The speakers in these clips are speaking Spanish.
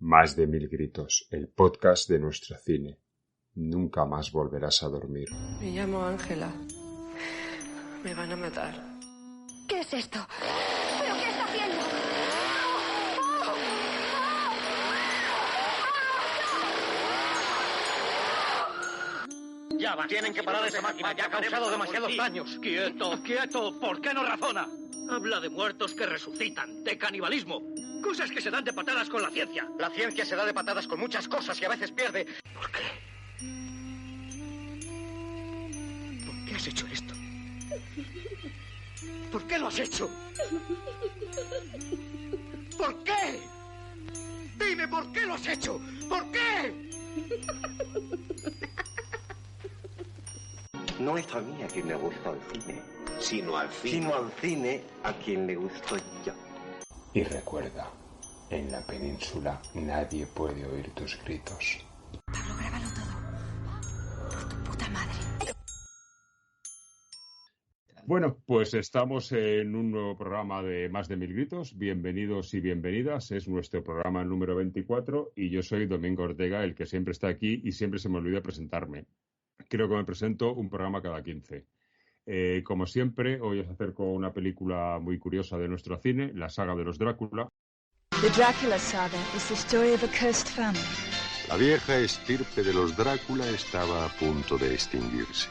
Más de 1000 gritos, el podcast de nuestro cine. Nunca más volverás a dormir. Me llamo Ángela. Me van a matar. ¿Qué es esto? ¿Pero qué está haciendo? Ya va, tienen que parar esa máquina, ya ha causado demasiados daños. ¡Quieto, quieto! ¿Por qué no razona? Habla de muertos que resucitan, de canibalismo. Cosas que se dan de patadas con la ciencia. La ciencia se da de patadas con muchas cosas y a veces pierde. ¿Por qué? ¿Por qué has hecho esto? ¿Por qué lo has hecho? ¿Por qué? Dime, ¿por qué lo has hecho? ¿Por qué? No es a mí a quien le gusta el cine, sino al cine a quien le gusto yo. Y recuerda, en la península nadie puede oír tus gritos. Pablo, grábalo todo. Por tu puta madre. Bueno, pues estamos en un nuevo programa de Más de 1000 gritos. Bienvenidos y bienvenidas. Es nuestro programa número 24 y yo soy Domingo Ortega, el que siempre está aquí y siempre se me olvida presentarme. Creo que me presento un programa cada 15. Como siempre, hoy os acerco una película muy curiosa de nuestro cine, la saga de los Drácula. The Dracula saga is the story of a cursed family. La vieja estirpe de los Drácula estaba a punto de extinguirse.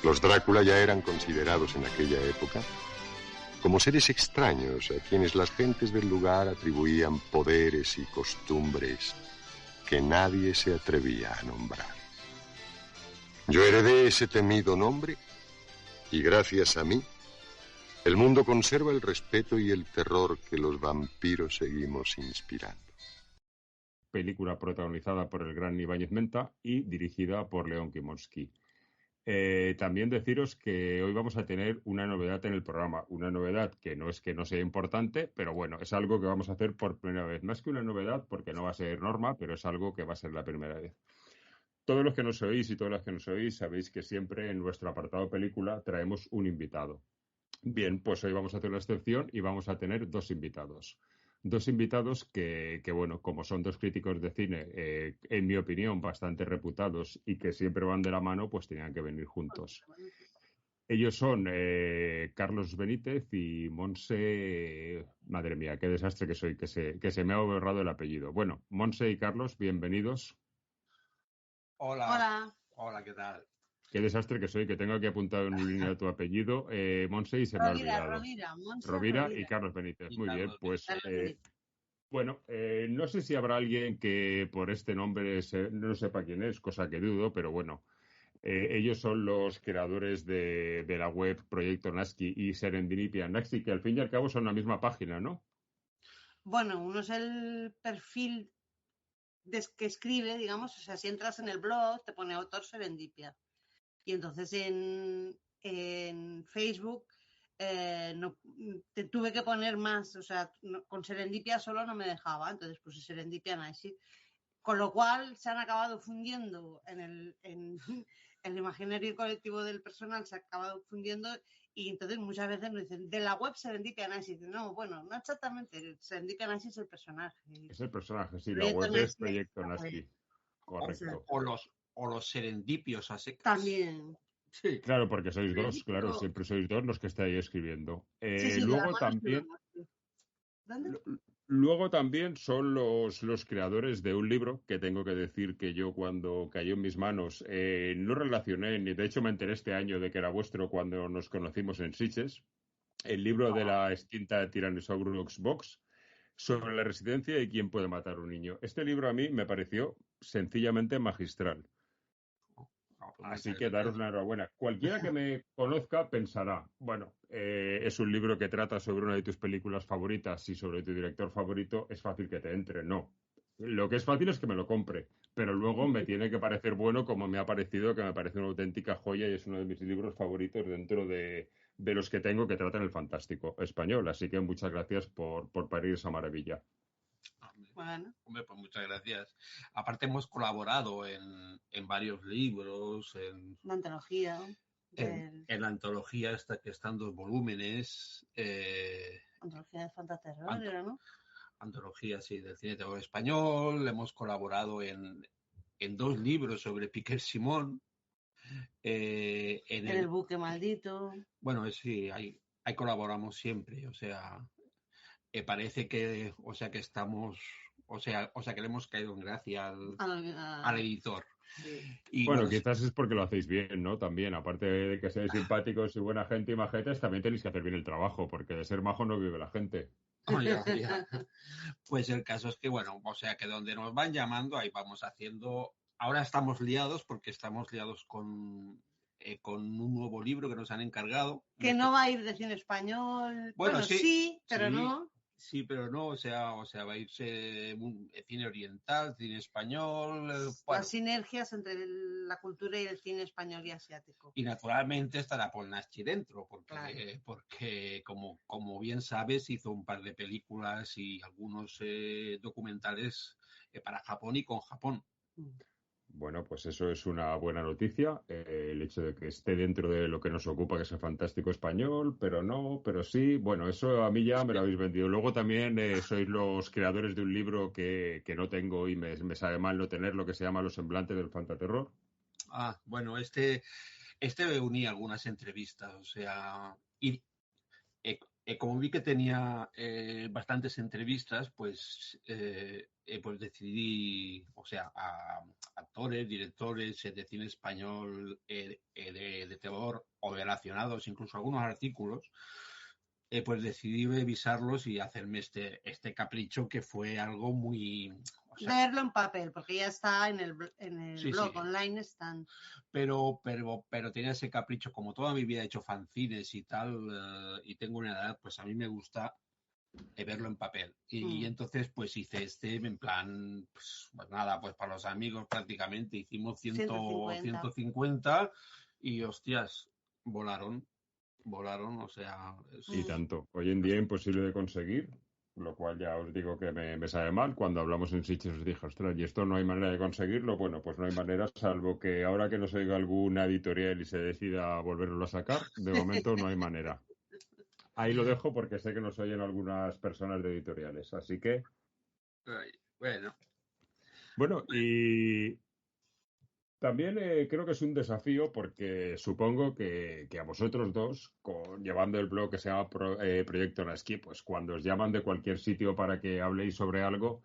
Los Drácula ya eran considerados en aquella época como seres extraños a quienes las gentes del lugar atribuían poderes y costumbres que nadie se atrevía a nombrar. Yo heredé ese temido nombre y gracias a mí el mundo conserva el respeto y el terror que los vampiros seguimos inspirando. Película protagonizada por el gran Ibáñez Menta y dirigida por León Kimonsky. También deciros que hoy vamos a tener una novedad en el programa. Una novedad que no es que no sea importante, pero bueno, es algo que vamos a hacer por primera vez. Más que una novedad, porque no va a ser norma, pero es algo que va a ser la primera vez. Todos los que nos oís y todas las que nos oís sabéis que siempre en nuestro apartado película traemos un invitado. Bien, pues hoy vamos a hacer una excepción y vamos a tener dos invitados. Dos invitados que bueno, como son dos críticos de cine, en mi opinión, bastante reputados y que siempre van de la mano, pues tenían que venir juntos. Ellos son Carlos Benítez y Monse... Madre mía, qué desastre que soy, que se me ha borrado el apellido. Bueno, Monse y Carlos, bienvenidos. Hola. Hola, ¿qué tal? Qué desastre que soy, que tengo que apuntar en una línea tu apellido, Monse, y se me ha olvidado. Rovira y Carlos Benítez. Muy bien, pues bueno, no sé si habrá alguien que por este nombre no sepa quién es, cosa que dudo, pero bueno, ellos son los creadores de la web Proyecto Nasky y Serendipia Nasky, que al fin y al cabo son la misma página, ¿no? Bueno, uno es el perfil que escribe, digamos, o sea, si entras en el blog te pone autor Serendipia. Y entonces en Facebook no, te tuve que poner más, o sea, con Serendipia solo no me dejaba, entonces puse Serendipia Nasky. Con lo cual se han acabado fundiendo en el imaginario colectivo del personal, se ha acabado fundiendo y entonces muchas veces nos dicen, de la web Serendipia Nasky. No, bueno, no exactamente, Serendipia Nasky es el personaje. Es el personaje, sí, la web es Proyecto Nasky. Correcto. O los serendipios a secas. También. Sí, claro, porque sois dos, claro, siempre sois dos los que estáis escribiendo. Luego también son los creadores de un libro que tengo que decir que yo cuando cayó en mis manos no relacioné, ni de hecho me enteré este año de que era vuestro cuando nos conocimos en Sitges, el libro de la extinta Tyrannosaurus Box sobre la residencia y quién puede matar a un niño. Este libro a mí me pareció sencillamente magistral. Así que daros la enhorabuena. Cualquiera que me conozca pensará, bueno, es un libro que trata sobre una de tus películas favoritas y sobre tu director favorito, es fácil que te entre. No. Lo que es fácil es que me lo compre, pero luego me tiene que parecer bueno como me ha parecido, que me parece una auténtica joya y es uno de mis libros favoritos dentro de los que tengo que tratan el fantástico español. Así que muchas gracias por parir esa maravilla. Bueno. Hombre, pues muchas gracias. Aparte hemos colaborado en varios libros, en la antología. En la antología esta que están 2 volúmenes. Antología de Fantaterror, ¿no? antología, sí, del cine de terror español. Hemos colaborado en 2 libros sobre Piquer Simón. En el buque maldito. Bueno, sí, ahí colaboramos siempre, o sea, parece que, o sea, que estamos, o sea, que le hemos caído en gracia al editor. Sí. Y bueno, quizás es porque lo hacéis bien, ¿no? También, aparte de que seáis simpáticos y buena gente y majetes, también tenéis que hacer bien el trabajo, porque de ser majo no vive la gente. Oh, ya. Pues el caso es que, bueno, o sea, que donde nos van llamando, ahí vamos haciendo. Ahora estamos liados porque estamos liados con un nuevo libro que nos han encargado. Que no va a ir de cine español. Bueno, sí, pero sí, no. Sí, pero no, o sea, va a irse cine oriental, cine español. Las sinergias entre la cultura y el cine español y asiático. Y naturalmente estará Paul Naschy dentro, porque, claro. Porque como bien sabes, hizo un par de películas y algunos documentales para Japón y con Japón. Bueno, pues eso es una buena noticia, el hecho de que esté dentro de lo que nos ocupa, que es el fantástico español, pero no, pero sí. Bueno, eso a mí ya me lo habéis vendido. Luego también sois los creadores de un libro que no tengo y me sabe mal no tener, lo que se llama Los semblantes del fantaterror. Ah, bueno, este uní algunas entrevistas, o sea, y como vi que tenía bastantes entrevistas, pues decidí, o sea, a actores, directores de cine español, de terror o relacionados, incluso algunos artículos, pues decidí revisarlos y hacerme este capricho que fue algo muy... O sea, leerlo en papel, porque ya está en el sí, blog, sí. Online están. Pero tenía ese capricho, como toda mi vida he hecho fanzines y tal, y tengo una edad, pues a mí me gusta verlo en papel. Y entonces pues hice en plan, pues nada, pues para los amigos prácticamente hicimos 150 y hostias, volaron, o sea... Y tanto. Hoy en día imposible de conseguir, lo cual ya os digo que me sabe mal. Cuando hablamos en Sitges os dije, ostras, y esto no hay manera de conseguirlo. Bueno, pues no hay manera, salvo que ahora que nos oiga alguna editorial y se decida volverlo a sacar, de momento no hay manera. Ahí lo dejo porque sé que nos oyen algunas personas de editoriales, así que... Bueno, y... También creo que es un desafío porque supongo que a vosotros dos, llevando el blog que se llama Proyecto Naschy, pues cuando os llaman de cualquier sitio para que habléis sobre algo,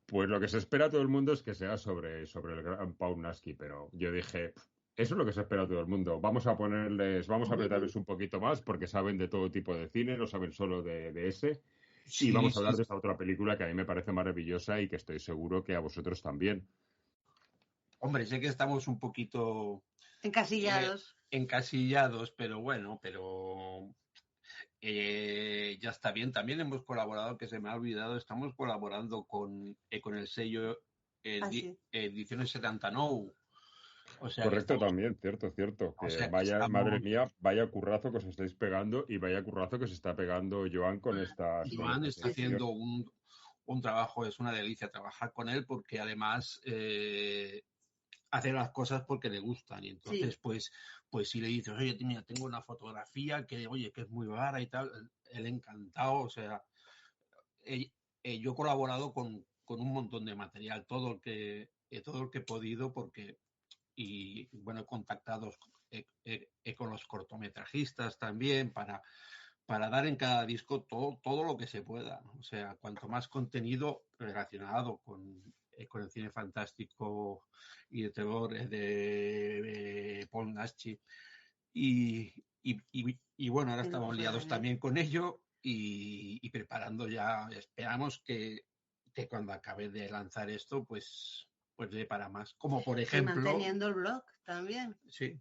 pues lo que se espera a todo el mundo es que sea sobre el gran Paul Naschy. Pero yo dije, eso es lo que se espera a todo el mundo. Vamos a apretarles un poquito más porque saben de todo tipo de cine, no saben solo de ese. Sí, y vamos a hablar de esta otra película que a mí me parece maravillosa y que estoy seguro que a vosotros también. Hombre, sé que estamos un poquito... Encasillados. Pero bueno, ya está bien. También hemos colaborado, que se me ha olvidado, estamos colaborando con el sello Ediciones 79. O sea, correcto, también, cierto. Que madre mía, vaya currazo que os estáis pegando y vaya currazo que se está pegando Joan con estas... Joan está haciendo un trabajo, es una delicia trabajar con él porque además... hace las cosas porque le gustan y entonces pues si le dices, oye, mira, tengo una fotografía que es muy rara y tal, él encantado, o sea, yo he colaborado con un montón de material, todo el que he podido porque, y bueno, he contactado con los cortometrajistas también para dar en cada disco todo lo que se pueda, o sea, cuanto más contenido relacionado con el cine fantástico y de terror de Paul Naschy y bueno, ahora estamos liados también con ello y preparando ya, esperamos que cuando acabe de lanzar esto pues dé para más, como por ejemplo... Y manteniendo el blog también. Sí,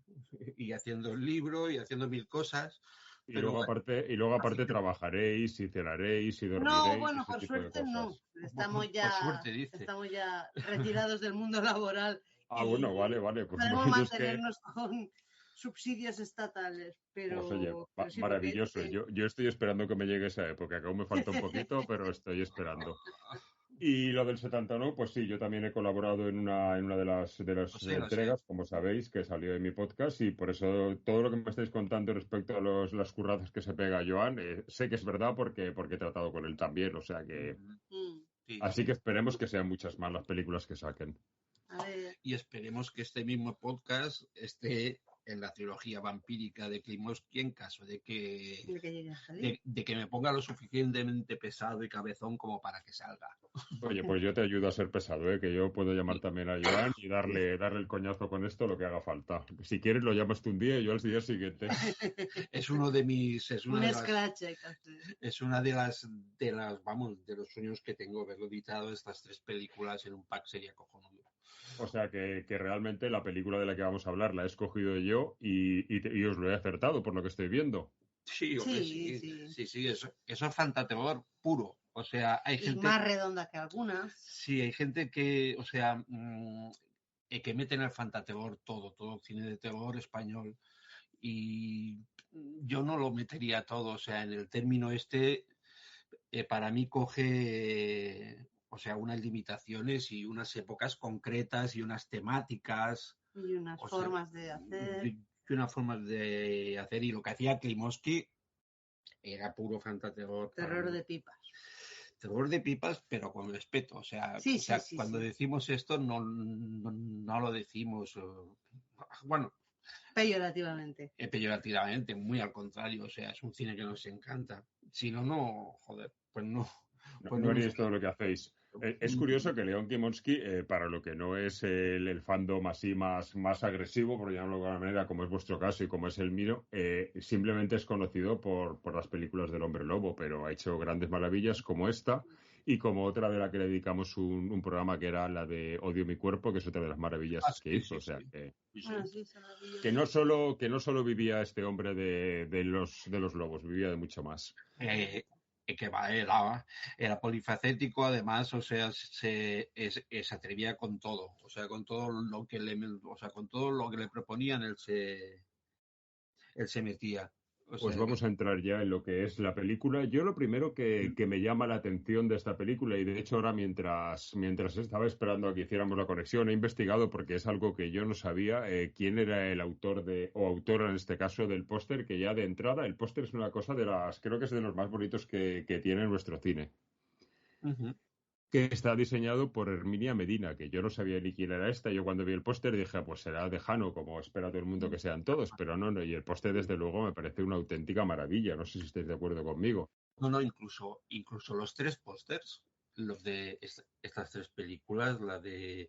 y haciendo el libro y haciendo 1000 cosas. Y luego aparte trabajaréis y cenaréis y dormiréis. No, bueno, por suerte no. Estamos ya retirados del mundo laboral. Bueno, vale. Pues podemos mantenernos con subsidios estatales, pero... Pues oye, maravilloso. Yo estoy esperando que me llegue esa época, que aún me falta un poquito, pero estoy esperando. Y lo del 71, pues sí, yo también he colaborado en una de las entregas, como sabéis, que salió en mi podcast, y por eso todo lo que me estáis contando respecto a las currazas que se pega Joan, sé que es verdad porque he tratado con él también, o sea que... Así que esperemos que sean muchas más las películas que saquen. Y esperemos que este mismo podcast esté en la trilogía vampírica de Klimovsky en caso de que me ponga lo suficientemente pesado y cabezón como para que salga. Oye, pues yo te ayudo a ser pesado, que yo puedo llamar también a Joan y darle el coñazo con esto lo que haga falta. Si quieres lo llamas tú un día y yo al día siguiente. Es uno de mis... Es una de las de los sueños que tengo, haberlo editado estas 3 películas en un pack sería cojonudo. O sea que realmente la película de la que vamos a hablar la he escogido yo y os lo he acertado por lo que estoy viendo. Sí, eso es fantaterror puro. O sea, hay gente... Y más redonda que algunas. Sí, hay gente que, o sea, que mete en el fantaterror todo cine de terror español. Y yo no lo metería todo. O sea, en el término para mí coge... O sea, unas limitaciones y unas épocas concretas y unas temáticas. Y unas formas de hacer. Y unas formas de hacer. Y lo que hacía Klimovsky era puro fantaterror. Terror de pipas. Terror de pipas, pero con respeto. O sea, cuando decimos esto no lo decimos... Bueno... Peyorativamente. Peyorativamente, muy al contrario. O sea, es un cine que nos encanta. Si no, joder, pues no... No haréis todo lo que hacéis. Es curioso que León Klimovsky, para lo que no es el fandom así más agresivo, por llamarlo de alguna manera, como es vuestro caso y como es el mío, simplemente es conocido por las películas del Hombre Lobo, pero ha hecho grandes maravillas como esta y como otra de la que le dedicamos un programa que era la de Odio mi cuerpo, que es otra de las maravillas que hizo. O sea, que no solo vivía este hombre de los lobos, vivía de mucho más. Que era polifacético, además, o sea, se atrevía con todo, o sea, con todo lo que le proponían, él se metía. Pues vamos a entrar ya en lo que es la película. Yo lo primero que me llama la atención de esta película, y de hecho ahora mientras estaba esperando a que hiciéramos la conexión, he investigado porque es algo que yo no sabía, quién era el autor o autora en este caso del póster, que ya de entrada el póster es una cosa creo que es de los más bonitos que tiene nuestro cine. Uh-huh. Que está diseñado por Herminia Medina, que yo no sabía ni quién era esta. Yo cuando vi el póster dije, pues será de Jano, como espera todo el mundo que sean todos, pero no, y el póster desde luego me parece una auténtica maravilla. No sé si estáis de acuerdo conmigo. No, incluso los 3 pósters, los de estas 3 películas, la de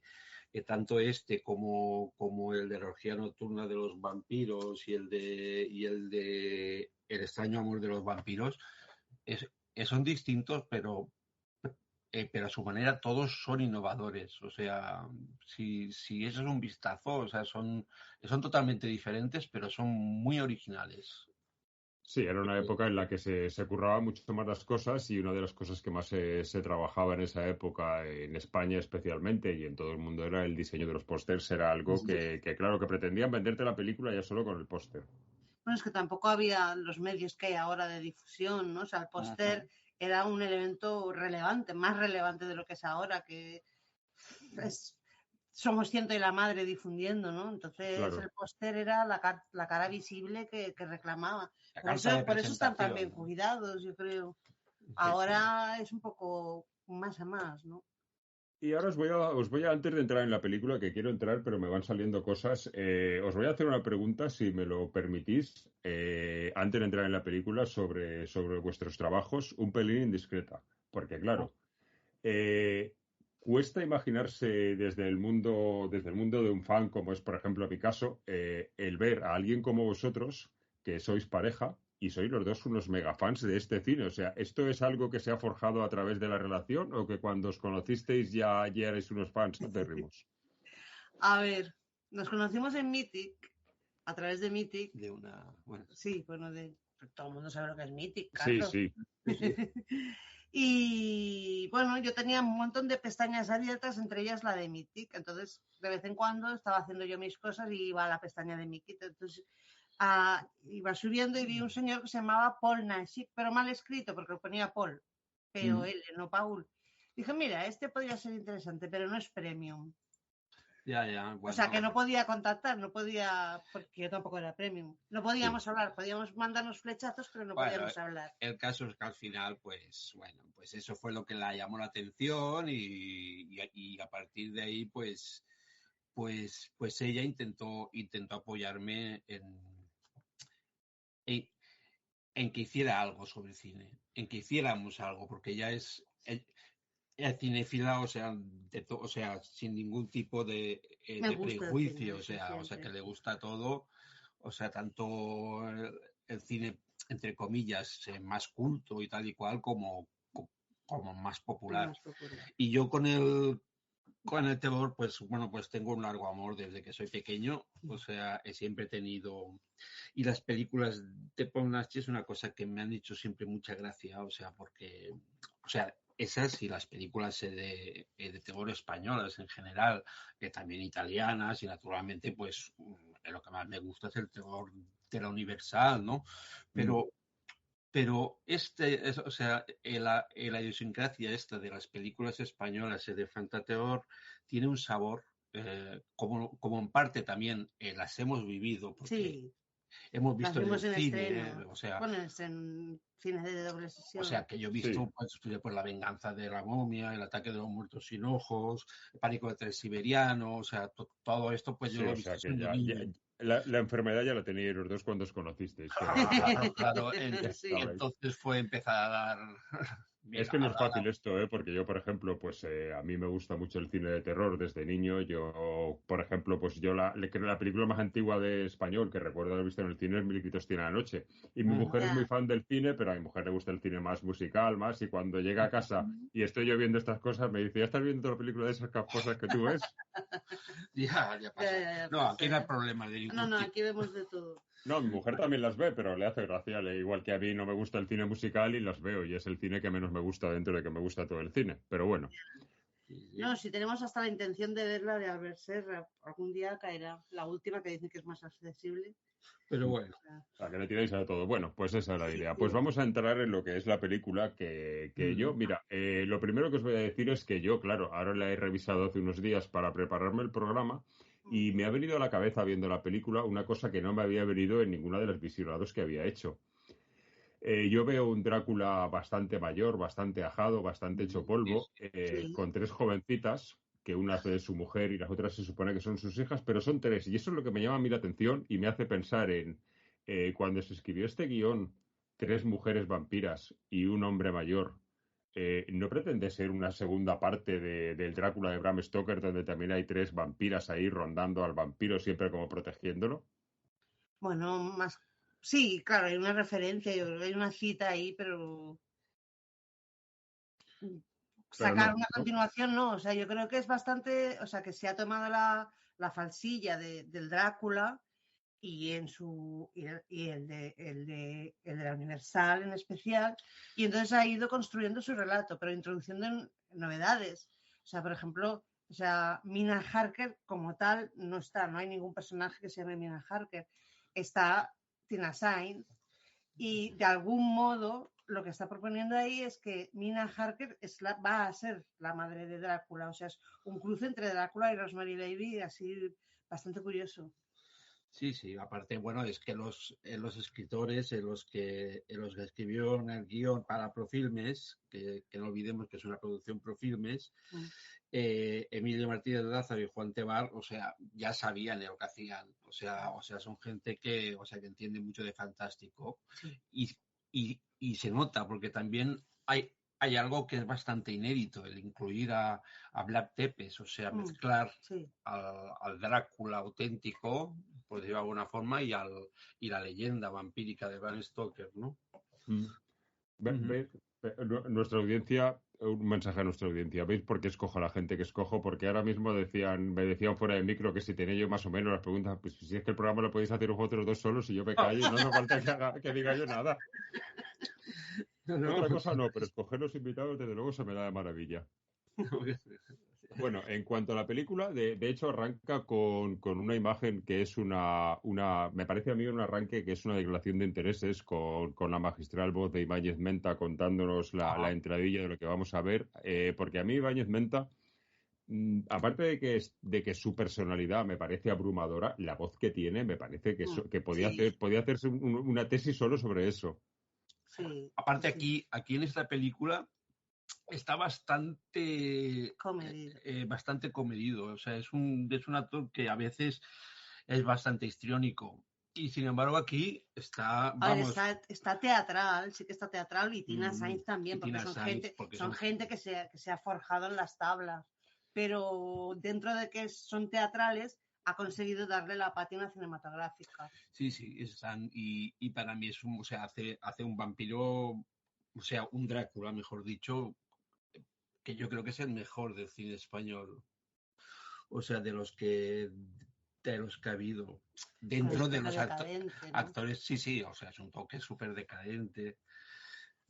tanto como el de la orgía nocturna de los vampiros y el de El extraño amor de los vampiros, son distintos, pero a su manera todos son innovadores. O sea, si eso es un vistazo, o sea, son totalmente diferentes, pero son muy originales. Sí, era una época en la que se curraba mucho más las cosas, y una de las cosas que más se trabajaba en esa época, en España especialmente, y en todo el mundo, era el diseño de los pósters. Era algo que claro, que pretendían venderte la película ya solo con el póster. Bueno, es que tampoco había los medios que hay ahora de difusión, ¿no? O sea, el póster era un elemento relevante, más relevante de lo que es ahora, que somos ciento y la madre difundiendo, ¿no? Entonces el póster era la cara visible que reclamaba. Por eso están tan bien cuidados, yo creo. Ahora es un poco más a más, ¿no? Y ahora os voy a, antes de entrar en la película, que quiero entrar, pero me van saliendo cosas, os voy a hacer una pregunta, si me lo permitís, antes de entrar en la película, sobre vuestros trabajos, un pelín indiscreta. Porque, claro, cuesta imaginarse desde el mundo de un fan, como es, por ejemplo, mi caso, el ver a alguien como vosotros, que sois pareja, y sois los dos unos megafans de este cine. O sea, ¿esto es algo que se ha forjado a través de la relación, o que cuando os conocisteis ya erais unos fans acérrimos? A ver, nos conocimos en Mythic, a través de Mythic. Sí, bueno, todo el mundo sabe lo que es Mythic, Carlos. Sí. Y bueno, yo tenía un montón de pestañas abiertas, entre ellas la de Mythic. Entonces, de vez en cuando estaba haciendo yo mis cosas y iba a la pestaña de Mythic. Entonces, iba subiendo y vi un señor que se llamaba Paul Naschy, pero mal escrito porque lo ponía Paul, P-O-L, no Paul. Dije, mira, este podría ser interesante, pero no es premium. Ya, bueno. O sea, que no podía contactar, no podía, porque yo tampoco era premium. No podíamos hablar, podíamos mandarnos flechazos, pero no podíamos hablar. El caso es que al final, pues eso fue lo que la llamó la atención y a partir de ahí, pues ella intentó apoyarme en que hiciera algo sobre el cine, en que hiciéramos algo, porque ella es cinéfila, o sea, sin ningún tipo de prejuicio, o sea, que le gusta todo, o sea, tanto el cine, entre comillas, más culto y tal y cual, como más popular. Y yo con el terror, pues tengo un largo amor desde que soy pequeño, o sea, he siempre tenido... Y las películas de Polanski es una cosa que me han hecho siempre mucha gracia, o sea, porque... O sea, esas y las películas de terror españolas en general, que también italianas, y naturalmente, pues, lo que más me gusta es el terror de la Universal, ¿no? Pero o sea, la idiosincrasia esta de las películas españolas de fantaterror tiene un sabor, como en parte también las hemos vivido, porque hemos visto en el cine, o sea... en cine de doble sesión. O sea, que yo he visto pues, La venganza de la momia, El ataque de los muertos sin ojos, El pánico del tren siberiano, o sea, todo esto, pues yo lo he visto. O sea, que la enfermedad ya la teníais los dos cuando os conocisteis. Claro. Entonces fue empezar a dar... Es que no es fácil esto, porque yo, por ejemplo, pues a mí me gusta mucho el cine de terror desde niño. Yo, por ejemplo, pues yo la película más antigua de español que recuerdo haber visto en el cine es Mil gritos tiene la noche. Y mi mujer es muy fan del cine, pero a mi mujer le gusta el cine más musical, y cuando llega a casa y estoy yo viendo estas cosas, me dice, ¿ya estás viendo la película de esas cosas que tú ves? Ya pasa. No, aquí no hay problema de ningún No, aquí vemos de todo. No, mi mujer también las ve, pero le hace gracia. Igual que a mí no me gusta el cine musical y las veo. Y es el cine que menos me gusta dentro de que me gusta todo el cine. Pero bueno. No, si tenemos hasta la intención de verla de Albert Serra, algún día caerá. La última que dicen que es más accesible. Pero bueno. O sea, que le tiráis a todo. Bueno, pues esa es la idea. Pues vamos a entrar en lo que es la película que yo... Mira, lo primero que os voy a decir es que yo, claro, ahora la he revisado hace unos días para prepararme el programa. Y me ha venido a la cabeza viendo la película una cosa que no me había venido en ninguna de los visionados que había hecho. Yo veo un Drácula bastante mayor, bastante ajado, bastante hecho polvo, con tres jovencitas, que una es su mujer y las otras se supone que son sus hijas, pero son tres. Y eso es lo que me llama a mí la atención y me hace pensar en cuando se escribió este guión, 3 mujeres vampiras y un hombre mayor. ¿No pretende ser una segunda parte del Drácula de Bram Stoker, donde también hay 3 vampiras ahí rondando al vampiro, siempre como protegiéndolo? Bueno, más... Sí, claro, hay una referencia, yo creo que hay una cita ahí, pero sacar una continuación no. O sea, yo creo que es bastante... O sea, que se ha tomado la falsilla del Drácula y el de la Universal en especial, y entonces ha ido construyendo su relato, pero introduciendo novedades. O sea, por ejemplo, Mina Harker como tal no está, no hay ningún personaje que se llame Mina Harker. Está Tina Sain, y de algún modo lo que está proponiendo ahí es que Mina Harker va a ser la madre de Drácula. O sea, es un cruce entre Drácula y Rosemary Baby, así bastante curioso. Sí, aparte, bueno, es que los escritores, los que escribieron el guión para Profilmes, que no olvidemos que es una producción Profilmes, Emilio Martínez de Lázaro y Juan Tebar, o sea, ya sabían lo que hacían, o sea, son gente que entiende mucho de fantástico, y se nota, porque también hay algo que es bastante inédito, el incluir a Vlad Tepes, o sea, mezclar al Drácula auténtico, por decirlo de alguna forma, y la leyenda vampírica de Bram Stoker, ¿no? Nuestra audiencia, un mensaje a nuestra audiencia, ¿veis por qué escojo a la gente que escojo? Porque ahora mismo me decían fuera de micro que si tenía yo más o menos las preguntas, pues si es que el programa lo podéis hacer vosotros dos solos y yo me callo y no hace falta que diga yo nada. Otra cosa no, pero escoger los invitados desde luego se me da de maravilla. Bueno, Bueno, en cuanto a la película, de hecho arranca con una imagen que es me parece a mí un arranque que es una declaración de intereses con la magistral voz de Ibáñez Menta contándonos la entradilla de lo que vamos a ver, porque a mí Ibáñez Menta, aparte de que su personalidad me parece abrumadora, la voz que tiene me parece que podía hacerse una tesis solo sobre eso. Sí, aparte aquí en esta película está bastante comedido. O sea, es un actor que a veces es bastante histriónico. Y sin embargo aquí está, vamos... Está teatral, sí que está teatral, y Tina Sainz también, porque son gente que se ha forjado en las tablas. Pero dentro de que son teatrales, ha conseguido darle la pátina cinematográfica. Sí, están, y para mí es o sea, hace un vampiro, o sea, un Drácula, mejor dicho, que yo creo que es el mejor del cine español. O sea, de los que ha habido. Dentro de los actores, sí, o sea, es un toque súper decadente.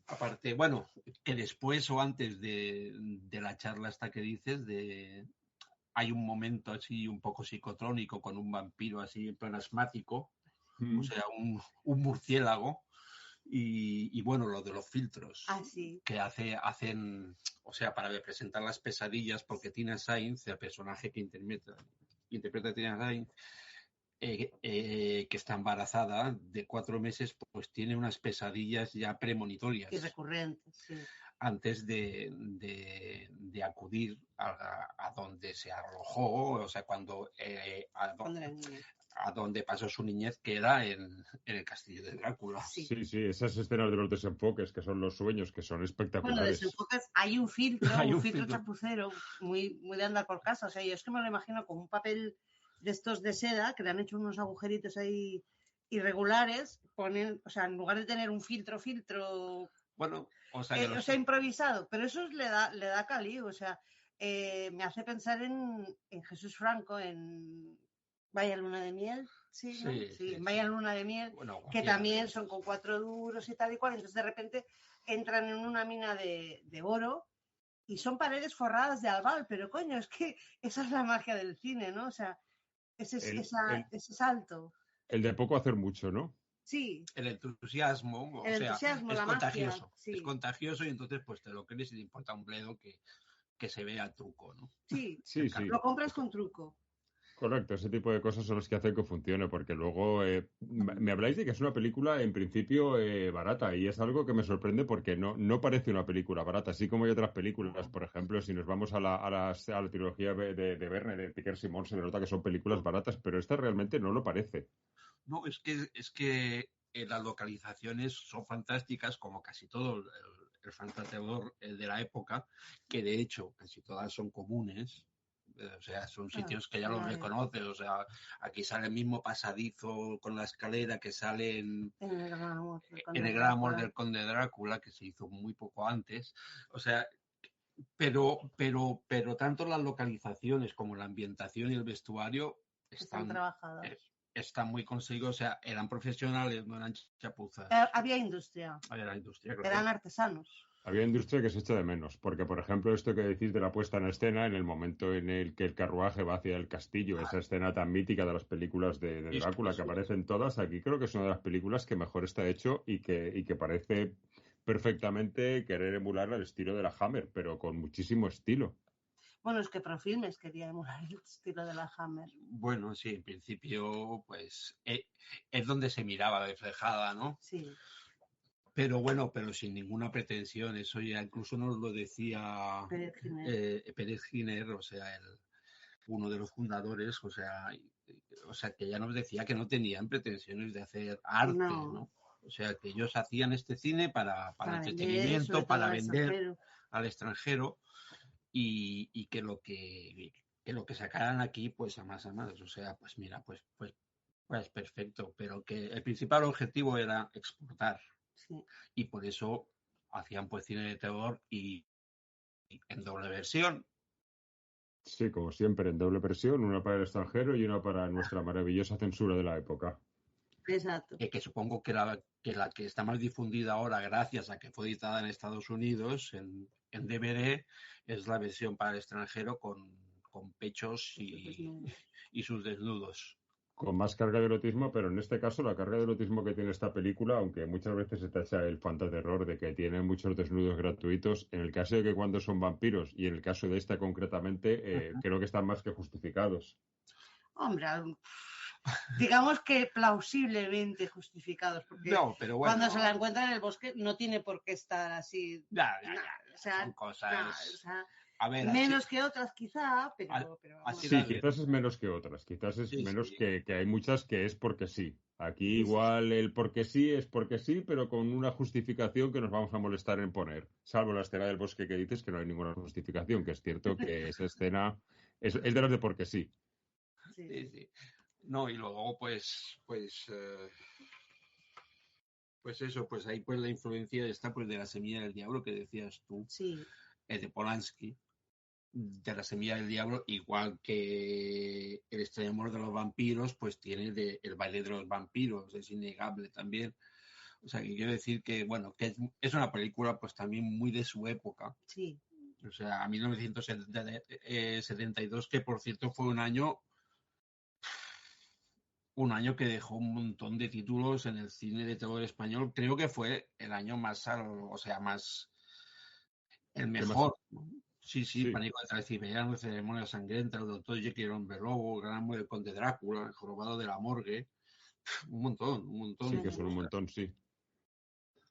Aparte, bueno, que después o antes de la charla esta que dices, hay un momento así un poco psicotrónico con un vampiro así en plan asmático, o sea, un murciélago. Y bueno, lo de los filtros que hacen, o sea, para representar las pesadillas, porque Tina Sainz, el personaje que interpreta Tina Sainz, que está embarazada de 4 meses, pues tiene unas pesadillas ya premonitorias. Y recurrentes, sí. Antes de acudir a donde se alojó, o sea, a donde pasó su niñez, que era en el castillo de Drácula. Sí, esas escenas de los desenfoques, que son los sueños, que son espectaculares. Bueno, desenfoques, hay un filtro, un filtro chapucero, muy, muy de andar por casa. O sea, yo es que me lo imagino con un papel de estos de seda, que le han hecho unos agujeritos ahí irregulares, ponen, o sea, en lugar de tener un filtro, bueno, o sea, improvisado, pero eso le da cali, o sea, me hace pensar en Jesús Franco, en Vaya Luna de Miel, Vaya Luna de Miel, bueno, que también son con 4 duros y tal y cual, entonces de repente entran en una mina de oro y son paredes forradas de albal, pero coño, es que esa es la magia del cine, ¿no? O sea, ese salto. El de poco hacer mucho, ¿no? Sí. El entusiasmo, es contagioso. Es contagioso y entonces pues te lo crees y te importa un bledo que se vea truco, ¿no? Sí. Lo compras con truco. Correcto, ese tipo de cosas son las que hacen que funcione, porque luego me habláis de que es una película en principio barata, y es algo que me sorprende porque no parece una película barata, así como hay otras películas, por ejemplo, si nos vamos a la trilogía de Verne, de Piquer Simón, se nota que son películas baratas, pero esta realmente no lo parece. No, es que las localizaciones son fantásticas, como casi todo el fantaseador de la época, que de hecho casi todas son comunes. O sea, son sitios que ya los reconoces. O sea, aquí sale el mismo pasadizo con la escalera que sale en el Gran Amor del Conde Drácula, que se hizo muy poco antes. O sea, pero tanto las localizaciones como la ambientación y el vestuario están trabajadas. Están muy conseguidos. O sea, eran profesionales, no eran chapuzas. Había industria. Claro. Eran artesanos. Había industria que se echa de menos, porque, por ejemplo, esto que decís de la puesta en escena, en el momento en el que el carruaje va hacia el castillo, esa escena tan mítica de las películas de Drácula, que aparecen todas, aquí creo que es una de las películas que mejor está hecho y que parece perfectamente querer emular el estilo de la Hammer, pero con muchísimo estilo. Bueno, es que Profilmes quería emular el estilo de la Hammer. Bueno, sí, en principio, pues, es donde se miraba reflejada, ¿no? Sí. Pero bueno, pero sin ninguna pretensión. Eso ya incluso nos lo decía Pérez Giner, o sea, uno de los fundadores, o sea, que ya nos decía que no tenían pretensiones de hacer arte, ¿no? O sea, que ellos hacían este cine para entretenimiento, para vender al extranjero y que lo que sacaran aquí, pues a más. O sea, pues mira, pues perfecto, pero que el principal objetivo era exportar. Sí. Y por eso hacían pues cine de terror y en doble versión. Sí, como siempre, en doble versión, una para el extranjero y una para nuestra maravillosa censura de la época. Exacto. Que supongo que la que está más difundida ahora, gracias a que fue editada en Estados Unidos en DVD, es la versión para el extranjero con con pechos y sus desnudos. Con más carga de erotismo, pero en este caso la carga de erotismo que tiene esta película, aunque muchas veces se tacha el fantaterror de que tiene muchos desnudos gratuitos, en el caso de que cuando son vampiros, y en el caso de esta concretamente, creo que están más que justificados. Hombre, digamos que plausiblemente justificados, porque no, pero bueno, cuando se la encuentra en el bosque no tiene por qué estar así. Ya. O sea, son cosas... o sea, a ver, menos que otras quizá, pero así sí, quizás es menos que otras, quizás es menos que hay muchas que es porque sí. Aquí igual el porque sí es porque sí, pero con una justificación que nos vamos a molestar en poner. Salvo la escena del bosque que dices que no hay ninguna justificación, que es cierto que esa escena es de las de porque sí. Sí. No, y luego pues eso, pues ahí pues la influencia está pues de La semilla del diablo que decías tú, de Polanski, de La semilla del diablo, igual que El extraño amor de los vampiros, pues tiene de El baile de los vampiros, es innegable también. O sea, que quiero decir que, bueno, que es una película pues también muy de su época. Sí. O sea, a 1972, que por cierto fue un año que dejó un montón de títulos en el cine de terror español. Creo que fue el año más el mejor. Sí, Pánico de Transilvania, Ceremonia Sangrienta, El Doctor Jekyll y el Hombre Lobo, Gran Amor del Conde Drácula, El Jorobado de la Morgue. Un montón. Sí, que son un montón, sí.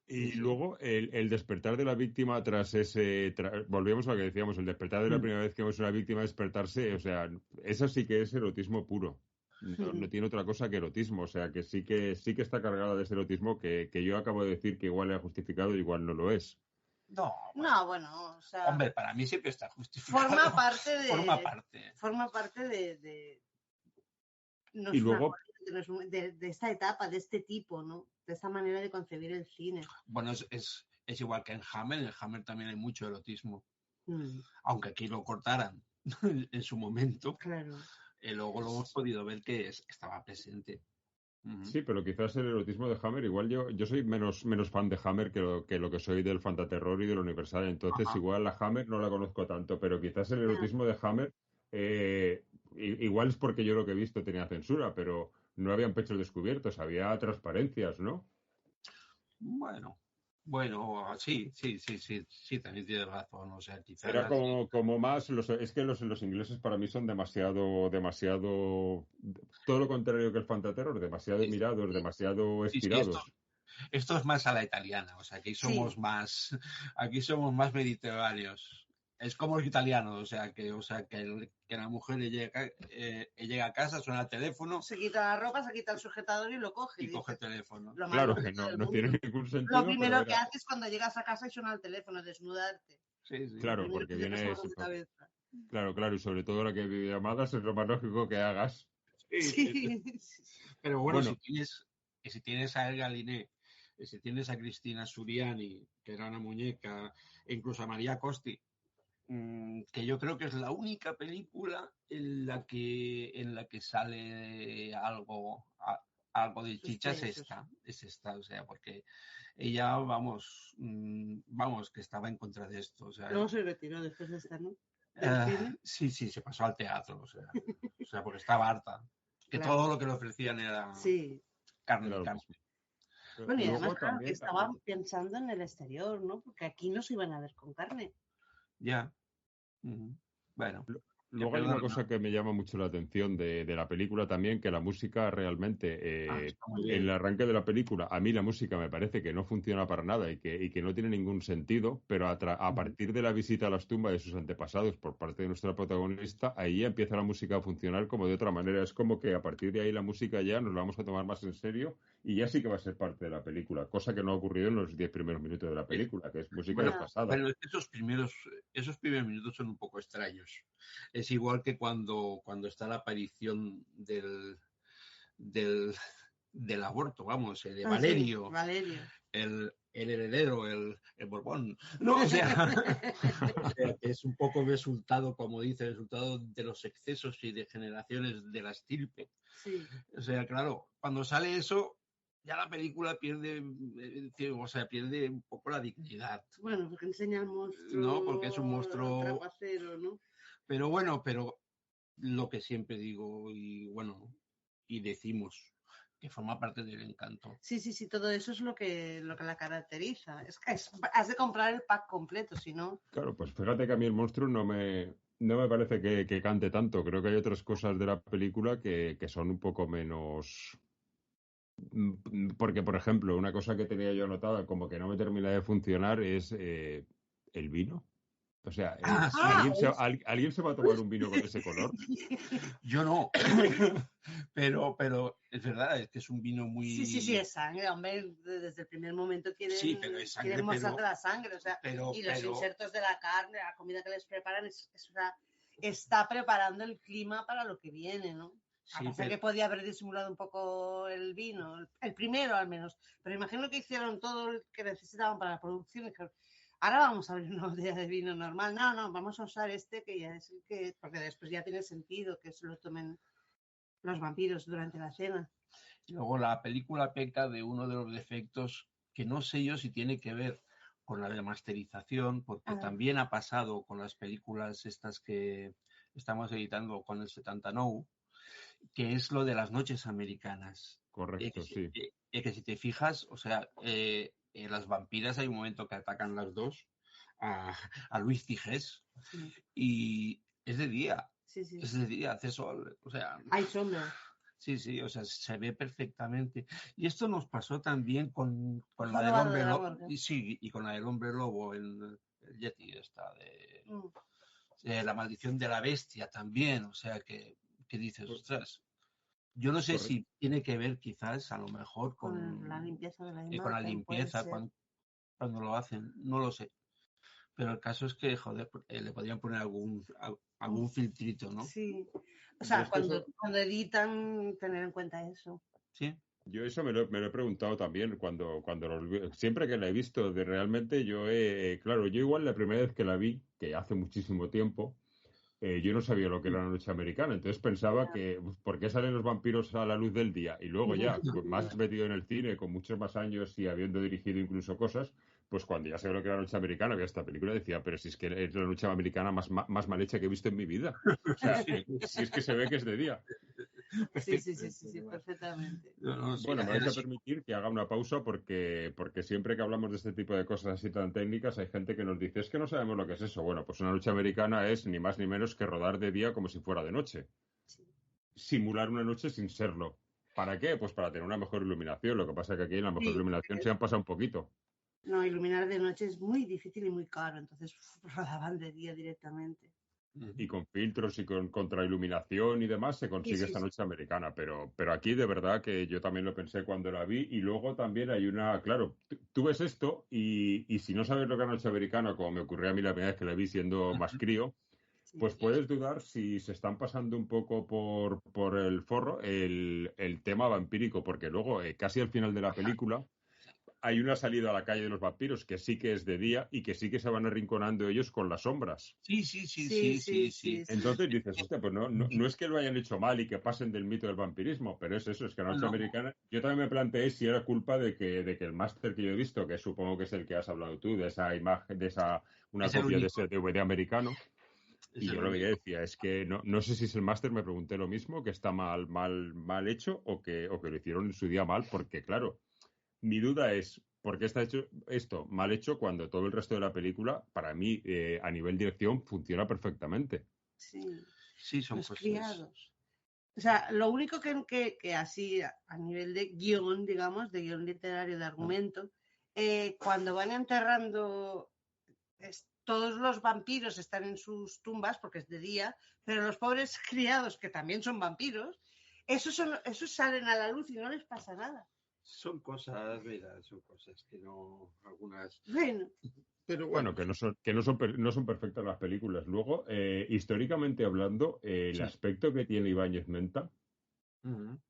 Y luego el despertar de la víctima tras ese... volvíamos a lo que decíamos, el despertar de la primera vez que vemos a una víctima despertarse, o sea, eso sí que es erotismo puro. No tiene otra cosa que erotismo, o sea, que sí que está cargada de ese erotismo que yo acabo de decir que igual era justificado y igual no lo es. No, bueno, o sea... Hombre, para mí siempre está justificado. Forma parte de y luego... de esta etapa, de este tipo, ¿no? De esta manera de concebir el cine. Bueno, es igual que en Hammer también hay mucho erotismo. Aunque aquí lo cortaran en su momento. Claro. Luego lo hemos podido ver que estaba presente. Sí, pero quizás el erotismo de Hammer, igual yo soy menos fan de Hammer que lo que soy del fantaterror y del Universal, entonces igual la Hammer no la conozco tanto, pero quizás el erotismo de Hammer igual es porque yo lo que he visto tenía censura, pero no habían pechos descubiertos, había transparencias, ¿no? Bueno, sí, también tienes razón, o sea, quizás... Era como más, es que los ingleses para mí son demasiado, todo lo contrario que el fantaterror, demasiado mirados, demasiado estirados. Esto es más a la italiana, o sea, aquí somos más mediterráneos. Es como los italianos, o sea que la mujer llega a casa, suena el teléfono. Se quita la ropa, se quita el sujetador y lo coge. Y coge el teléfono. Claro, que no tiene ningún sentido. Lo primero que haces cuando llegas a casa y suena el teléfono, desnudarte. Sí. Claro, porque viene... Claro, y sobre todo la que videollamadas es lo más lógico que hagas. Sí. Pero bueno, si tienes a Elga Liné, si tienes a Cristina Suriani, que era una muñeca, e incluso a María Costi, que yo creo que es la única película en la que sale algo de chicha, es esta, o sea, porque ella, vamos, que estaba en contra de esto, o sea. Luego se retiró después de esta, ¿no? Sí, se pasó al teatro, o sea, porque estaba harta, que todo lo que le ofrecían era carne y carne. Bueno, y además, claro, que estaban pensando en el exterior, ¿no? Porque aquí no se iban a ver con carne. Ya. Bueno. Luego hay una cosa que me llama mucho la atención de la película también, que la música realmente, en el arranque de la película, a mí la música me parece que no funciona para nada y que no tiene ningún sentido, pero a partir de la visita a las tumbas de sus antepasados por parte de nuestra protagonista, ahí empieza la música a funcionar como de otra manera. Es como que a partir de ahí la música ya nos la vamos a tomar más en serio y ya sí que va a ser parte de la película, cosa que no ha ocurrido en los 10 primeros minutos de la película, que es música desfasada. Pero esos primeros minutos son un poco extraños. Es igual que cuando está la aparición del aborto, vamos, de Valerio, el heredero, el Borbón, ¿no? O sea, que es un poco resultado de los excesos y degeneraciones de la estirpe. Sí. O sea, claro, cuando sale eso, ya la película pierde un poco la dignidad. Bueno, porque enseña al monstruo. No, porque es un monstruo. Trapacero, ¿no? Pero bueno, pero lo que siempre digo y bueno, y decimos, que forma parte del encanto. Sí, todo eso es lo que la caracteriza. Has de comprar el pack completo, si no... Claro, pues fíjate que a mí el monstruo no me parece que cante tanto. Creo que hay otras cosas de la película que son un poco menos... Porque, por ejemplo, una cosa que tenía yo anotada como que no me termina de funcionar es el vino. O sea, ¿alguien se va a tomar un vino con ese color? Yo no. pero es verdad, es que es un vino muy... Sí, es sangre, hombre. Desde el primer momento quieren mostrarte la sangre. O sea, y los insertos de la carne, la comida que les preparan, está preparando el clima para lo que viene, ¿no? A pesar que podía haber disimulado un poco el vino, el primero al menos. Pero imagino que hicieron todo lo que necesitaban para la producción. Dijeron, ahora vamos a abrir una botella de vino normal. No, vamos a usar este que ya es el que... Porque después ya tiene sentido que se lo tomen los vampiros durante la cena. Y luego la película peca de uno de los defectos que no sé yo si tiene que ver con la remasterización, porque también ha pasado con las películas estas que estamos editando con el 79, que es lo de las noches americanas. Correcto, sí. Que si te fijas, o sea, en las vampiras hay un momento que atacan las dos a Luis Cijés y es de día. Sí. Es de día, hace sol, o sea... Hay sombra. Sí, o sea, se ve perfectamente. Y esto nos pasó también con la del hombre lobo. Y con la del hombre lobo, el Yeti esta de la maldición de la bestia también. O sea, que dices, ostras, yo no sé si tiene que ver quizás a lo mejor con la limpieza de la imagen. Con la limpieza cuando lo hacen, no lo sé. Pero el caso es que, joder, le podrían poner algún filtrito, ¿no? Sí. O sea, cuando editan, tener en cuenta eso. Sí. Yo eso me lo he preguntado también siempre que la he visto. Realmente claro, yo igual la primera vez que la vi, que hace muchísimo tiempo, yo no sabía lo que era la noche americana. Entonces pensaba que, ¿por qué salen los vampiros a la luz del día? Y luego ya, más metido en el cine, con muchos más años y habiendo dirigido incluso cosas, pues cuando ya sabía lo que era la noche americana, que esta película decía, pero si es que es la noche americana más mal hecha que he visto en mi vida. O sea, si es que se ve que es de día. Sí, perfectamente. Bueno, me vais a permitir que haga una pausa porque siempre que hablamos de este tipo de cosas así tan técnicas hay gente que nos dice, es que no sabemos lo que es eso. Bueno, pues una noche americana es ni más ni menos que rodar de día como si fuera de noche. Sí. Simular una noche sin serlo. ¿Para qué? Pues para tener una mejor iluminación. Lo que pasa es que aquí en la mejor iluminación se han pasado un poquito. No, iluminar de noche es muy difícil y muy caro, entonces rodaban de día directamente. Y con filtros y con contrailuminación y demás se consigue esta noche americana, pero aquí de verdad que yo también lo pensé cuando la vi y luego también hay claro, tú ves esto y si no sabes lo que es noche americana, como me ocurrió a mí la primera vez que la vi siendo más crío, pues puedes dudar si se están pasando un poco por el forro el tema vampírico, porque luego casi al final de la película hay una salida a la calle de los vampiros que sí que es de día y que sí que se van arrinconando ellos con las sombras. Sí. Entonces dices, hostia, pues no es que lo hayan hecho mal y que pasen del mito del vampirismo, pero es eso, es que la noche americana... Yo también me planteé si era culpa de que el máster que yo he visto, que supongo que es el que has hablado tú, de esa imagen, una copia de ese DVD americano, y yo lo veía y decía, es que no sé si es el máster, me pregunté lo mismo, que está mal hecho o que lo hicieron en su día mal, porque claro... Mi duda es, ¿por qué está hecho esto mal hecho cuando todo el resto de la película, para mí, a nivel dirección, funciona perfectamente? Sí, son los cosas. Criados. O sea, lo único que así, a nivel de guión, digamos, de guión literario, de argumento, cuando van enterrando, todos los vampiros están en sus tumbas porque es de día, pero los pobres criados, que también son vampiros, esos salen a la luz y no les pasa nada. Son cosas, mira, son cosas que no, algunas... Bueno. Pero bueno, que no son perfectas las películas. Luego, históricamente hablando, el aspecto que tiene Ibáñez Menta,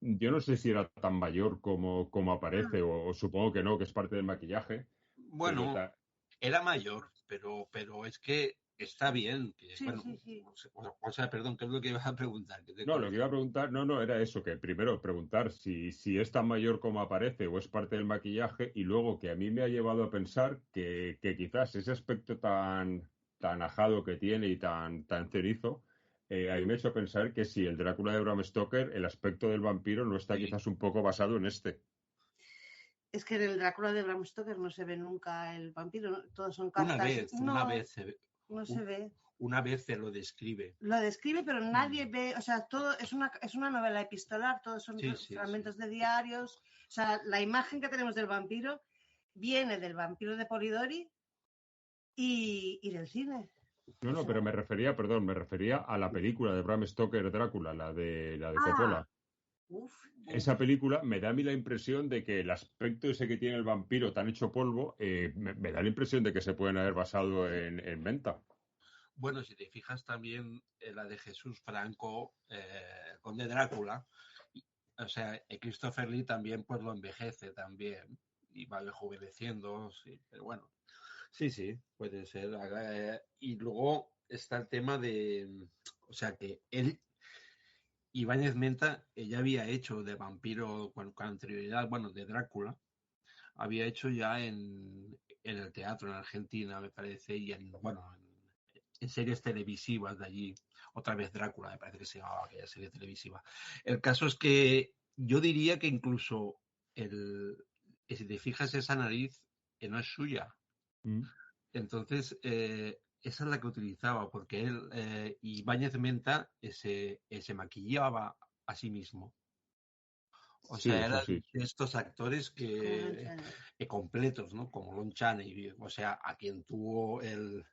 yo no sé si era tan mayor como aparece, o supongo que no, que es parte del maquillaje. Bueno, era mayor, pero es que está bien. Que, sí. O sea, perdón, ¿qué es lo que ibas a preguntar? Lo que iba a preguntar, era eso, que primero preguntar si es tan mayor como aparece o es parte del maquillaje, y luego que a mí me ha llevado a pensar que quizás ese aspecto tan ajado que tiene y tan cerizo, a mí me ha hecho pensar que si el Drácula de Bram Stoker, el aspecto del vampiro no está quizás un poco basado en este. Es que en el Drácula de Bram Stoker no se ve nunca el vampiro, ¿no? Todos son cartas. Una vez se ve. No se ve. Una vez se lo describe. Lo describe, pero nadie ve, o sea, todo es una novela epistolar, todos son fragmentos de diarios. O sea, la imagen que tenemos del vampiro viene del vampiro de Polidori y del cine. No, pero me refería a la película de Bram Stoker, Drácula, la de Coppola. Esa película me da a mí la impresión de que el aspecto ese que tiene el vampiro tan hecho polvo, me da la impresión de que se pueden haber basado en Menta. Bueno, si te fijas también en la de Jesús Franco, Conde Drácula, o sea, Christopher Lee también pues lo envejece también y va rejuveneciendo, sí, pero bueno, sí, puede ser. Y luego está el tema de, o sea, que él, Ibáñez Menta, ella había hecho de vampiro con anterioridad, bueno, de Drácula, había hecho ya en el teatro en Argentina, me parece, y en series televisivas de allí. Otra vez Drácula, me parece que se llamaba aquella serie televisiva. El caso es que yo diría que incluso si te fijas esa nariz, no es suya. Entonces, esa es la que utilizaba, porque él, Ibáñez Menta, se maquillaba a sí mismo. O sea, eran de estos actores que completos, ¿no? Como Lon Chaney, o sea, a quien tuvo el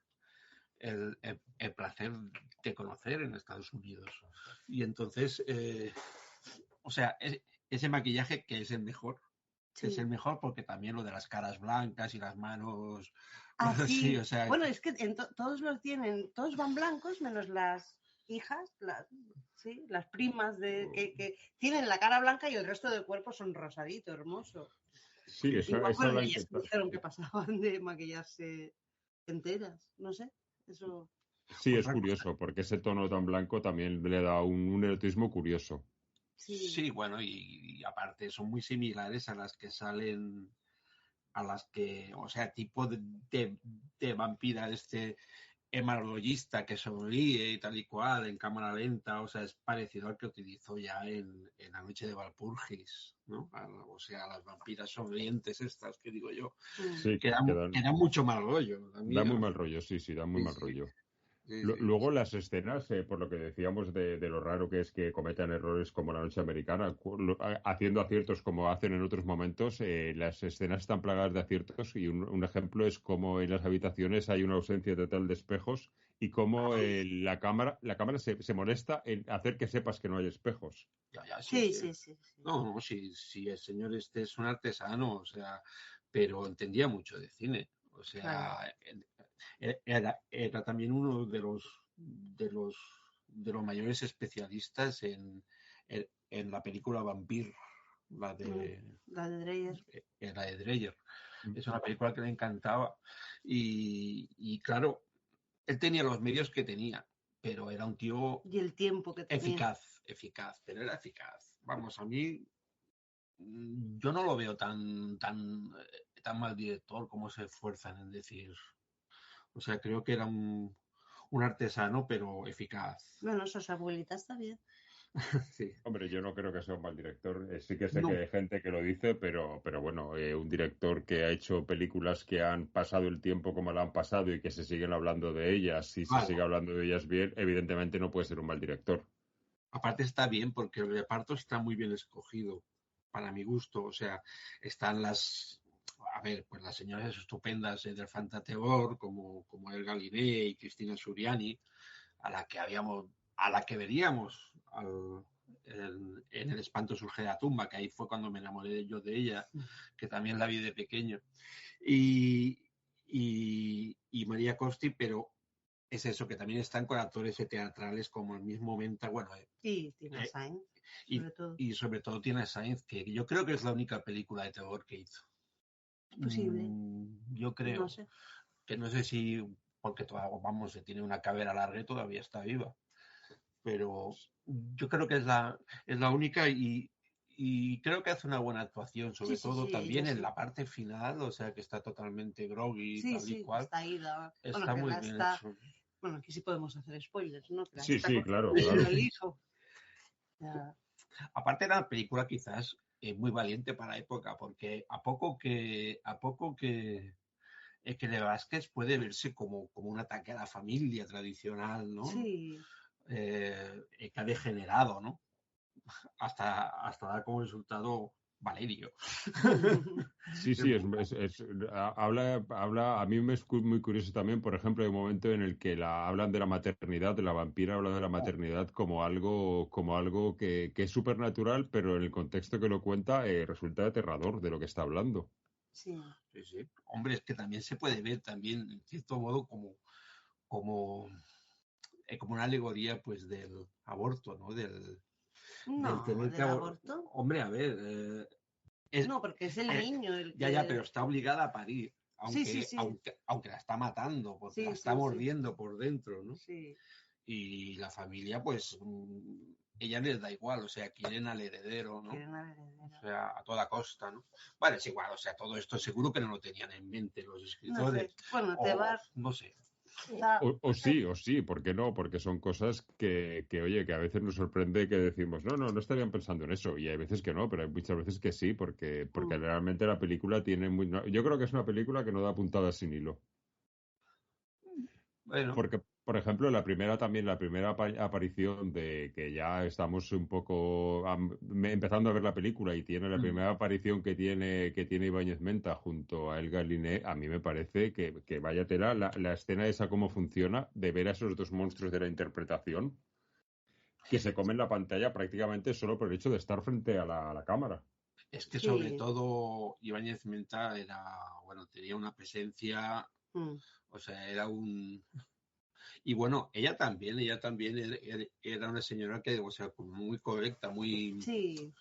placer de conocer en Estados Unidos. Y entonces, o sea, ese maquillaje que es el mejor, es el mejor porque también lo de las caras blancas y las manos... Sí, o sea, bueno, es que todos los tienen, todos van blancos menos las hijas, las primas que tienen la cara blanca y el resto del cuerpo son rosadito, hermoso. Sí, eso ellas dijeron que pasaban de maquillarse enteras, no sé, eso... Sí, es curioso, porque ese tono tan blanco también le da un erotismo curioso. Sí, bueno, y aparte son muy similares a las que salen, o sea, tipo de vampira, hemaroloyista que sonríe y tal y cual, en cámara lenta, o sea, es parecido al que utilizó ya en La noche de Walpurgis, ¿no? O sea, las vampiras sonrientes estas, que digo yo, que dan mucho mal rollo. Da muy mal rollo, sí, da muy mal rollo. Luego las escenas, por lo que decíamos de lo raro que es que cometan errores como La noche americana, haciendo aciertos como hacen en otros momentos, las escenas están plagadas de aciertos y un ejemplo es cómo en las habitaciones hay una ausencia total de espejos y cómo la cámara se molesta en hacer que sepas que no hay espejos. Sí. No, sí, el señor es un artesano, o sea, pero entendía mucho de cine, o sea... Era también uno de los mayores especialistas en la película Vampir, la de Dreyer. La de Dreyer. Es una película que le encantaba y claro, él tenía los medios que tenía, pero era un tío y el tiempo que tenía. Eficaz, pero era eficaz. Vamos, a mí yo no lo veo tan mal director como se esfuerzan en decir. O sea, creo que era un artesano, pero eficaz. Bueno, esa abuelita está bien. Sí. Hombre, yo no creo que sea un mal director. Sí que sé que hay gente que lo dice, pero bueno, un director que ha hecho películas que han pasado el tiempo como la han pasado y que se siguen hablando de ellas, y se sigue hablando de ellas bien, evidentemente no puede ser un mal director. Aparte está bien porque el reparto está muy bien escogido, para mi gusto. O sea, están las señoras estupendas del Fantategor, como Elga Liné y Cristina Suriani, a la que veríamos en El espanto surge de la tumba, que ahí fue cuando me enamoré yo de ella, que también la vi de pequeño. Y María Costi, pero es eso, que también están con actores teatrales como el mismo Menta, y Tina Sainz, sobre todo Tina Sainz, que yo creo que es la única película de terror que hizo. Posible. Yo creo. No sé. Que no sé si, porque se tiene una cadera larga y todavía está viva. Pero yo creo que es la única y creo que hace una buena actuación, sobre todo también en la parte final, o sea que está totalmente groggy, tal y cual. Está ida. Está muy bien hecho. Bueno, aquí sí podemos hacer spoilers, ¿no? Que Sí, está claro. el hijo. Ya. Aparte la película quizás es muy valiente para la época, porque a poco que de Vázquez puede verse como un ataque a la familia tradicional, ¿no? Sí. Que ha degenerado, ¿no? Hasta dar como resultado Valerio. Sí, habla, a mí me es muy curioso también, por ejemplo, el momento en el que hablan de la maternidad, de la vampira, habla de la maternidad como algo que es supernatural, pero en el contexto que lo cuenta resulta aterrador de lo que está hablando. Sí. Sí. Hombre, es que también se puede ver también, en cierto modo, como una alegoría, pues, del aborto, ¿no? Del tener que aborto. Hombre, a ver... no, porque es el niño el que... Ya, pero está obligada a parir, sí. aunque la está matando, porque la está mordiendo por dentro, ¿no? Sí. Y la familia, pues, ella les da igual, o sea, quieren al heredero, ¿no? O sea, a toda costa, ¿no? Vale, es igual, o sea, todo esto seguro que no lo tenían en mente los escritores. Bueno, no sé. O sí, ¿por qué no? Porque son cosas que oye, que a veces nos sorprende que decimos, no estarían pensando en eso. Y hay veces que no, pero hay muchas veces que sí, porque realmente la película tiene yo creo que es una película que no da puntadas sin hilo. Bueno. Porque, por ejemplo, la primera aparición de que ya estamos un poco empezando a ver la película y tiene la primera aparición que tiene Ibáñez Menta junto a Elga Liné, a mí me parece que vaya tela la escena esa cómo funciona, de ver a esos dos monstruos de la interpretación que se comen la pantalla prácticamente solo por el hecho de estar frente a la cámara. Es que sobre todo Ibáñez Menta tenía una presencia, o sea, era un... Y bueno, ella también era una señora que, o sea, muy correcta, muy... Sí.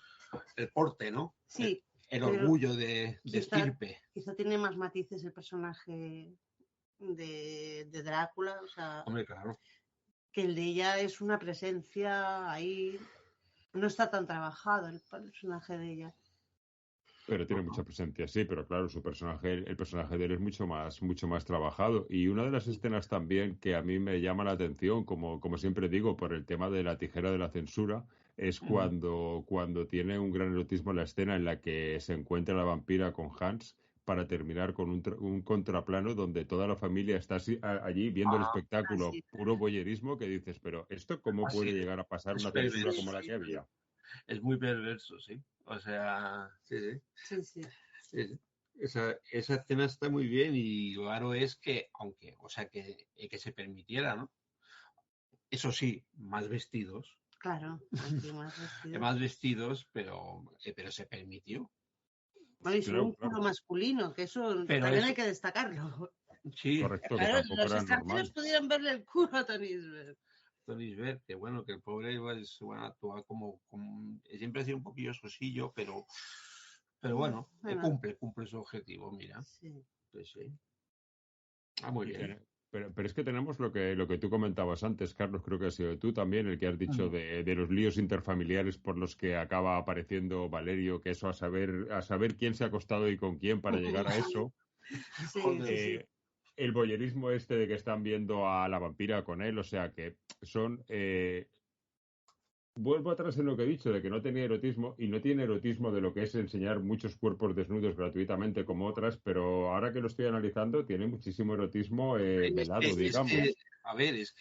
El porte, ¿no? Sí. El orgullo de estirpe. Quizá tiene más matices el personaje de Drácula, o sea... Hombre, claro. Que el de ella es una presencia ahí... No está tan trabajado el personaje de ella. Pero tiene mucha presencia, sí, pero claro, el personaje de él es mucho más trabajado. Y una de las escenas también que a mí me llama la atención, como siempre digo, por el tema de la tijera de la censura, es cuando tiene un gran erotismo en la escena en la que se encuentra la vampira con Hans para terminar con un contraplano donde toda la familia está allí viendo el espectáculo, puro voyerismo, que dices, pero ¿esto cómo puede llegar a pasar una censura como la que había? Es muy perverso, sí. O sea, sí. Esa escena está muy bien y claro es que, que se permitiera, ¿no? Eso sí, más vestidos. Claro, más vestidos, pero se permitió. Bueno, y son un culo masculino, que eso también hay que destacarlo. Sí, correcto. Claro, los extranjeros pudieran verle el culo a Tony Isberg. Tony Isberg, que bueno, que el pobre actúa como siempre ha sido un poquillo sosillo, pero bueno, cumple su objetivo, mira. Sí. Pues sí. Muy bien. Pero es que tenemos lo que tú comentabas antes, Carlos, creo que has sido tú también, el que has dicho de los líos interfamiliares por los que acaba apareciendo Valerio, que eso a saber quién se ha acostado y con quién para llegar a eso. Sí. El voyerismo de que están viendo a la vampira con él, o sea que son... Vuelvo atrás en lo que he dicho, de que no tenía erotismo, y no tiene erotismo de lo que es enseñar muchos cuerpos desnudos gratuitamente como otras, pero ahora que lo estoy analizando, tiene muchísimo erotismo velado, digamos. Es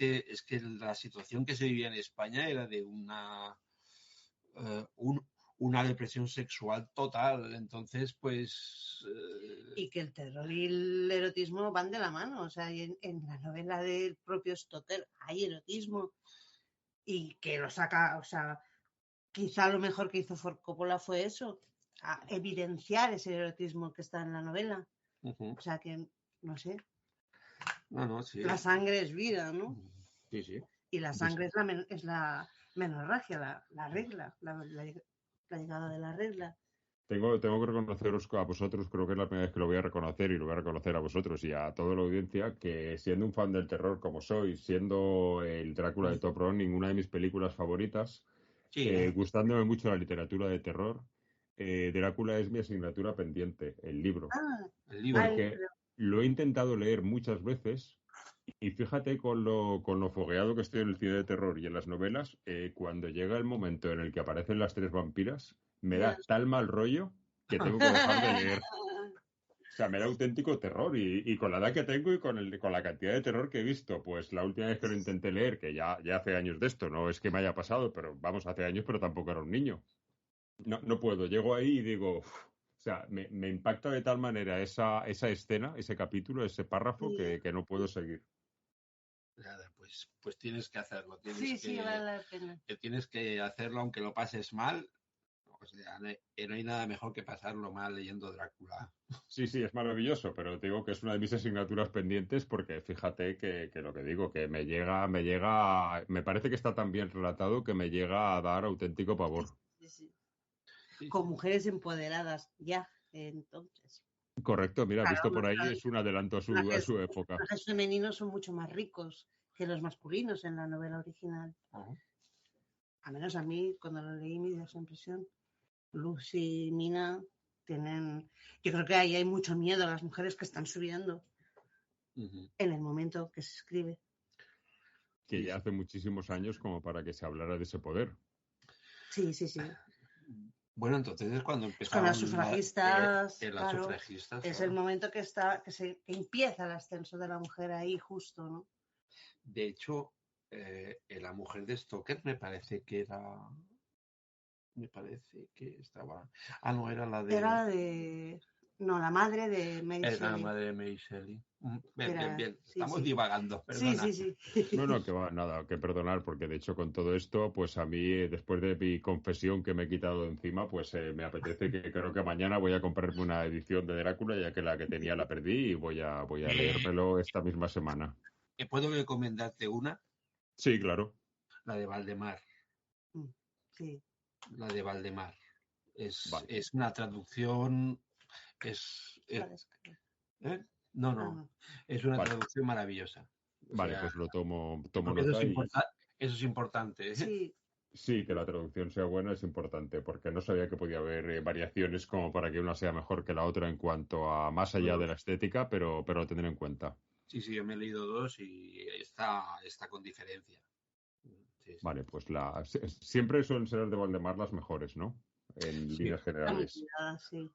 que la situación que se vivía en España era de una depresión sexual total, entonces pues... Y que el terror y el erotismo van de la mano, o sea, en la novela del propio Stoker hay erotismo y que lo saca, o sea, quizá lo mejor que hizo Ford Coppola fue eso, evidenciar ese erotismo que está en la novela. O sea que, no sé. Sí. La sangre es vida, ¿no? Sí. Y la sangre es la menorragia, la regla, la llegada de la regla. Tengo que reconoceros a vosotros, creo que es la primera vez que lo voy a reconocer y lo voy a reconocer a vosotros y a toda la audiencia, que siendo un fan del terror como soy, siendo el Drácula de Top Ron ninguna de mis películas favoritas, gustándome mucho la literatura de terror, Drácula es mi asignatura pendiente, el libro. El libro. Porque lo he intentado leer muchas veces Y fíjate con lo fogueado que estoy en el cine de terror y en las novelas, cuando llega el momento en el que aparecen las tres vampiras, me Ya. da tal mal rollo que tengo que dejar de leer. O sea, me da auténtico terror y con la edad que tengo y con la cantidad de terror que he visto, pues la última vez que lo intenté leer, que ya hace años de esto, no es que me haya pasado, pero vamos, hace años, pero tampoco era un niño. No puedo, llego ahí y digo, uf, o sea, me impacta de tal manera esa escena, ese capítulo, ese párrafo, que no puedo seguir. Nada, pues tienes que hacerlo. Sí, vale la pena. Tienes que hacerlo aunque lo pases mal. O sea, no hay nada mejor que pasarlo mal leyendo Drácula. Sí, es maravilloso, pero te digo que es una de mis asignaturas pendientes porque fíjate que lo que digo, que me parece que está tan bien relatado que me llega a dar auténtico pavor. Sí. Con mujeres empoderadas, ya, entonces. Correcto, mira, Claro, visto por ahí es un adelanto a su época. Los femeninos son mucho más ricos que los masculinos en la novela original. Al menos a mí, cuando lo leí, me dio esa impresión. Lucy y Mina tienen... Yo creo que ahí hay mucho miedo a las mujeres que están subiendo en el momento que se escribe. Que ya hace muchísimos años como para que se hablara de ese poder. Sí. Bueno, entonces es cuando empezaron con las sufragistas. Las claro, sufragistas. Es claro. el momento que empieza el ascenso de la mujer ahí justo, ¿no? De hecho, la mujer de Stoker me parece que estaba... Ah, no, era la de... Era la de... No, la madre de Mary Era Shelley. la madre de Mary Shelley. Bien. Sí, Estamos divagando, perdona. Sí. No, que va, nada, que perdonar, porque de hecho con todo esto, pues a mí, después de mi confesión que me he quitado de encima, pues me apetece que creo que mañana voy a comprarme una edición de Drácula, ya que la que tenía la perdí y voy a leérmelo esta misma semana. ¿Puedo recomendarte una? Sí, claro. La de Valdemar. Sí. La de Valdemar. Vale. Es una traducción... No. Es una traducción maravillosa. Vale, pues lo tomo nota. Eso es importante. Sí, que la traducción sea buena es importante, porque no sabía que podía haber variaciones como para que una sea mejor que la otra en cuanto a más allá de la estética, pero lo tendré en cuenta. Sí, yo me he leído dos y está con diferencia. Sí. Vale, pues siempre suelen ser las de Valdemar las mejores, ¿no? En líneas generales. Sí.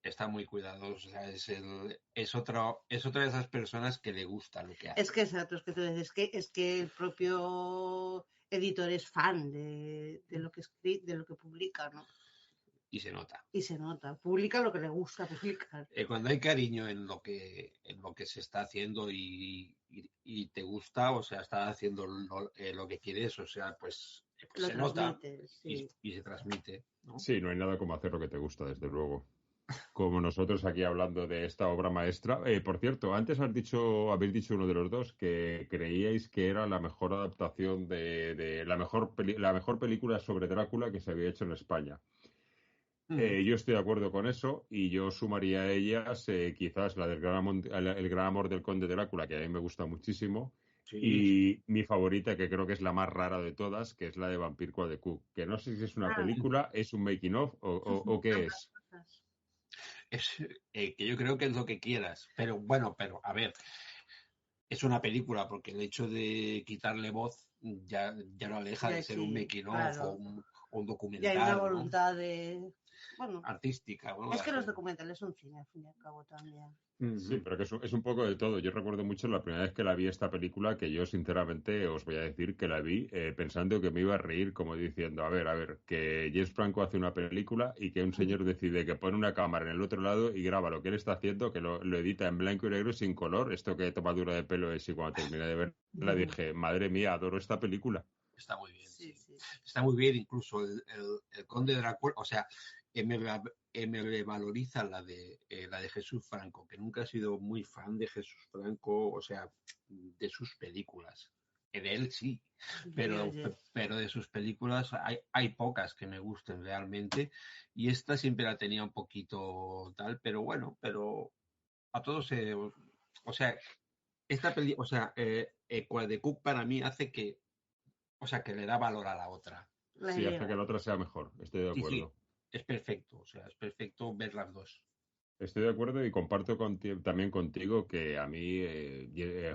Está muy cuidado, o sea, es otra de esas personas que le gusta lo que hace. Es que exacto, es que el propio editor es fan de lo que escribe, de lo que publica, ¿no? Y se nota. Publica lo que le gusta publicar. Cuando hay cariño en lo que se está haciendo y te gusta, o sea, está haciendo lo que quieres, o sea, pues se nota y se transmite, ¿no? Sí, no hay nada como hacer lo que te gusta, desde luego. Como nosotros aquí hablando de esta obra maestra. Por cierto, antes habéis dicho uno de los dos que creíais que era la mejor adaptación de la mejor película sobre Drácula que se había hecho en España. Yo estoy de acuerdo con eso y yo sumaría a ellas quizás la del El gran amor del conde Drácula, que a mí me gusta muchísimo. Sí. Y mi favorita, que creo que es la más rara de todas, que es la de Vampire Quad de Cook, que no sé si es una película, es un making of o qué es. Que yo creo que es lo que quieras, pero a ver, es una película porque el hecho de quitarle voz ya lo aleja de ser un making of o un documental. Y hay una voluntad artística. Es que los documentales son cine, al fin y al cabo, también. Sí, pero que es un poco de todo. Yo recuerdo mucho la primera vez que la vi esta película, que yo sinceramente os voy a decir que la vi pensando que me iba a reír, como diciendo, a ver, que James Franco hace una película y que un señor decide que pone una cámara en el otro lado y graba lo que él está haciendo, que lo edita en blanco y negro sin color. Esto que tomadura de pelo es, y cuando terminé de verla dije, madre mía, adoro esta película. Está muy bien, sí. Está muy bien, incluso el Conde Drácula, o sea, me valoriza la de Jesús Franco, que nunca he sido muy fan de Jesús Franco, o sea, de sus películas. De él sí, pero de sus películas hay pocas que me gusten realmente, y esta siempre la tenía un poquito tal, pero bueno, pero a todos o sea, esta película, o sea, Quad de Cook para mí hace que, o sea, que le da valor a la otra. Sí, hace que la otra sea mejor, estoy de acuerdo. Sí. Es perfecto, o sea, es perfecto ver las dos. Estoy de acuerdo y comparto también contigo que a mí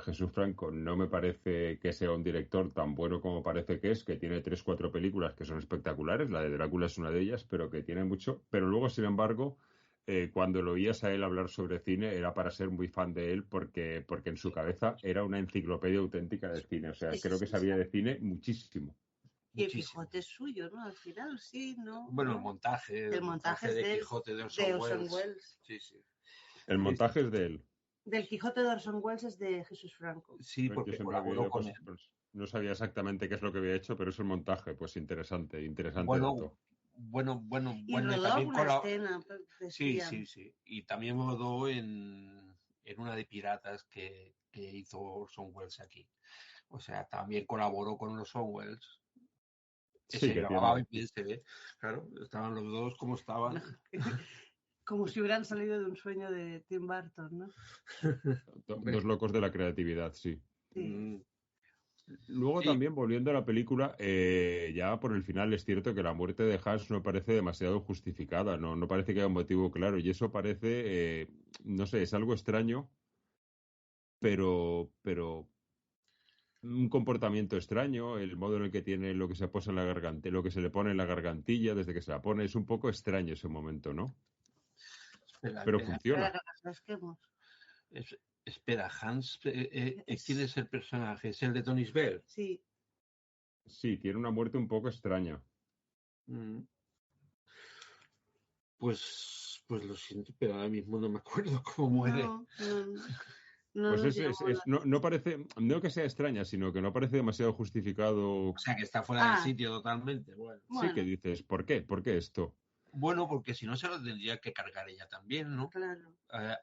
Jesús Franco no me parece que sea un director tan bueno como parece que es, que tiene 3-4 películas que son espectaculares, la de Drácula es una de ellas, pero que tiene mucho. Pero luego, sin embargo, cuando lo oías a él hablar sobre cine era para ser muy fan de él porque en su cabeza era una enciclopedia auténtica de cine. O sea, creo que sabía de cine muchísimo. Y el Quijote es suyo, ¿no? Al final, sí, ¿no? Bueno, ¿no? el montaje de Quijote de Orson Welles. Sí. El montaje es de él. Del Quijote de Orson Welles es de Jesús Franco. Sí, Pues porque colaboró con él. No sabía exactamente qué es lo que había hecho, pero es el montaje, pues interesante Bueno, dato. Bueno, y rodó una escena. Sí. Y también rodó en una de piratas que hizo Orson Welles aquí. O sea, también colaboró con Orson Welles. Sí, se grababa bien, se ve. Claro, estaban los dos como estaban. Como si hubieran salido de un sueño de Tim Burton, ¿no? Dos locos de la creatividad, sí. Sí. Luego también, volviendo a la película, ya por el final es cierto que la muerte de Hans no parece demasiado justificada, no parece que haya un motivo claro, y eso parece, no sé, es algo extraño, pero un comportamiento extraño, el modo en el que tiene lo que se posa en la garganta, lo que se le pone en la gargantilla desde que se la pone, es un poco extraño ese momento, ¿no? Pero funciona. Espera, Hans, ¿quién es el personaje? ¿Es el de Tony Bell? Sí. Sí, tiene una muerte un poco extraña. Pues lo siento, pero ahora mismo no me acuerdo cómo muere. No parece, no que sea extraña, sino que no parece demasiado justificado. O sea, que está fuera del sitio totalmente. Bueno. Sí, que dices, ¿por qué? ¿Por qué esto? Bueno, porque si no se lo tendría que cargar ella también, ¿no? Claro.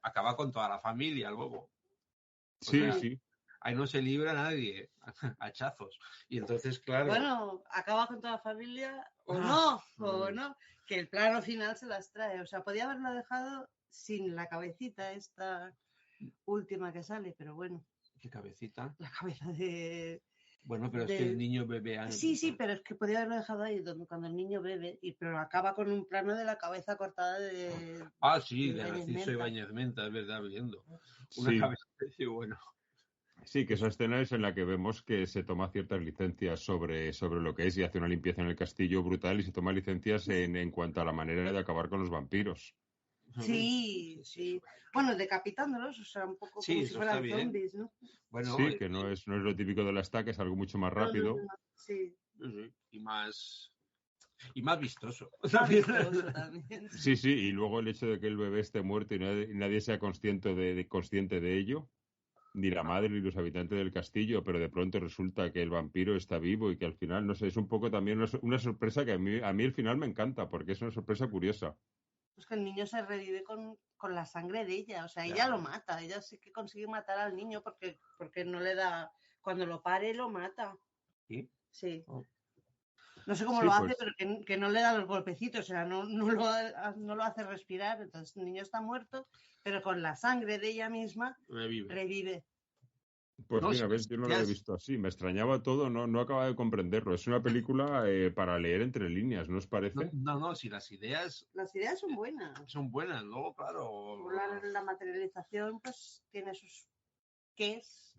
Acaba con toda la familia luego. Sí. Ahí no se libra nadie, hachazos. Y entonces, claro. Bueno, acaba con toda la familia o no, que el plano final se las trae. O sea, podía haberlo dejado sin la cabecita esta última que sale, pero bueno. ¿Qué cabecita? La cabeza de... Bueno, pero es que el niño bebe... Sí, pero es que podía haberlo dejado ahí cuando el niño bebe, pero acaba con un plano de la cabeza cortada de... de Narciso Ibáñez Menta, es verdad, viendo. Una cabeza de bueno. Sí, que esa escena es en la que vemos que se toma ciertas licencias sobre lo que es y hace una limpieza en el castillo brutal y se toma licencias en cuanto a la manera de acabar con los vampiros. Sí. Bueno, decapitándolos, o sea, un poco como si fueran zombies, ¿no? Bueno, sí, que no es lo típico de la estaca, es algo mucho más rápido. Sí. Y más vistoso. También. Sí, y luego el hecho de que el bebé esté muerto y nadie sea consciente de ello, ni la madre ni los habitantes del castillo, pero de pronto resulta que el vampiro está vivo y que al final, no sé, es un poco también una sorpresa que a mí el final me encanta, porque es una sorpresa curiosa. Pues que el niño se revive con la sangre de ella, o sea, ella lo mata, ella sí que consigue matar al niño porque no le da, cuando lo pare lo mata. Sí. No sé cómo lo hace, pero que no le da los golpecitos, o sea, no lo hace respirar, entonces el niño está muerto, pero con la sangre de ella misma revive. Pues mira, ves, yo no lo he visto así, me extrañaba todo, no acababa de comprenderlo. Es una película para leer entre líneas, ¿no os parece? No, si las ideas... Las ideas son buenas. Son buenas, luego, claro... La materialización, pues, tiene sus qués.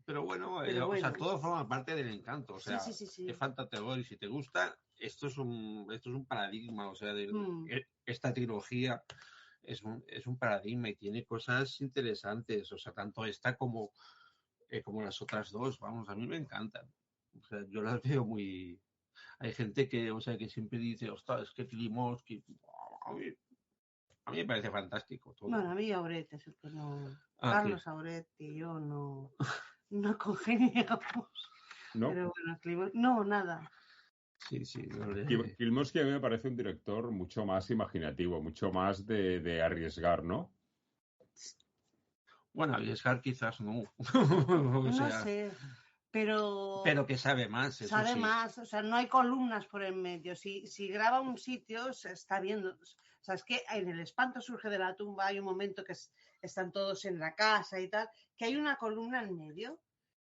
Pero bueno, o sea, todo forma parte del encanto, o sea, sí. es fantástico y si te gusta, esto es un paradigma, o sea, esta trilogía es un paradigma y tiene cosas interesantes, o sea, tanto esta como las otras dos, vamos, a mí me encantan. O sea, yo las veo muy... Hay gente que siempre dice, ostras, es que Klimovsky... A mí me parece fantástico todo. Bueno, a mí Auret es el que no... Carlos Auret y yo no congeniamos. ¿No? Pero bueno, no, nada. Sí. Klimovsky a mí me parece un director mucho más imaginativo, mucho más de arriesgar, ¿no? Bueno, arriesgar quizás no. No sé, pero que sabe más. Eso sabe más, o sea, no hay columnas por en medio. Si graba un sitio, se está viendo. O sea, es que en El espanto surge de la tumba hay un momento que están todos en la casa y tal, que hay una columna en medio.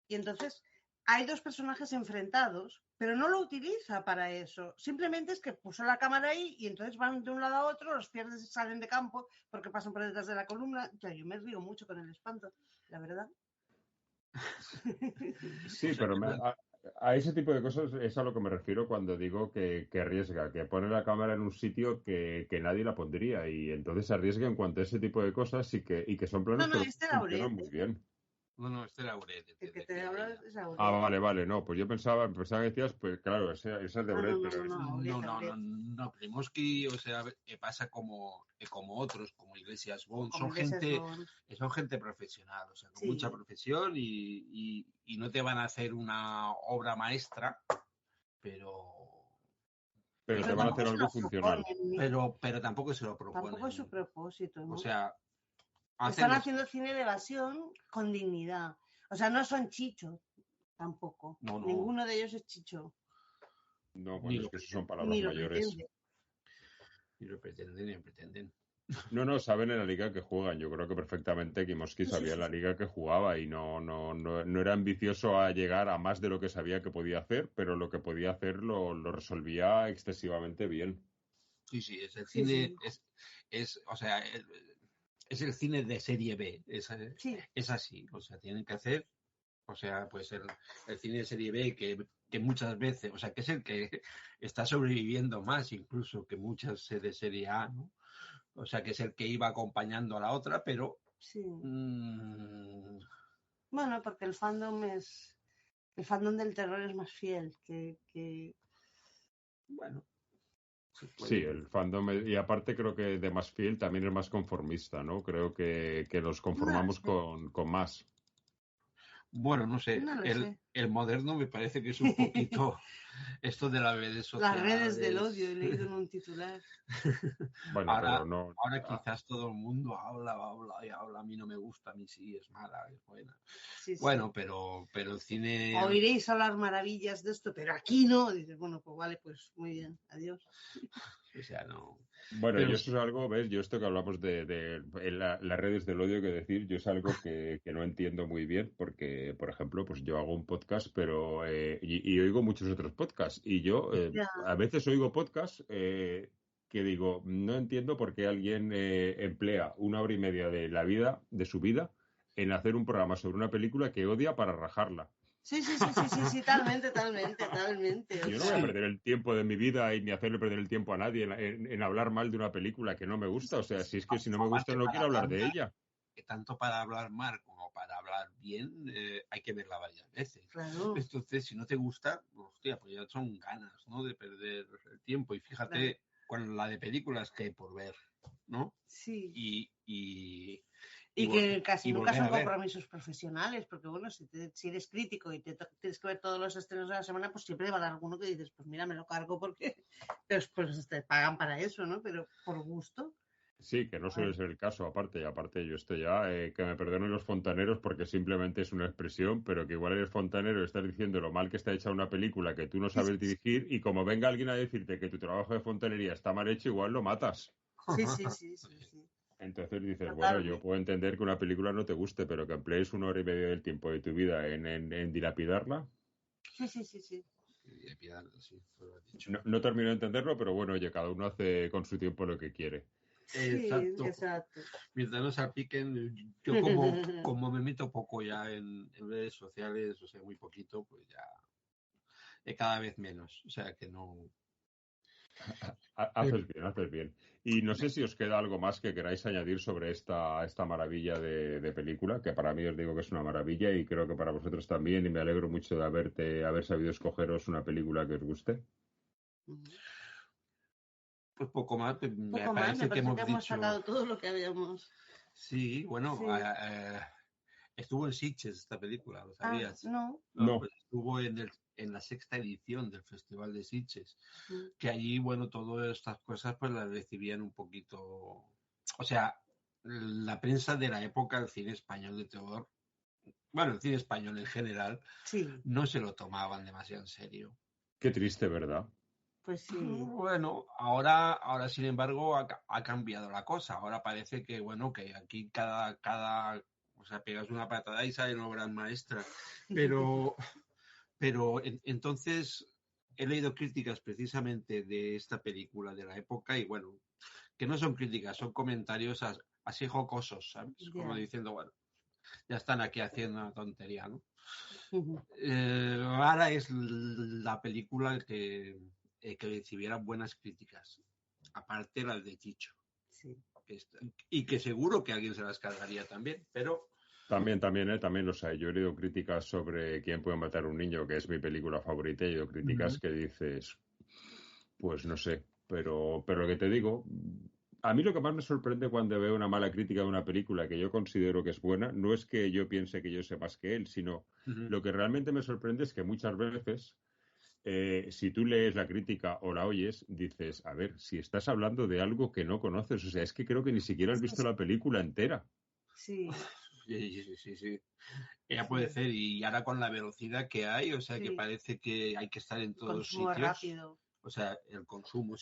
Y entonces hay dos personajes enfrentados, pero no lo utiliza para eso. Simplemente es que puso la cámara ahí y entonces van de un lado a otro, los pierdes salen de campo porque pasan por detrás de la columna. Ya, yo me río mucho con el espanto, la verdad. Sí, pero a ese tipo de cosas es a lo que me refiero cuando digo que arriesga, que pone la cámara en un sitio que nadie la pondría y entonces arriesga en cuanto a ese tipo de cosas y que son planes No, que este era funcionan Aurel. muy bien. No, este era Aurel. El que te habla es Aurel. Vale, no, pues yo pensaba que decías, pues claro, ese es de Aurel, pero No, Primoski, o sea, pasa como otros, como Iglesias Bond, son gente profesional, o sea, con mucha profesión y no te van a hacer una obra maestra, pero te van a hacer algo funcional. Pero tampoco se lo proponen. Tampoco es su propósito, ¿no? O sea, están haciendo cine de evasión con dignidad. O sea, no son chicho tampoco. No. Ninguno de ellos es chicho. No, bueno, es que eso son palabras mayores. Ni lo pretenden. No, saben en la liga que juegan. Yo creo que perfectamente Kimoski sabía en la liga que jugaba y no era ambicioso a llegar a más de lo que sabía que podía hacer, pero lo que podía hacer lo resolvía excesivamente bien. Sí, es el cine, o sea, es el cine de serie B, es así, o sea, tienen que hacer, o sea, pues el cine de serie B que muchas veces, o sea, que es el que está sobreviviendo más incluso que muchas de serie A, ¿no? O sea, que es el que iba acompañando a la otra, pero... Sí. Bueno, porque el fandom del terror es más fiel que... Bueno. Sí, el fandom, y aparte creo que de más fiel también es más conformista, ¿no? Creo que nos conformamos con más. Bueno, no sé, el moderno me parece que es un poquito esto de las redes sociales. Las redes del odio, he leído en un titular. Bueno, ahora quizás todo el mundo habla, a mí no me gusta, a mí sí, es mala, es buena. Sí. Bueno, pero el cine... Oiréis hablar maravillas de esto, pero aquí no. Dices, bueno, pues vale, pues muy bien, adiós. O sea, no... Bueno, yo eso es algo, ¿ves? Yo esto que hablamos de las redes del odio, que decir, yo es algo que no entiendo muy bien, porque, por ejemplo, pues yo hago un podcast, pero y oigo muchos otros podcasts, y yo a veces oigo podcasts que digo, no entiendo por qué alguien emplea 1 hora y media de su vida en hacer un programa sobre una película que odia para rajarla. Sí, totalmente. Yo no voy a perder el tiempo de mi vida y ni hacerle perder el tiempo a nadie en hablar mal de una película que no me gusta. O sea, si es que si no me gusta no quiero hablar de ella. Que tanto para hablar mal como para hablar bien hay que verla varias veces. Claro. Entonces, si no te gusta, hostia, pues ya son ganas, ¿no? De perder el tiempo. Y fíjate, con la de películas que hay por ver, ¿no? Sí. Y que casi nunca son compromisos profesionales, porque bueno, si eres crítico y tienes que ver todos los estrenos de la semana, pues siempre va a dar alguno que dices, pues mira, me lo cargo porque pues te pagan para eso, ¿no? Pero por gusto. Sí, que no suele ser el caso, aparte yo estoy ya, que me perdonen los fontaneros porque simplemente es una expresión, pero que igual eres fontanero y estás diciendo lo mal que está hecha una película que tú no sabes dirigir y como venga alguien a decirte que tu trabajo de fontanería está mal hecho, igual lo matas. Sí. Entonces dices, bueno, yo puedo entender que una película no te guste, pero que emplees 1 hora y media del tiempo de tu vida en dilapidarla. Sí. No termino de entenderlo, pero bueno, oye, cada uno hace con su tiempo lo que quiere. Exacto. Mientras no salpiquen, yo como me meto poco ya en redes sociales, o sea, muy poquito, pues ya cada vez menos. O sea, que no... Haces bien. Y no sé si os queda algo más que queráis añadir sobre esta maravilla de película, que para mí os digo que es una maravilla y creo que para vosotros también, y me alegro mucho de haber sabido escogeros una película que os guste. Pues poco más, me parece que hemos sacado todo lo que habíamos. Sí, bueno, estuvo en Sitges esta película, ¿lo sabías? No. Pues estuvo en la 6ª edición del Festival de Sitges, que allí, bueno, todas estas cosas pues las recibían un poquito, o sea, la prensa de la época del cine español de terror, bueno, el cine español en general, no se lo tomaban demasiado en serio. Qué triste, ¿verdad? Pues sí. Bueno, ahora sin embargo ha cambiado la cosa. Ahora parece que, bueno, que aquí cada o sea, pegas una patada y sale una obra maestra. Pero Pero entonces he leído críticas precisamente de esta película de la época y bueno, que no son críticas, son comentarios así jocosos, ¿sabes? Como diciendo, bueno, ya están aquí haciendo una tontería, ¿no? Ahora es la película que recibiera buenas críticas, aparte las de Chicho. Sí. Y que seguro que alguien se las cargaría también, pero... También los hay. Yo he leído críticas sobre Quién puede matar a un niño, que es mi película favorita, y he leído críticas que dices, pues no sé, pero lo que te digo, a mí lo que más me sorprende cuando veo una mala crítica de una película que yo considero que es buena, no es que yo piense que yo sé más que él, sino lo que realmente me sorprende es que muchas veces, si tú lees la crítica o la oyes, dices, a ver, si estás hablando de algo que no conoces, o sea, es que creo que ni siquiera has visto la película entera. Sí. Sí. Ya puede ser, y ahora con la velocidad que hay, o sea, que parece que hay que estar en todos sitios. Rápido. O sea, el consumo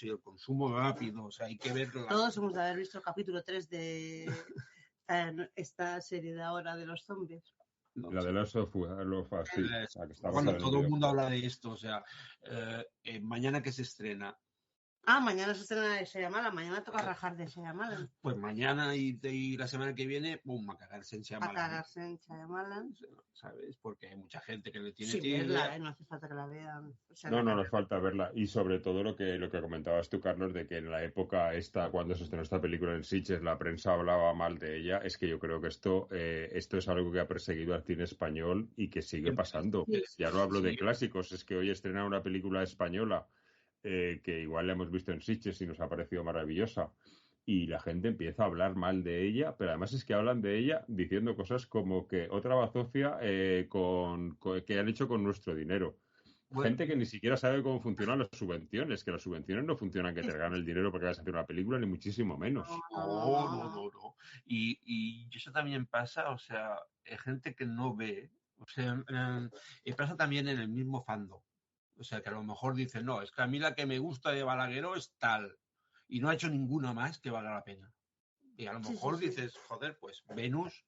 rápido, o sea, hay que verlo. Todos hemos de haber visto el capítulo 3 de esta serie de ahora de los zombies. La de Last of Us, sí. Bueno, todo el mundo habla de esto, o sea, mañana que se estrena. Mañana se estrena de Shyamalan, mañana toca rajar de Shyamalan. Pues mañana y la semana que viene, ¡pum!, a cagarse en Shyamalan. A cagarse en Shyamalan. ¿Sabes? Porque hay mucha gente que le tiene... Sí, verla, no hace falta que la vean. O sea, no hace falta verla. Y sobre todo lo que comentabas tú, Carlos, de que en la época cuando se estrenó esta película en Sitges, la prensa hablaba mal de ella, es que yo creo que esto es algo que ha perseguido al cine español y que sigue pasando. Ya no hablo de clásicos, es que hoy estrenan una película española que igual la hemos visto en Sitges y nos ha parecido maravillosa, y la gente empieza a hablar mal de ella, pero además es que hablan de ella diciendo cosas como que otra bazofia que han hecho con nuestro dinero. Bueno. Gente que ni siquiera sabe cómo funcionan las subvenciones, que las subvenciones no funcionan que te regalan el dinero porque vas a hacer una película, ni muchísimo menos. No. Y eso también pasa, o sea, hay gente que no ve, o sea, y pasa también en el mismo fandom. O sea, que a lo mejor dicen, no, es que a mí la que me gusta de Balagueró es tal. Y no ha hecho ninguna más que valga la pena. Y a lo mejor dices, joder, pues Venus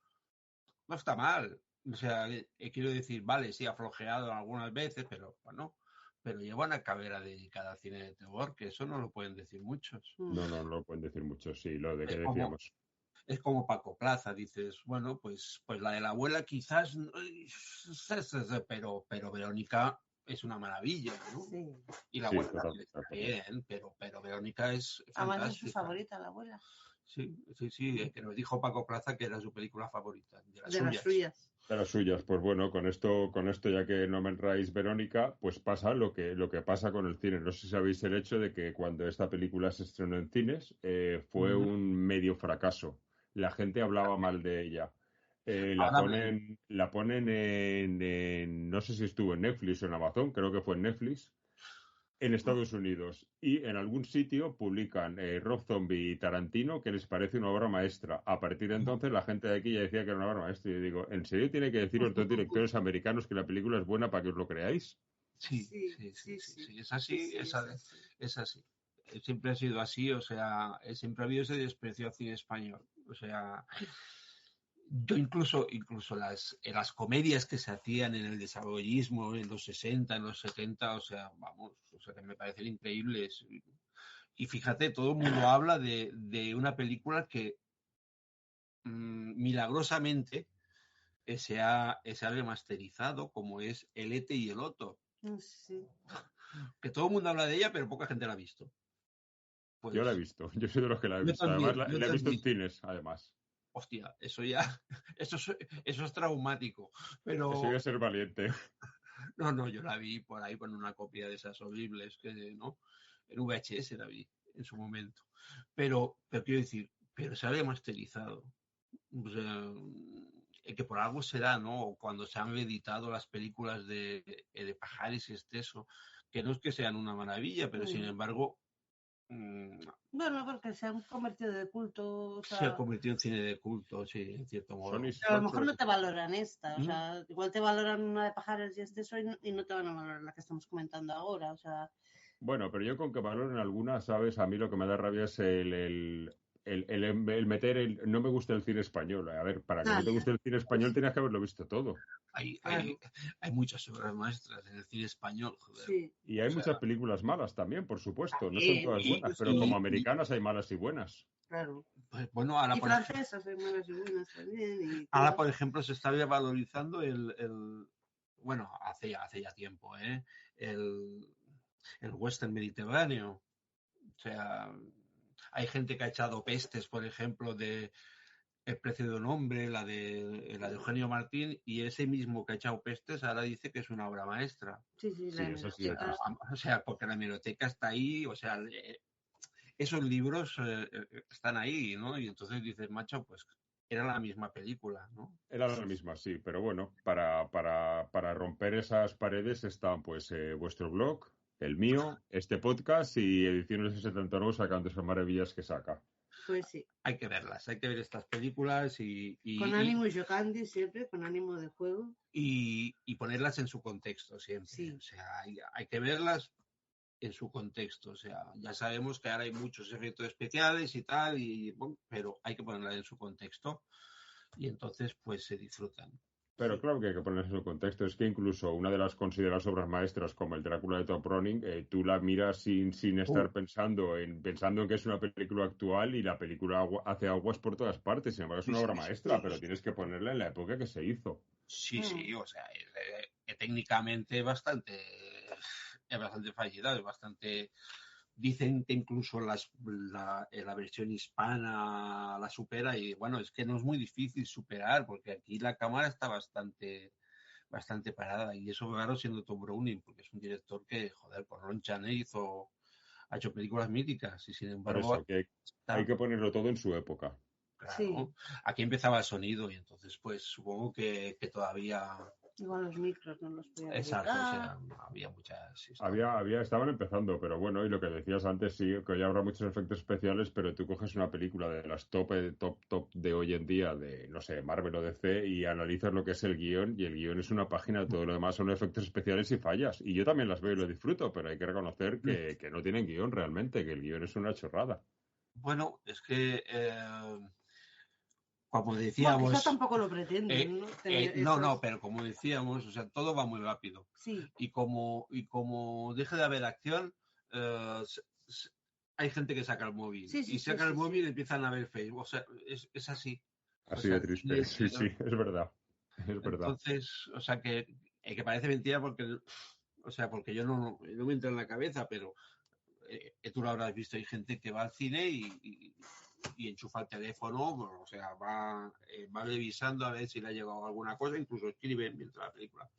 no está mal. O sea, quiero decir, vale, sí, ha flojeado algunas veces, pero bueno, pero lleva una carrera dedicada al cine de terror, que eso no lo pueden decir muchos. No lo pueden decir muchos, sí, lo de que decíamos. Es como Paco Plaza, dices, bueno, pues la de la abuela quizás, pero Verónica es una maravilla, ¿no? Sí. Y la abuela está bien, pero Verónica es fantástica. Además es su favorita, la abuela. Sí, que nos dijo Paco Plaza que era su película favorita, de las suyas. De las suyas, pues bueno, con esto ya que no me traéis Verónica, pues pasa lo que pasa con el cine. No sé si sabéis el hecho de que cuando esta película se estrenó en cines fue un medio fracaso. La gente hablaba mal de ella. La ponen en, no sé si estuvo en Netflix o en Amazon, creo que fue en Netflix, en Estados Unidos. Y en algún sitio publican Rob Zombie y Tarantino, que les parece una obra maestra. A partir de entonces la gente de aquí ya decía que era una obra maestra. Y yo digo, ¿en serio tiene que decir los dos directores americanos que la película es buena para que os lo creáis? Sí. Es así, es así. Siempre ha sido así, o sea, siempre ha habido ese desprecio al cine español. O sea, yo incluso las comedias que se hacían en el desarrollismo en los 60, en los 70, o sea, que me parecen increíbles. Y fíjate, todo el mundo habla de una película que milagrosamente se ha remasterizado, como es El Ete y el Otto. Sí. Que todo el mundo habla de ella, pero poca gente la ha visto. Pues, yo la he visto, yo soy de los que la he visto. Además, la he visto en cines, además. Hostia, eso es traumático. Pero eso iba a ser valiente. No, yo la vi por ahí con una copia de esas horribles ¿no? En VHS la vi en su momento. Pero quiero decir, se ha remasterizado. O sea, que por algo será, ¿no? Cuando se han editado las películas de Pajares y Esteso, que no es que sean una maravilla, pero sin embargo... Bueno, porque se han convertido de culto. O sea, se ha convertido en cine de culto, sí, en cierto modo. Pero a lo mejor no te valoran esta, o sea, igual te valoran una de Pajares y Esteso y no te van a valorar la que estamos comentando ahora, o sea... Bueno, pero yo con que valoren alguna, ¿sabes? A mí lo que me da rabia es el el meter no me gusta el cine español. A ver, para que no te guste el cine español tienes que haberlo visto todo. Hay muchas obras maestras en el cine español, joder. Sí. Y hay muchas películas malas también, por supuesto. No son todas buenas, pero como americanas hay malas y buenas. Claro. Pues, bueno, ahora y francesas hay malas y buenas también. Ahora, por ejemplo, se está valorizando bueno, hace ya tiempo, el western mediterráneo. O sea, hay gente que ha echado pestes, por ejemplo, de El precio de un hombre, la de Eugenio Martín, y ese mismo que ha echado pestes ahora dice que es una obra maestra. Sí, eso sí. O sea, porque la hemeroteca está ahí, o sea, esos libros están ahí, ¿no? Y entonces dices, macho, pues era la misma película, ¿no? Era la misma, sí, pero bueno, para romper esas paredes están pues vuestro blog, el mío, este podcast y Ediciones de 79 sacando esas maravillas que saca. Pues sí. Hay que verlas, hay que ver estas películas y con ánimo y Jocandi siempre, con ánimo de juego. Y ponerlas en su contexto siempre. Sí. O sea, hay que verlas en su contexto. O sea, ya sabemos que ahora hay muchos efectos especiales y tal, bueno, pero hay que ponerlas en su contexto y entonces pues se disfrutan. Pero claro que hay que ponerse en su contexto. Es que incluso una de las consideradas obras maestras como el Drácula de Tom Browning, tú la miras sin estar pensando en que es una película actual y la película hace aguas por todas partes. Sin embargo, es una obra maestra, pero tienes que ponerla en la época que se hizo. Sí, o sea, técnicamente es bastante fallida, es bastante... Dicen que incluso la versión hispana la supera y bueno, es que no es muy difícil superar porque aquí la cámara está bastante parada y eso claro siendo Tom Browning porque es un director que, joder, por Lon Chaney ha hecho películas míticas y sin embargo... Por eso, que hay que ponerlo todo en su época. Claro, sí. Aquí empezaba el sonido y entonces pues supongo que todavía... Igual los micros no los podían. Exacto, o sea, había muchas... Estaban empezando, pero bueno, y lo que decías antes, sí, que hoy habrá muchos efectos especiales, pero tú coges una película de las top de hoy en día, de, no sé, Marvel o DC, y analizas lo que es el guión, y el guión es una página, todo lo demás son efectos especiales y fallas. Y yo también las veo y lo disfruto, pero hay que reconocer que no tienen guión realmente, que el guión es una chorrada. Bueno, es que... como decíamos... Bueno, eso tampoco lo pretenden, ¿no? No, pero como decíamos, o sea, todo va muy rápido. Sí. Y como deje de haber acción, hay gente que saca el móvil. Y saca el móvil y empiezan a ver Facebook. O sea, es así. Así de triste, sí, es verdad. Es verdad. Entonces, o sea, que parece mentira porque yo no me entra en la cabeza, pero tú lo habrás visto, hay gente que va al cine y enchufa el teléfono, o sea, va revisando a ver si le ha llegado alguna cosa, incluso escribe mientras la película.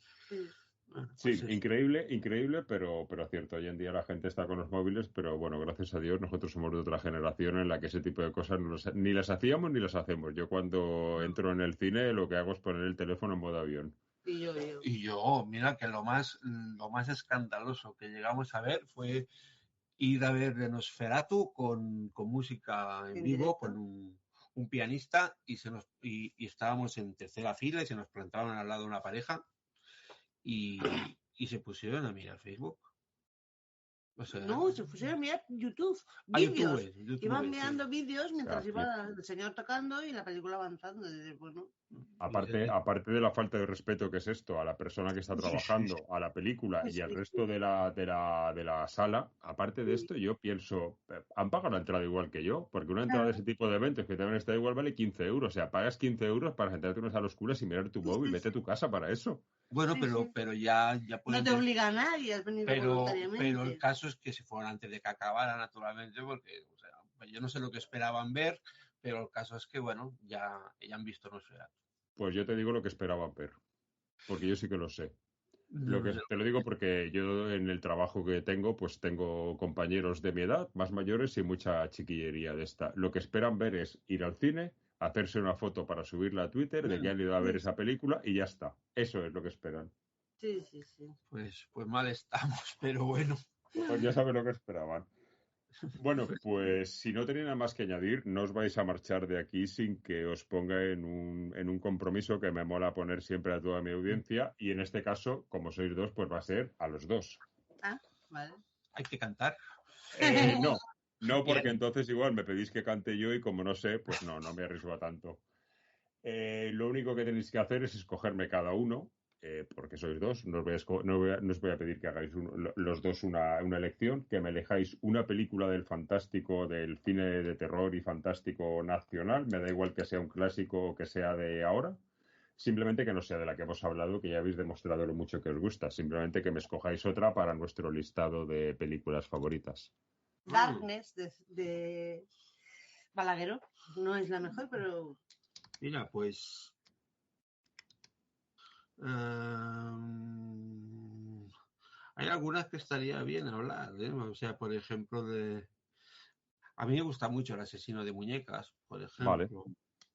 Bueno, pues sí, increíble, pero cierto. Hoy en día la gente está con los móviles, pero bueno, gracias a Dios nosotros somos de otra generación en la que ese tipo de cosas ni las hacíamos ni las hacemos. Yo cuando entro en el cine lo que hago es poner el teléfono en modo avión. Y yo, mira que lo más escandaloso que llegamos a ver fue ir a ver Nosferatu con música en vivo, con un pianista y estábamos en tercera fila y se nos plantaron al lado una pareja y se pusieron a mirar Facebook. O sea, no, se pusieron a mirar YouTube, vídeos. Iban mirando vídeos mientras iba el señor tocando y la película avanzando. Bueno. Aparte de la falta de respeto que es esto a la persona que está trabajando, a la película y al resto de la sala, aparte de esto, yo pienso, han pagado la entrada igual que yo, porque una entrada de ese tipo de eventos que también está igual vale 15 euros. O sea, pagas 15 euros para sentarte en una sala oscura y mirar tu móvil, vete a tu casa para eso. Bueno, pero ya no te obliga a nadie, has venido voluntariamente. Pero el caso es que se fueron antes de que acabara, naturalmente, porque o sea, yo no sé lo que esperaban ver, pero el caso es que, bueno, ya han visto Nosferatu. Pues yo te digo lo que esperaban ver, porque yo sí que lo sé. Te lo digo porque yo en el trabajo que tengo, pues tengo compañeros de mi edad, más mayores y mucha chiquillería de esta. Lo que esperan ver es ir al cine, hacerse una foto para subirla a Twitter de que han ido a ver esa película y ya está. Eso es lo que esperan. Sí. Pues mal estamos, pero bueno. Pues ya saben lo que esperaban. Bueno, pues si no tenéis nada más que añadir, no os vais a marchar de aquí sin que os ponga en un compromiso que me mola poner siempre a toda mi audiencia y en este caso, como sois dos, pues va a ser a los dos. Ah, vale. ¿Hay que cantar? No. No, porque entonces igual me pedís que cante yo y como no sé, pues no me arriesgo a tanto. Lo único que tenéis que hacer es escogerme cada uno, porque sois dos. No os voy a pedir que hagáis los dos una elección, que me elijáis una película del fantástico, del cine de terror y fantástico nacional. Me da igual que sea un clásico o que sea de ahora. Simplemente que no sea de la que hemos hablado, que ya habéis demostrado lo mucho que os gusta. Simplemente que me escojáis otra para nuestro listado de películas favoritas. Darkness de Balagueró. No es la mejor, pero... Mira, pues... hay algunas que estaría bien hablar, ¿eh? O sea, por ejemplo, a mí me gusta mucho El asesino de muñecas, por ejemplo. Vale,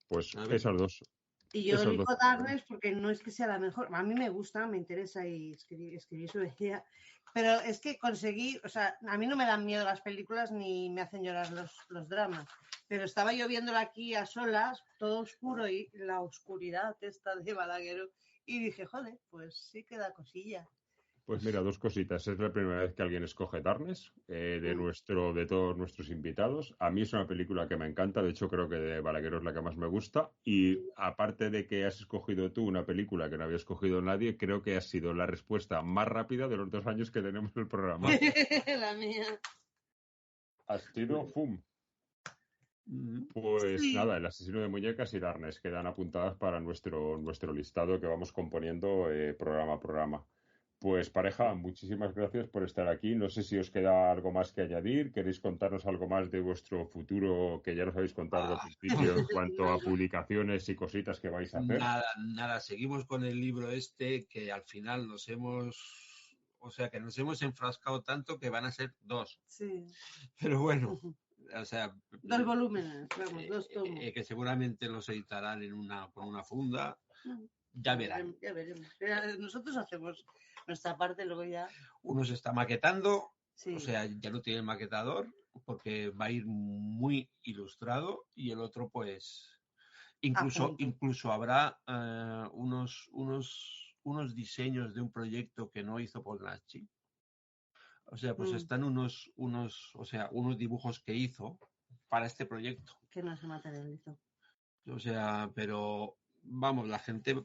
pues esas dos. Y yo elijo Darkness porque no es que sea la mejor. A mí me gusta, me interesa y escribí sobre ella. Pero es que conseguí, o sea, a mí no me dan miedo las películas ni me hacen llorar los dramas. Pero estaba yo viéndola aquí a solas, todo oscuro y la oscuridad esta de Balagueró. Y dije, joder, pues sí que da cosilla. Pues mira, dos cositas. Es la primera vez que alguien escoge Darkness de todos nuestros invitados. A mí es una película que me encanta. De hecho, creo que de Balagueró es la que más me gusta. Y aparte de que has escogido tú una película que no había escogido nadie, creo que ha sido la respuesta más rápida de los 2 años que tenemos el programa. La mía. Ha sido FUM. Pues sí. Nada, El asesino de muñecas y Darkness quedan apuntadas para nuestro listado que vamos componiendo programa a programa. Pues pareja, muchísimas gracias por estar aquí. No sé si os queda algo más que añadir. ¿Queréis contarnos algo más de vuestro futuro que ya nos habéis contado al principio en cuanto a publicaciones y cositas que vais a hacer? Nada. Seguimos con el libro que al final nos hemos enfrascado tanto que van a ser 2. Sí. Pero bueno, o sea... 2 volúmenes, vamos, 2 tomos. Que seguramente los editarán con una funda. Ya verán. Ya veremos. Nosotros hacemos nuestra parte, luego ya... Uno se está maquetando, sí. O sea, ya no tiene el maquetador, porque va a ir muy ilustrado, y el otro, pues... Incluso habrá unos diseños de un proyecto que no hizo Polnachi. O sea, pues están unos dibujos que hizo para este proyecto. Que no se materializó. O sea, pero vamos, la gente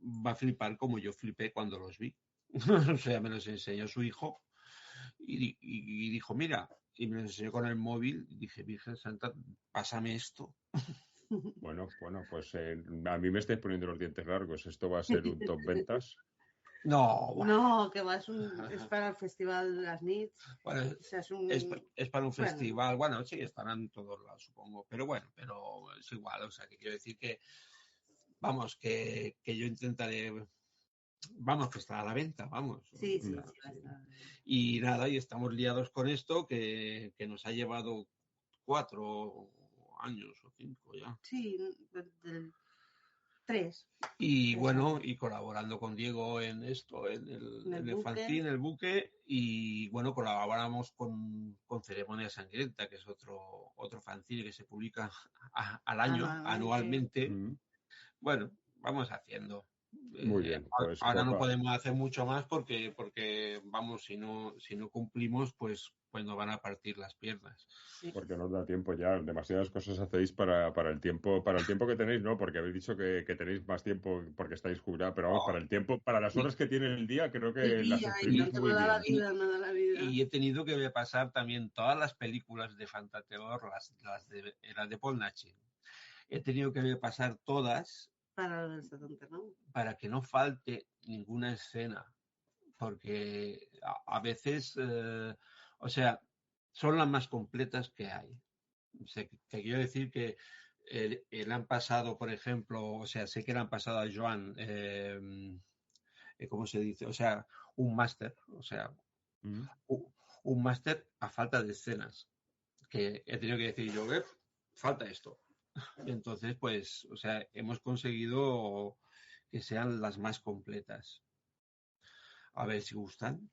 va a flipar como yo flipé cuando los vi. O sea, me los enseñó su hijo y dijo, mira, y me los enseñó con el móvil y dije, Virgen Santa, pásame esto. Bueno, pues a mí me estáis poniendo los dientes largos. Esto va a ser un top ventas. No, que va, es para el festival de las NIT. Bueno, o sea, es para un festival. Bueno, sí, estarán en todos lados, supongo. Pero es igual. O sea, que quiero decir que, vamos, que yo intentaré, vamos, que estará a la venta, vamos. Sí. Y nada, y estamos liados con esto que nos ha llevado 4 años o 5 ya. Sí, 3. Y bueno, y colaborando con Diego en esto, en el fanzine, el buque, y bueno, colaboramos con Ceremonia Sangrienta, que es otro fanzine que se publica al año, anualmente. Bueno, vamos haciendo. Muy bien. Pues, ahora no podemos hacer mucho más porque vamos, si no cumplimos, pues nos van a partir las piernas. Sí. Porque no os da tiempo ya. Demasiadas cosas hacéis para el tiempo que tenéis, ¿no? Porque habéis dicho que tenéis más tiempo porque estáis jubilados, pero vamos, para el tiempo, para las horas que tiene el día, creo que las exprimís muy bien. La vida. Y he tenido que pasar también todas las películas de Fantaterror, las de Polnachi. He tenido que pasar todas para que no falte ninguna escena, porque a veces, o sea, son las más completas que hay. O sea, que quiero decir que le han pasado, por ejemplo, o sea, sé que le han pasado a Joan, ¿cómo se dice? O sea, un máster, o sea, un máster a falta de escenas, que he tenido que decir yo, falta esto. Y entonces, pues, o sea, hemos conseguido que sean las más completas. A ver si gustan,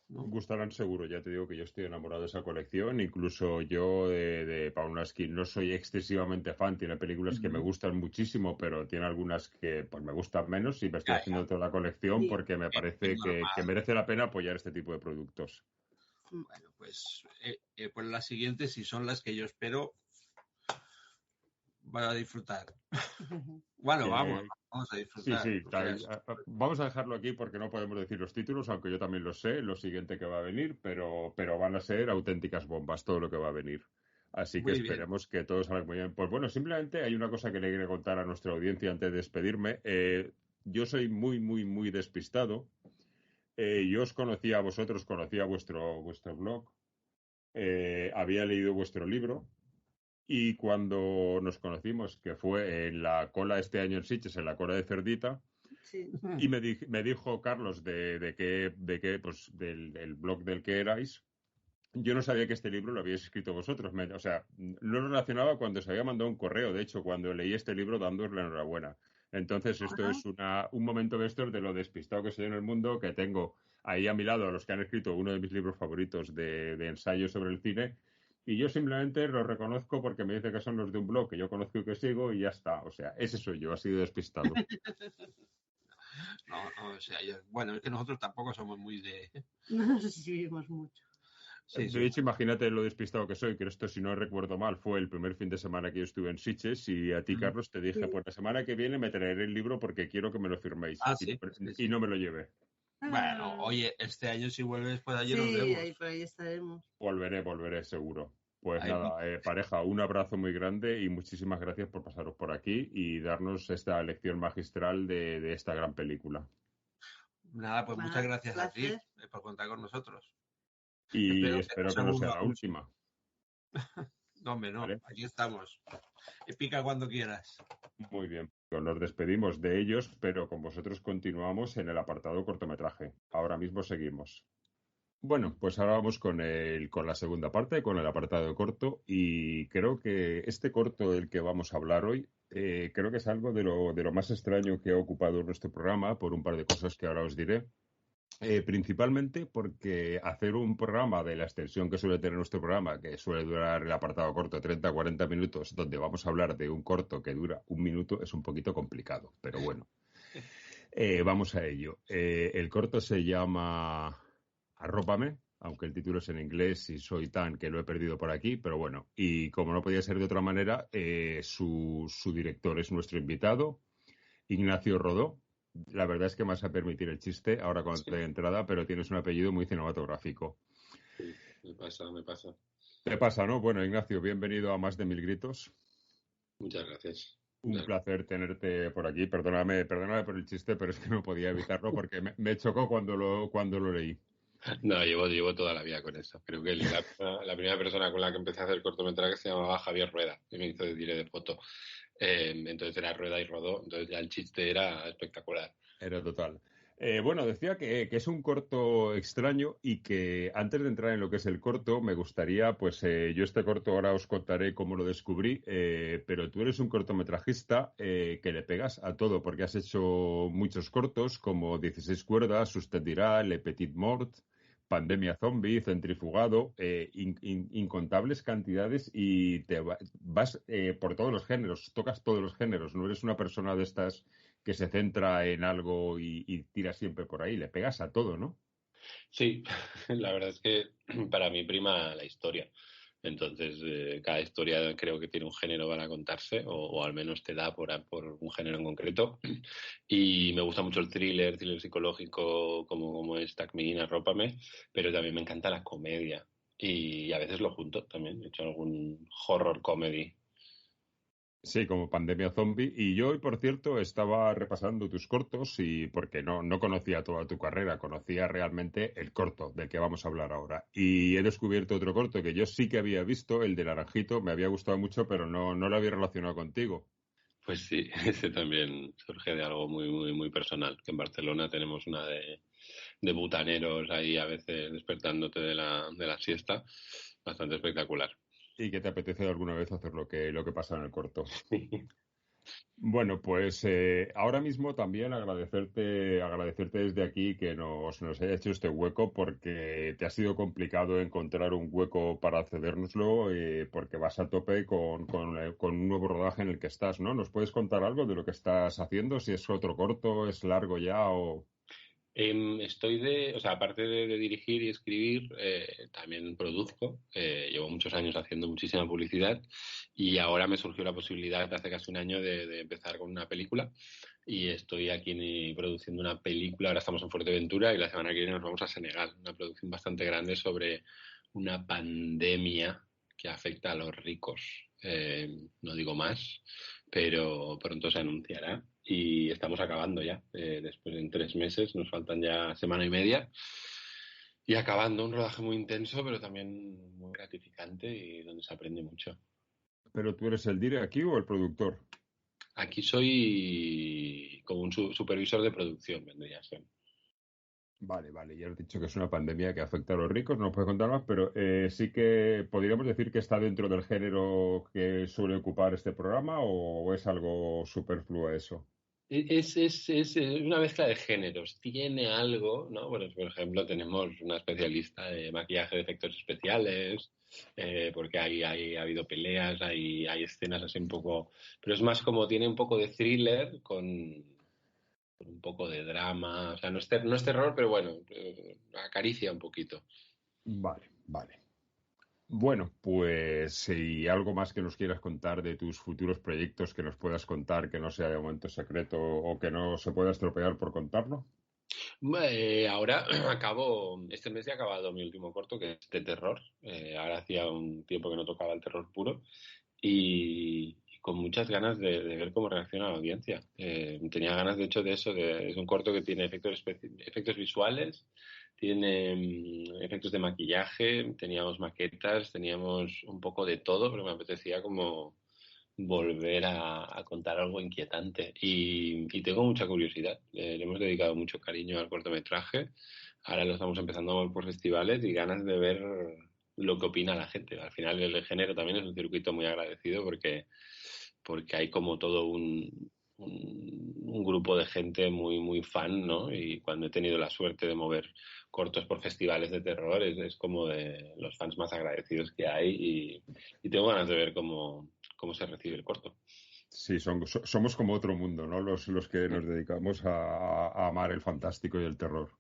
¿no? Gustarán seguro, ya te digo que yo estoy enamorado de esa colección. Incluso yo de Polnachi no soy excesivamente fan, tiene películas que me gustan muchísimo, pero tiene algunas que pues me gustan menos y me estoy haciendo toda la colección porque me parece que merece la pena apoyar este tipo de productos. Bueno, pues las siguientes, si son las que yo espero, van a disfrutar. Bueno, vamos a disfrutar. Sí, vamos a dejarlo aquí porque no podemos decir los títulos, aunque yo también lo sé, lo siguiente que va a venir, pero van a ser auténticas bombas todo lo que va a venir. Así que esperemos que todo salga muy bien. Pues bueno, simplemente hay una cosa que le quiero contar a nuestra audiencia antes de despedirme. Yo soy muy, muy, muy despistado. Yo os conocía a vosotros, conocía vuestro blog, había leído vuestro libro. Y cuando nos conocimos, que fue en la cola este año en Sitges, en la cola de Cerdita, Sí. y me dijo Carlos de qué, pues del blog del que erais, yo no sabía que este libro lo habíais escrito vosotros. O sea, no lo relacionaba cuando os había mandado un correo, de hecho, cuando leí este libro dándoos la enhorabuena. Entonces, esto es un momento de estos de lo despistado que soy en el mundo, que tengo ahí a mi lado a los que han escrito uno de mis libros favoritos de ensayos sobre el cine. Y yo simplemente los reconozco porque me dice que son los de un blog que yo conozco y que sigo y ya está. O sea, ese soy yo, así de despistado. No, o sea, bueno, es que nosotros tampoco somos muy de... No nos escribimos mucho. Sí, de hecho, imagínate lo despistado que soy, que esto, si no recuerdo mal, fue el primer fin de semana que yo estuve en Sitges y a ti, Carlos, te dije, pues la semana que viene me traeré el libro porque quiero que me lo firméis. Y no me lo llevé. Bueno, oye, este año si vuelves, pues allí nos vemos. Sí, por ahí estaremos. Volveré seguro. Pues nada, pareja, un abrazo muy grande y muchísimas gracias por pasaros por aquí y darnos esta lección magistral de esta gran película. Nada, pues muchas gracias a ti por contar con nosotros. Y espero que no sea la última. No, hombre, no. ¿Vale? Aquí estamos. Pica cuando quieras. Muy bien. Nos despedimos de ellos, pero con vosotros continuamos en el apartado cortometraje. Ahora mismo seguimos. Bueno, pues ahora vamos con la segunda parte, con el apartado corto, y creo que este corto del que vamos a hablar hoy, creo que es algo de lo más extraño que ha ocupado nuestro programa, por un par de cosas que ahora os diré. Principalmente porque hacer un programa de la extensión que suele tener nuestro programa, que suele durar el apartado corto 30-40 minutos, donde vamos a hablar de un corto que dura 1 minuto, es un poquito complicado, pero bueno. Vamos a ello. El corto se llama Arrópame, aunque el título es en inglés y soy tan que lo he perdido por aquí, pero bueno. Y como no podía ser de otra manera, su director es nuestro invitado, Ignacio Rodó. La verdad es que me vas a permitir el chiste ahora con la entrada, pero tienes un apellido muy cinematográfico. Sí, me pasa. Te pasa, ¿no? Bueno, Ignacio, bienvenido a Más de 1000 gritos. Muchas gracias. Un placer tenerte por aquí. Perdóname por el chiste, pero es que no podía evitarlo porque me chocó cuando lo leí. No, llevo toda la vida con eso. Creo que la primera persona con la que empecé a hacer cortometraje se llamaba Javier Rueda, que me hizo de tire de foto. Entonces era Rueda y Rodó, entonces ya el chiste era espectacular. Era total. Bueno, decía que es un corto extraño y que antes de entrar en lo que es el corto, me gustaría, pues yo este corto ahora os contaré cómo lo descubrí, pero tú eres un cortometrajista que le pegas a todo, porque has hecho muchos cortos como 16 cuerdas, Usted dirá, Le Petit Mort, Pandemia Zombie, Centrifugado, incontables cantidades y te vas por todos los géneros, tocas todos los géneros, no eres una persona de estas que se centra en algo y tira siempre por ahí, le pegas a todo, ¿no? Sí, la verdad es que para mí prima la historia. Entonces, cada historia creo que tiene un género para contarse, o al menos te da por un género en concreto. Y me gusta mucho el thriller psicológico, como es Tag Me In, Arrópame, pero también me encanta la comedia. Y a veces lo junto también, he hecho algún horror comedy. Sí, como Pandemia Zombie. Y yo hoy, por cierto, estaba repasando tus cortos y porque no conocía toda tu carrera, conocía realmente el corto del que vamos a hablar ahora. Y he descubierto otro corto que yo sí que había visto, el de Naranjito, me había gustado mucho, pero no lo había relacionado contigo. Pues sí, ese también surge de algo muy, muy, muy personal, que en Barcelona tenemos una de butaneros ahí a veces despertándote de la siesta, bastante espectacular. ¿Y que te apetece alguna vez hacer lo que pasa en el corto? Bueno, pues ahora mismo también agradecerte desde aquí que nos haya hecho este hueco, porque te ha sido complicado encontrar un hueco para cedérnoslo, porque vas a tope con un nuevo rodaje en el que estás, ¿no? ¿Nos puedes contar algo de lo que estás haciendo? Si es otro corto, es largo ya o... Aparte de dirigir y escribir, también produzco. Llevo muchos años haciendo muchísima publicidad y ahora me surgió la posibilidad hace casi un año de empezar con una película y estoy aquí produciendo una película. Ahora estamos en Fuerteventura y la semana que viene nos vamos a Senegal. Una producción bastante grande sobre una pandemia que afecta a los ricos. No digo más, pero pronto se anunciará. Y estamos acabando ya, después de 3 meses, nos faltan ya semana y media, y acabando un rodaje muy intenso, pero también muy gratificante y donde se aprende mucho. ¿Pero tú eres el director aquí o el productor? Aquí soy como un supervisor de producción, vendría a ser. Vale, ya has dicho que es una pandemia que afecta a los ricos, no nos puedes contar más, pero sí que podríamos decir que está dentro del género que suele ocupar este programa o es algo superfluo eso. Es una mezcla de géneros. Tiene algo, ¿no? Bueno, por ejemplo, tenemos una especialista de maquillaje de efectos especiales, porque ha habido peleas, hay escenas así un poco... Pero es más como tiene un poco de thriller con un poco de drama. O sea, no es terror, pero bueno, acaricia un poquito. Vale. Bueno, pues si algo más que nos quieras contar de tus futuros proyectos que nos puedas contar que no sea de momento secreto o que no se pueda estropear por contarlo. Ahora este mes he acabado mi último corto, que es de terror. Ahora hacía un tiempo que no tocaba el terror puro y con muchas ganas de ver cómo reacciona la audiencia. Tenía ganas, de hecho, de eso. Es un corto que tiene efectos visuales, tiene efectos de maquillaje, teníamos maquetas, teníamos un poco de todo, pero me apetecía como volver a contar algo inquietante y tengo mucha curiosidad. Le hemos dedicado mucho cariño al cortometraje. Ahora lo estamos empezando a ver por festivales y ganas de ver lo que opina la gente. Al final el género también es un circuito muy agradecido porque hay como todo un grupo de gente muy, muy fan, ¿no? Y cuando he tenido la suerte de mover cortos por festivales de terror, es como de los fans más agradecidos que hay y tengo ganas de ver cómo se recibe el corto. Sí, somos como otro mundo, ¿no? Los que nos dedicamos a amar el fantástico y el terror.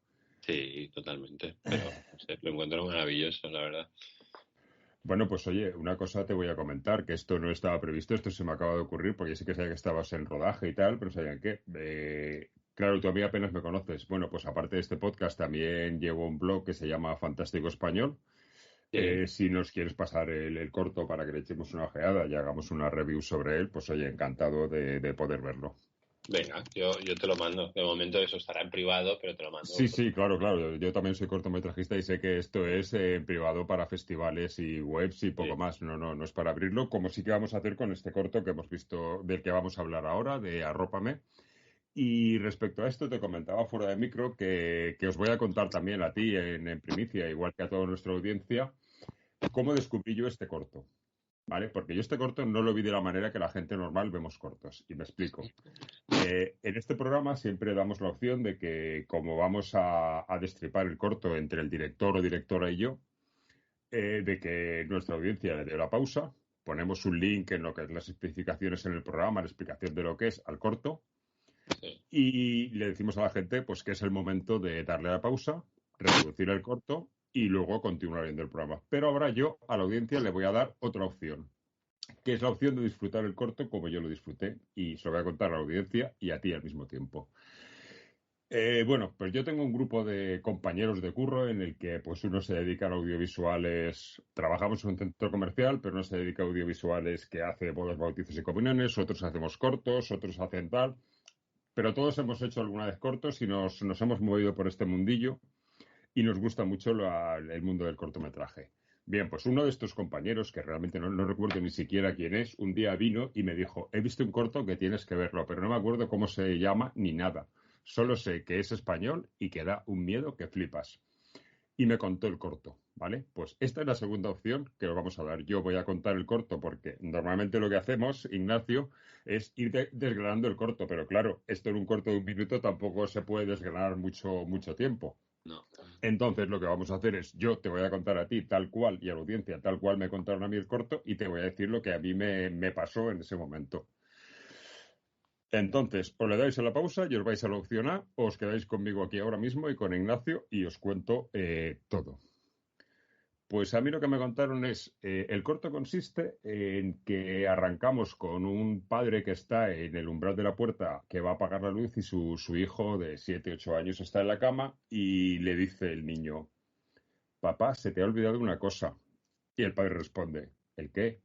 Sí, totalmente. Pero no sé, lo encuentro maravilloso, la verdad. Bueno, pues oye, una cosa te voy a comentar, que esto no estaba previsto, esto se me acaba de ocurrir, porque sí que sabía que estabas en rodaje y tal, pero sabían que, claro, tú a mí apenas me conoces. Bueno, pues aparte de este podcast, también llevo un blog que se llama Fantástico Español. Sí. Si nos quieres pasar el corto para que le echemos una ojeada y hagamos una review sobre él, pues oye, encantado de poder verlo. Venga, yo te lo mando. De momento eso estará en privado, pero te lo mando. Sí, claro. Yo también soy cortometrajista y sé que esto es en privado para festivales y webs y poco más. No es para abrirlo, como sí que vamos a hacer con este corto que hemos visto, del que vamos a hablar ahora, de Arrópame. Y respecto a esto, te comentaba fuera de micro que os voy a contar también a ti en primicia, igual que a toda nuestra audiencia, cómo descubrí yo este corto. ¿Vale? Porque yo este corto no lo vi de la manera que la gente normal vemos cortos. Y me explico. En este programa siempre damos la opción de que, como vamos a destripar el corto entre el director o directora y yo, de que nuestra audiencia le dé la pausa, ponemos un link en lo que es las especificaciones en el programa, la explicación de lo que es al corto, y le decimos a la gente pues que es el momento de darle la pausa, reproducir el corto y luego continuar viendo el programa. Pero ahora yo a la audiencia le voy a dar otra opción, que es la opción de disfrutar el corto como yo lo disfruté, y se lo voy a contar a la audiencia y a ti al mismo tiempo. Bueno, pues yo tengo un grupo de compañeros de curro en el que pues uno se dedica a audiovisuales, trabajamos en un centro comercial, pero uno se dedica a audiovisuales que hace bodas, bautizos y comuniones, otros hacemos cortos, otros hacen tal, pero todos hemos hecho alguna vez cortos y nos hemos movido por este mundillo y nos gusta mucho el mundo del cortometraje. Bien, pues uno de estos compañeros, que realmente no recuerdo ni siquiera quién es, un día vino y me dijo, he visto un corto que tienes que verlo, pero no me acuerdo cómo se llama ni nada. Solo sé que es español y que da un miedo que flipas. Y me contó el corto, ¿vale? Pues esta es la segunda opción que os vamos a dar. Yo voy a contar el corto porque normalmente lo que hacemos, Ignacio, es ir desgranando el corto. Pero claro, esto en un corto de 1 minuto tampoco se puede desgranar mucho tiempo. No. Entonces lo que vamos a hacer es, yo te voy a contar a ti tal cual y a la audiencia tal cual me contaron a mí el corto y te voy a decir lo que a mí me pasó en ese momento. Entonces, o le dais a la pausa y os vais a la opción A, o os quedáis conmigo aquí ahora mismo y con Ignacio y os cuento todo. Pues a mí lo que me contaron es, el corto consiste en que arrancamos con un padre que está en el umbral de la puerta, que va a apagar la luz y su hijo de 7, 8 años está en la cama y le dice el niño, papá, se te ha olvidado una cosa. Y el padre responde, ¿el qué?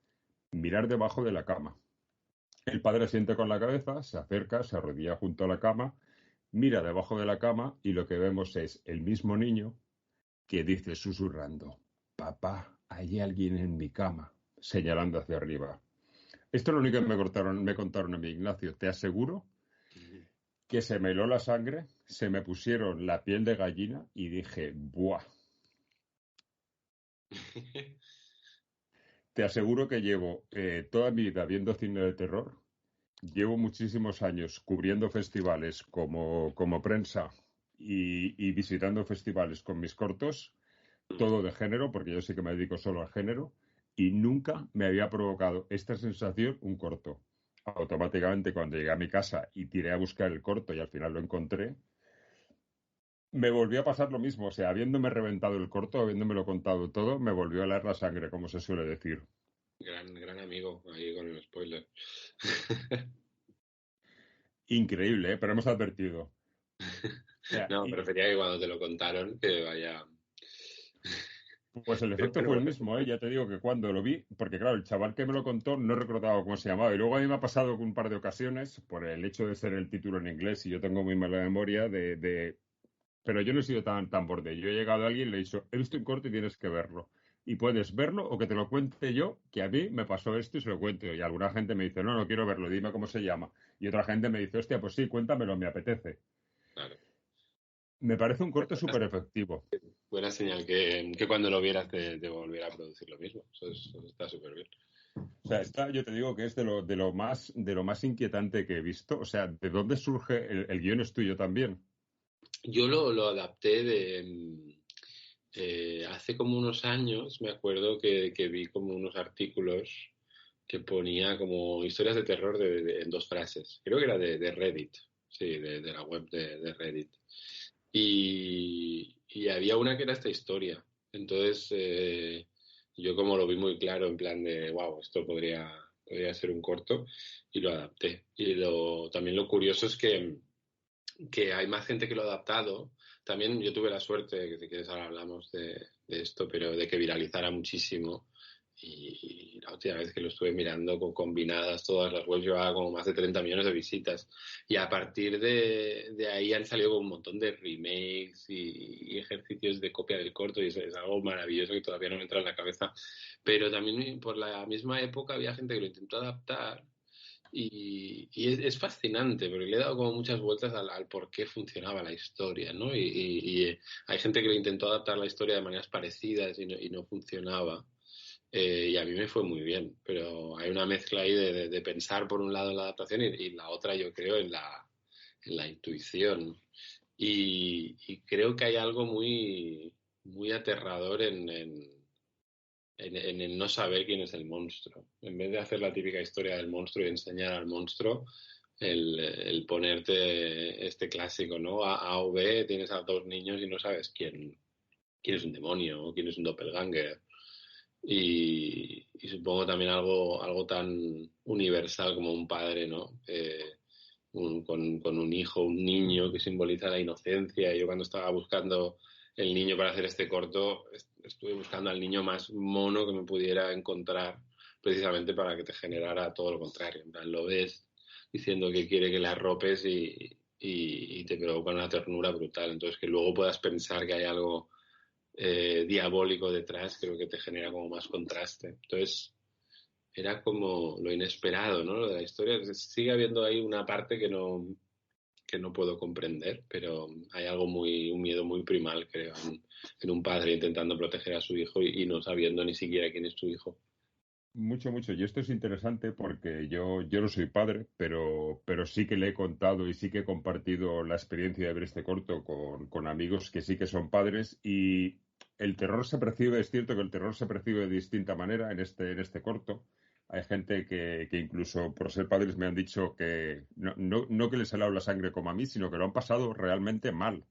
Mirar debajo de la cama. El padre asiente con la cabeza, se acerca, se arrodilla junto a la cama, mira debajo de la cama y lo que vemos es el mismo niño que dice susurrando, papá, hay alguien en mi cama, señalando hacia arriba. Esto es lo único que me contaron a mí, Ignacio. Te aseguro que se me heló la sangre, se me pusieron la piel de gallina y dije, ¡buah! Te aseguro que llevo toda mi vida viendo cine de terror. Llevo muchísimos años cubriendo festivales como prensa y visitando festivales con mis cortos, todo de género, porque yo sí que me dedico solo al género, y nunca me había provocado esta sensación un corto. Automáticamente, cuando llegué a mi casa y tiré a buscar el corto y al final lo encontré, me volvió a pasar lo mismo. O sea, habiéndome reventado el corto, habiéndomelo contado todo, me volvió a helar la sangre, como se suele decir. Gran amigo ahí con el spoiler. Increíble, ¿eh? Pero hemos advertido. O sea, no, prefería que cuando te lo contaron que vaya... Pues el efecto fue el mismo, ¿eh? Ya te digo que cuando lo vi, porque claro, el chaval que me lo contó no recordaba cómo se llamaba. Y luego a mí me ha pasado un par de ocasiones, por el hecho de ser el título en inglés, y yo tengo muy mala memoria Pero yo no he sido tan borde. Yo he llegado a alguien y le he dicho, he visto un corto y tienes que verlo. Y puedes verlo o que te lo cuente yo, que a mí me pasó esto y se lo cuento. Y alguna gente me dice, no quiero verlo, dime cómo se llama. Y otra gente me dice, hostia, pues sí, cuéntamelo, me apetece. Claro. Me parece un corte súper efectivo. Buena señal que cuando lo vieras te volviera a producir lo mismo. Eso está súper bien. O sea, yo te digo que es de lo más inquietante que he visto. O sea, ¿de dónde surge el guión? ¿Es tuyo también? Yo lo adapté de... hace como unos años me acuerdo que vi como unos artículos que ponía como historias de terror en 2 frases. Creo que era de Reddit. Sí, de la web de Reddit. Y había una que era esta historia. Entonces, yo como lo vi muy claro, en plan de, wow, esto podría ser un corto, y lo adapté. Y también lo curioso es que hay más gente que lo ha adaptado. También yo tuve la suerte, que si quieres ahora hablamos de esto, pero de que viralizara muchísimo. Y la última vez que lo estuve mirando con combinadas todas las webs llevaba como más de 30 millones de visitas, y a partir de ahí han salido un montón de remakes y ejercicios de copia del corto, y es algo maravilloso que todavía no me entra en la cabeza. Pero también por la misma época había gente que lo intentó adaptar y es fascinante, porque le he dado como muchas vueltas al por qué funcionaba la historia, ¿no? Y hay gente que lo intentó adaptar la historia de maneras parecidas y no funcionaba. Y a mí me fue muy bien, pero hay una mezcla ahí de pensar por un lado en la adaptación y la otra yo creo en la intuición. Y creo que hay algo muy, muy aterrador en el no saber quién es el monstruo. En vez de hacer la típica historia del monstruo y enseñar al monstruo, el ponerte este clásico, ¿no? A o B, tienes a 2 niños y no sabes quién es un demonio o quién es un doppelganger. Y supongo también algo tan universal como un padre, ¿no? Con un hijo, un niño que simboliza la inocencia. Yo cuando estaba buscando el niño para hacer este corto, estuve buscando al niño más mono que me pudiera encontrar, precisamente para que te generara todo lo contrario. En plan, lo ves diciendo que quiere que le arropes y te provoca una ternura brutal. Entonces, que luego puedas pensar que hay algo diabólico detrás, creo que te genera como más contraste. Entonces, era como lo inesperado, ¿no? Lo de la historia. Sigue habiendo ahí una parte que no puedo comprender, pero hay un miedo muy primal, creo, en un padre intentando proteger a su hijo y no sabiendo ni siquiera quién es su hijo. Mucho. Y esto es interesante porque yo no soy padre, pero sí que le he contado y sí que he compartido la experiencia de ver este corto con amigos que sí que son padres, y el terror se percibe, es cierto que el terror se percibe de distinta manera en este corto, Hay gente que incluso por ser padres me han dicho que no que les ha helado la sangre como a mí, sino que lo han pasado realmente mal.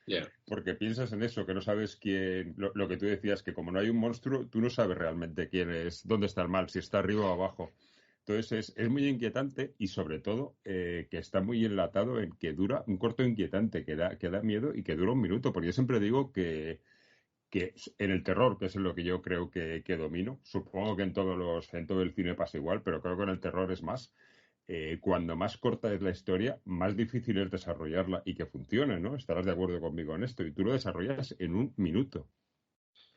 Yeah. Porque piensas en eso, que no sabes quién, lo que tú decías, que como no hay un monstruo, tú no sabes realmente quién es, dónde está el mal, si está arriba o abajo. Entonces es muy inquietante y sobre todo que está muy enlatado en que dura un corto inquietante, que da miedo y que dura un minuto. Porque yo siempre digo que en el terror, que es lo que yo creo que domino, supongo que en todo el cine pasa igual, pero creo que en el terror es más. Cuando más corta es la historia, más difícil es desarrollarla y que funcione, ¿no? Estarás de acuerdo conmigo en esto. Y tú lo desarrollas en un minuto.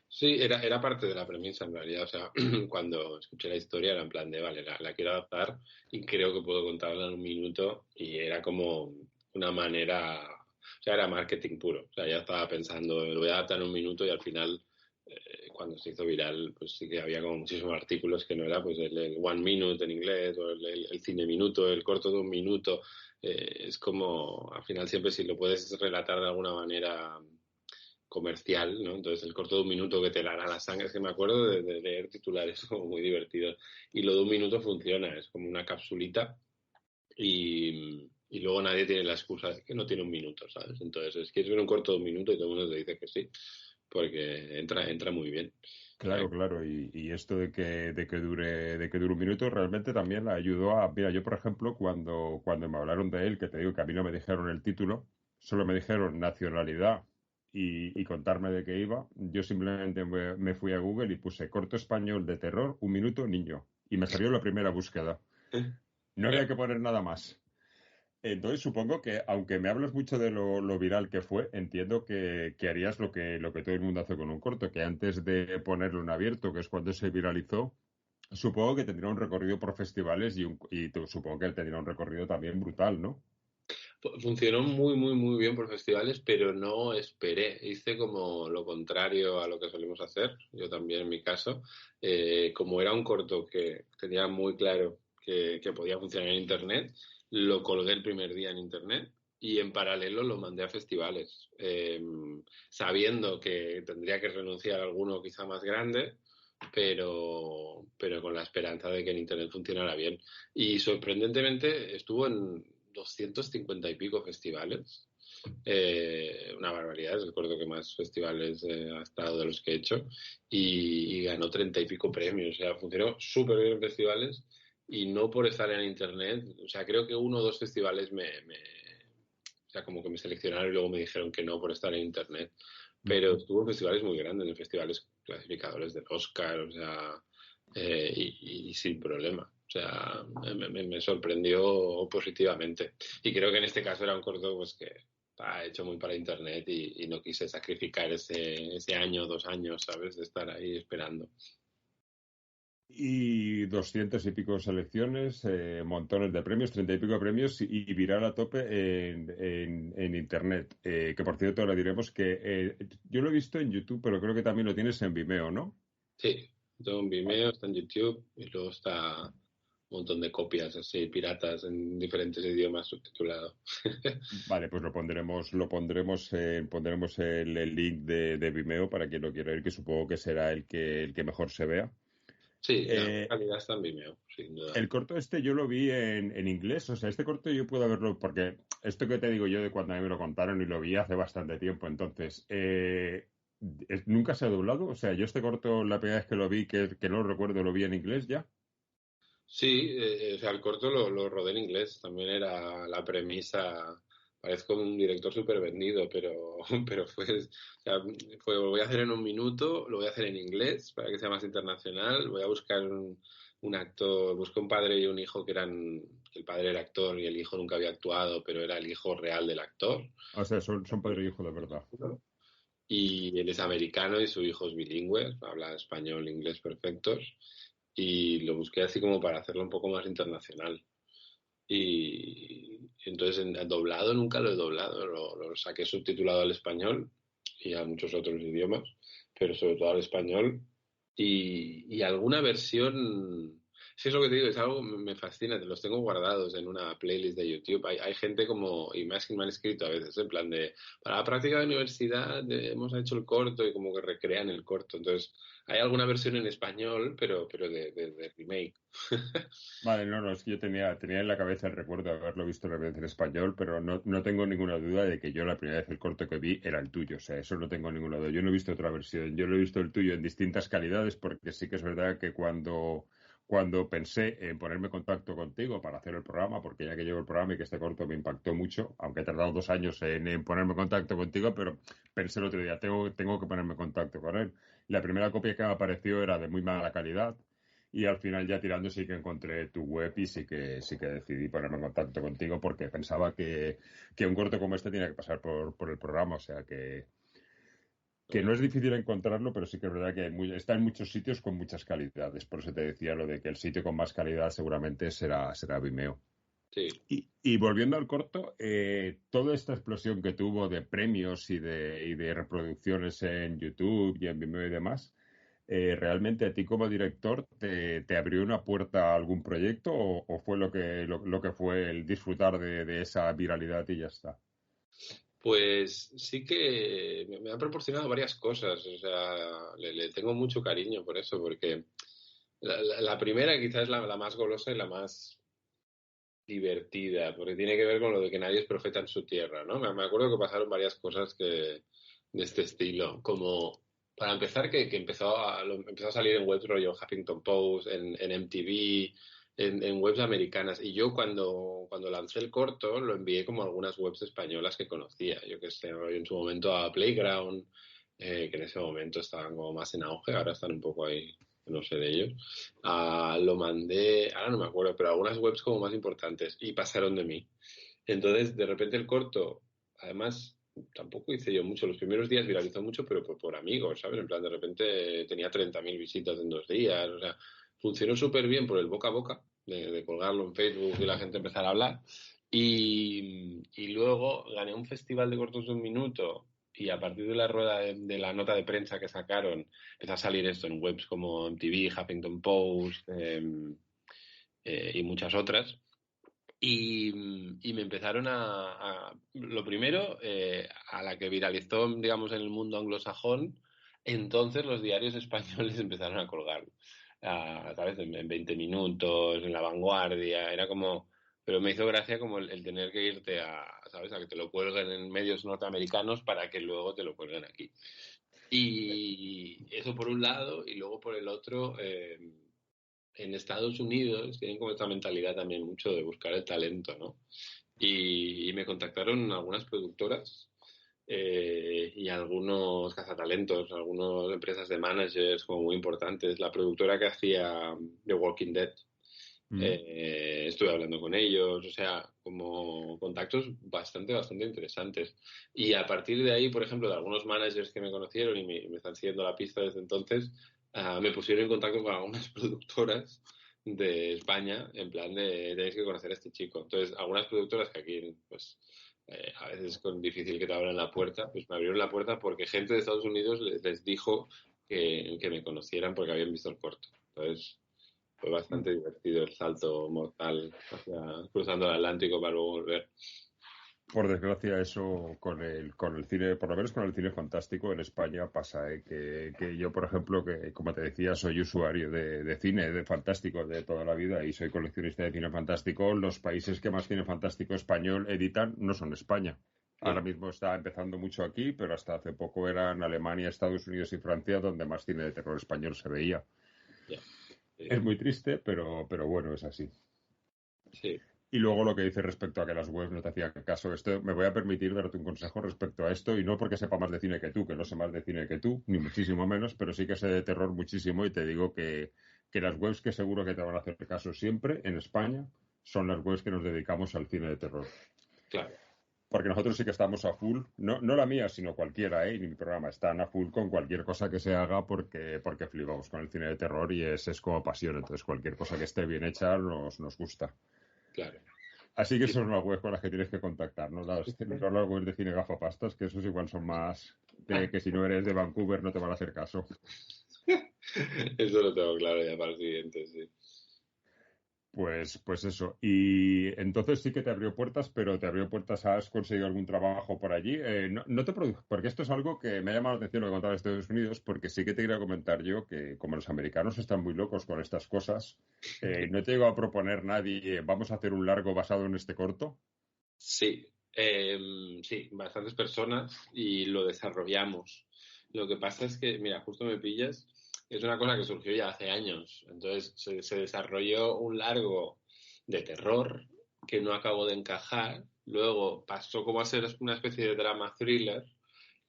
Sí, era parte de la premisa en realidad. O sea, cuando escuché la historia era en plan de, vale, la quiero adaptar y creo que puedo contarla en un minuto y era como una manera, o sea, era marketing puro. O sea, ya estaba pensando, lo voy a adaptar en un minuto y al final, cuando se hizo viral, pues sí que había como muchísimos artículos que no era pues el one minute en inglés o el cine minuto, el corto de un minuto. Es como, al final siempre si lo puedes relatar de alguna manera comercial, ¿no? Entonces el corto de un minuto que te larga la sangre, es que me acuerdo de leer titulares como muy divertidos. Y lo de un minuto funciona, es como una capsulita y luego nadie tiene la excusa de que no tiene un minuto, ¿sabes? Entonces, quieres ver un corto de un minuto y todo el mundo te dice que sí, porque entra muy bien. Claro, claro, y esto de que dure un minuto realmente también ayudó a... Mira, yo por ejemplo, cuando me hablaron de él, que te digo que a mí no me dijeron el título, solo me dijeron nacionalidad y contarme de qué iba, yo simplemente me fui a Google y puse corto español de terror, un minuto, niño, y me salió la primera búsqueda. No había que poner nada más. Entonces supongo que, aunque me hablas mucho de lo viral que fue, entiendo que harías lo que todo el mundo hace con un corto, que antes de ponerlo en abierto, que es cuando se viralizó, supongo que tendría un recorrido por festivales y supongo que tendría un recorrido también brutal, ¿no? Funcionó muy, muy, muy bien por festivales, pero no esperé. Hice como lo contrario a lo que solemos hacer, yo también en mi caso. Como era un corto que tenía muy claro que podía funcionar en Internet, lo colgué el primer día en Internet y en paralelo lo mandé a festivales, sabiendo que tendría que renunciar a alguno quizá más grande, pero con la esperanza de que en Internet funcionara bien. Y sorprendentemente estuvo en 250 y pico festivales. Una barbaridad, recuerdo que más festivales ha estado de los que he hecho y ganó 30 y pico premios, o sea, funcionó súper bien en festivales y no por estar en internet, o sea, creo que uno o dos festivales o sea, como que me seleccionaron y luego me dijeron que no por estar en internet, pero estuvo en festivales muy grandes, en festivales clasificadores del Oscar, o sea, y sin problema. O sea, me sorprendió positivamente. Y creo que en este caso era un corto pues que está hecho muy para internet y no quise sacrificar ese año, 2 años, ¿sabes? De estar ahí esperando. Y 200 y pico selecciones, montones de premios, 30 y pico premios y viral a tope en Internet. Que por cierto, ahora diremos que yo lo he visto en YouTube, pero creo que también lo tienes en Vimeo, ¿no? Sí, tengo en Vimeo, está en YouTube y luego está un montón de copias así, piratas, en diferentes idiomas subtitulado. Vale, pues pondremos el link de Vimeo para quien lo quiera ver, que supongo que será el que mejor se vea. Sí, la calidad está en Vimeo, sin duda. El corto este yo lo vi en inglés, o sea, este corto yo puedo verlo, porque esto que te digo yo de cuando a mí me lo contaron y lo vi hace bastante tiempo, entonces, ¿nunca se ha doblado? O sea, yo este corto, la primera vez que lo vi, que no lo recuerdo, lo vi en inglés ya. Sí, o sea, el corto lo rodé en inglés, también era la premisa. Parezco un director súper vendido, pero lo voy a hacer en un minuto, lo voy a hacer en inglés para que sea más internacional, voy a buscar un actor, busqué un padre y un hijo el padre era actor y el hijo nunca había actuado, pero era el hijo real del actor. O sea, son padre y hijo de verdad. Y él es americano y su hijo es bilingüe, habla español e inglés perfectos, y lo busqué así como para hacerlo un poco más internacional. Y entonces doblado nunca lo he doblado, lo saqué subtitulado al español y a muchos otros idiomas, pero sobre todo al español y alguna versión, Sí, es lo que te digo, es algo me fascina, te los tengo guardados en una playlist de YouTube. Hay gente como, y más que me han escrito a veces, en plan de, para la práctica de universidad hemos hecho el corto y como que recrean el corto. Entonces, hay alguna versión en español, pero de remake. Vale, no, es que yo tenía en la cabeza el recuerdo de haberlo visto una vez en español, pero no tengo ninguna duda de que yo la primera vez el corto que vi era el tuyo, o sea, eso no tengo ninguna duda. Yo no he visto otra versión, yo lo he visto el tuyo en distintas calidades, porque sí que es verdad que cuando pensé en ponerme en contacto contigo para hacer el programa, porque ya que llevo el programa y que este corto me impactó mucho, aunque he tardado 2 años en ponerme en contacto contigo, pero pensé el otro día, tengo que ponerme en contacto con él. La primera copia que me apareció era de muy mala calidad. Y al final ya tirando sí que encontré tu web y sí que decidí ponerme en contacto contigo porque pensaba que un corto como este tenía que pasar por el programa. O sea que no es difícil encontrarlo, pero sí que es verdad que está en muchos sitios con muchas calidades. Por eso te decía lo de que el sitio con más calidad seguramente será Vimeo. Sí. Y volviendo al corto, toda esta explosión que tuvo de premios y de reproducciones en YouTube y en Vimeo y demás, ¿realmente a ti como director te abrió una puerta a algún proyecto o fue lo que fue el disfrutar de esa viralidad y ya está? Pues sí que me ha proporcionado varias cosas, o sea, le tengo mucho cariño por eso, porque la primera quizás es la más golosa y la más divertida, porque tiene que ver con lo de que nadie es profeta en su tierra, ¿no? Me acuerdo que pasaron varias cosas de este estilo, como para empezar que empezó a salir en webs rollo Huffington Post, en MTV, en webs americanas, y yo cuando lancé el corto lo envié como a algunas webs españolas que conocía, yo que sé, en su momento a Playground, que en ese momento estaban como más en auge, ahora están un poco ahí, no sé de ellos. Lo mandé, ahora no me acuerdo, pero algunas webs como más importantes y pasaron de mí. Entonces, de repente el corto, además, tampoco hice yo mucho. Los primeros días viralizó mucho, pero por amigos, ¿sabes? En plan, de repente tenía 30.000 visitas en 2 días. O sea, funcionó súper bien por el boca a boca, de colgarlo en Facebook y la gente empezar a hablar. Y luego gané un festival de cortos de 1 minuto y a partir de la rueda de la nota de prensa que sacaron, empezó a salir esto en webs como MTV, Huffington Post y muchas otras. Y me empezaron lo primero, a la que viralizó, digamos, en el mundo anglosajón, entonces los diarios españoles empezaron a colgarlo, ¿sabes? En 20 minutos, en La Vanguardia, era como... Pero me hizo gracia como el tener que irte ¿sabes? A que te lo cuelguen en medios norteamericanos para que luego te lo cuelguen aquí. Y eso por un lado, y luego por el otro... en Estados Unidos tienen como esta mentalidad también mucho de buscar el talento, ¿no? Y me contactaron algunas productoras y algunos cazatalentos, algunas empresas de managers como muy importantes. La productora que hacía The Walking Dead, estuve hablando con ellos, o sea, como contactos bastante interesantes. Y a partir de ahí, por ejemplo, de algunos managers que me conocieron y me están siguiendo la pista desde entonces, me pusieron en contacto con algunas productoras de España, en plan de tenéis que conocer a este chico. Entonces, algunas productoras que aquí, pues, a veces es difícil que te abran la puerta, pues me abrieron la puerta porque gente de Estados Unidos les dijo que me conocieran porque habían visto el corto. Entonces, fue bastante divertido el salto mortal cruzando el Atlántico para luego volver. Por desgracia, eso con el cine, por lo menos con el cine fantástico en España pasa, que yo, por ejemplo, que como te decía, soy usuario de cine, de fantástico de toda la vida y soy coleccionista de cine fantástico. Los países que más cine fantástico español editan no son España. Ahora mismo está empezando mucho aquí, pero hasta hace poco eran Alemania, Estados Unidos y Francia donde más cine de terror español se veía. Es muy triste, pero bueno, es así. Sí. Y luego lo que dice respecto a que las webs no te hacían caso, esto me voy a permitir darte un consejo respecto a esto, y no porque sepa más de cine que tú, que no sé más de cine que tú, ni muchísimo menos, pero sí que sé de terror muchísimo y te digo que las webs que seguro que te van a hacer caso siempre en España son las webs que nos dedicamos al cine de terror. Claro. Porque nosotros sí que estamos a full, no la mía, sino cualquiera, ni mi programa, están a full con cualquier cosa que se haga porque flipamos con el cine de terror y es como pasión, entonces cualquier cosa que esté bien hecha nos gusta. Claro. Así que son las webs con las que tienes que contactar, ¿no? Las webs de cine gafapastas, que esos igual son más que si no eres de Vancouver no te van a hacer caso. Eso lo tengo claro ya para el siguiente, sí. Pues eso. Y entonces sí que te abrió puertas, pero te abrió puertas, ¿has conseguido algún trabajo por allí? No te porque esto es algo que me ha llamado la atención lo que contaba de Estados Unidos, porque sí que te quería comentar yo que como los americanos están muy locos con estas cosas, no te llegó a proponer nadie, vamos a hacer un largo basado en este corto. Sí, sí, bastantes personas y lo desarrollamos. Lo que pasa es que, mira, justo me pillas, es una cosa que surgió ya hace años. Entonces se desarrolló un largo de terror que no acabó de encajar. Luego pasó como a ser una especie de drama thriller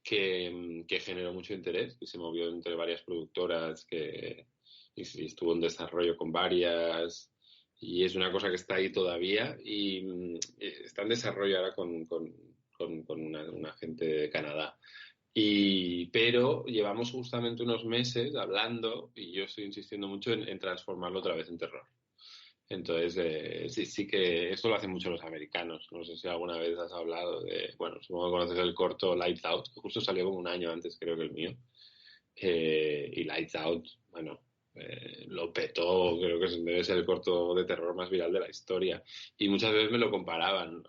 que generó mucho interés, que se movió entre varias productoras y estuvo en desarrollo con varias. Y es una cosa que está ahí todavía y está en desarrollo ahora con una gente de Canadá. Pero llevamos justamente unos meses hablando y yo estoy insistiendo mucho en transformarlo otra vez en terror. Entonces, sí que esto lo hacen mucho los americanos. No sé si alguna vez has hablado bueno, supongo que conoces el corto Lights Out, que justo salió como un año antes, creo que el mío. Y Lights Out, bueno, lo petó, creo que debe ser el corto de terror más viral de la historia. Y muchas veces me lo comparaban,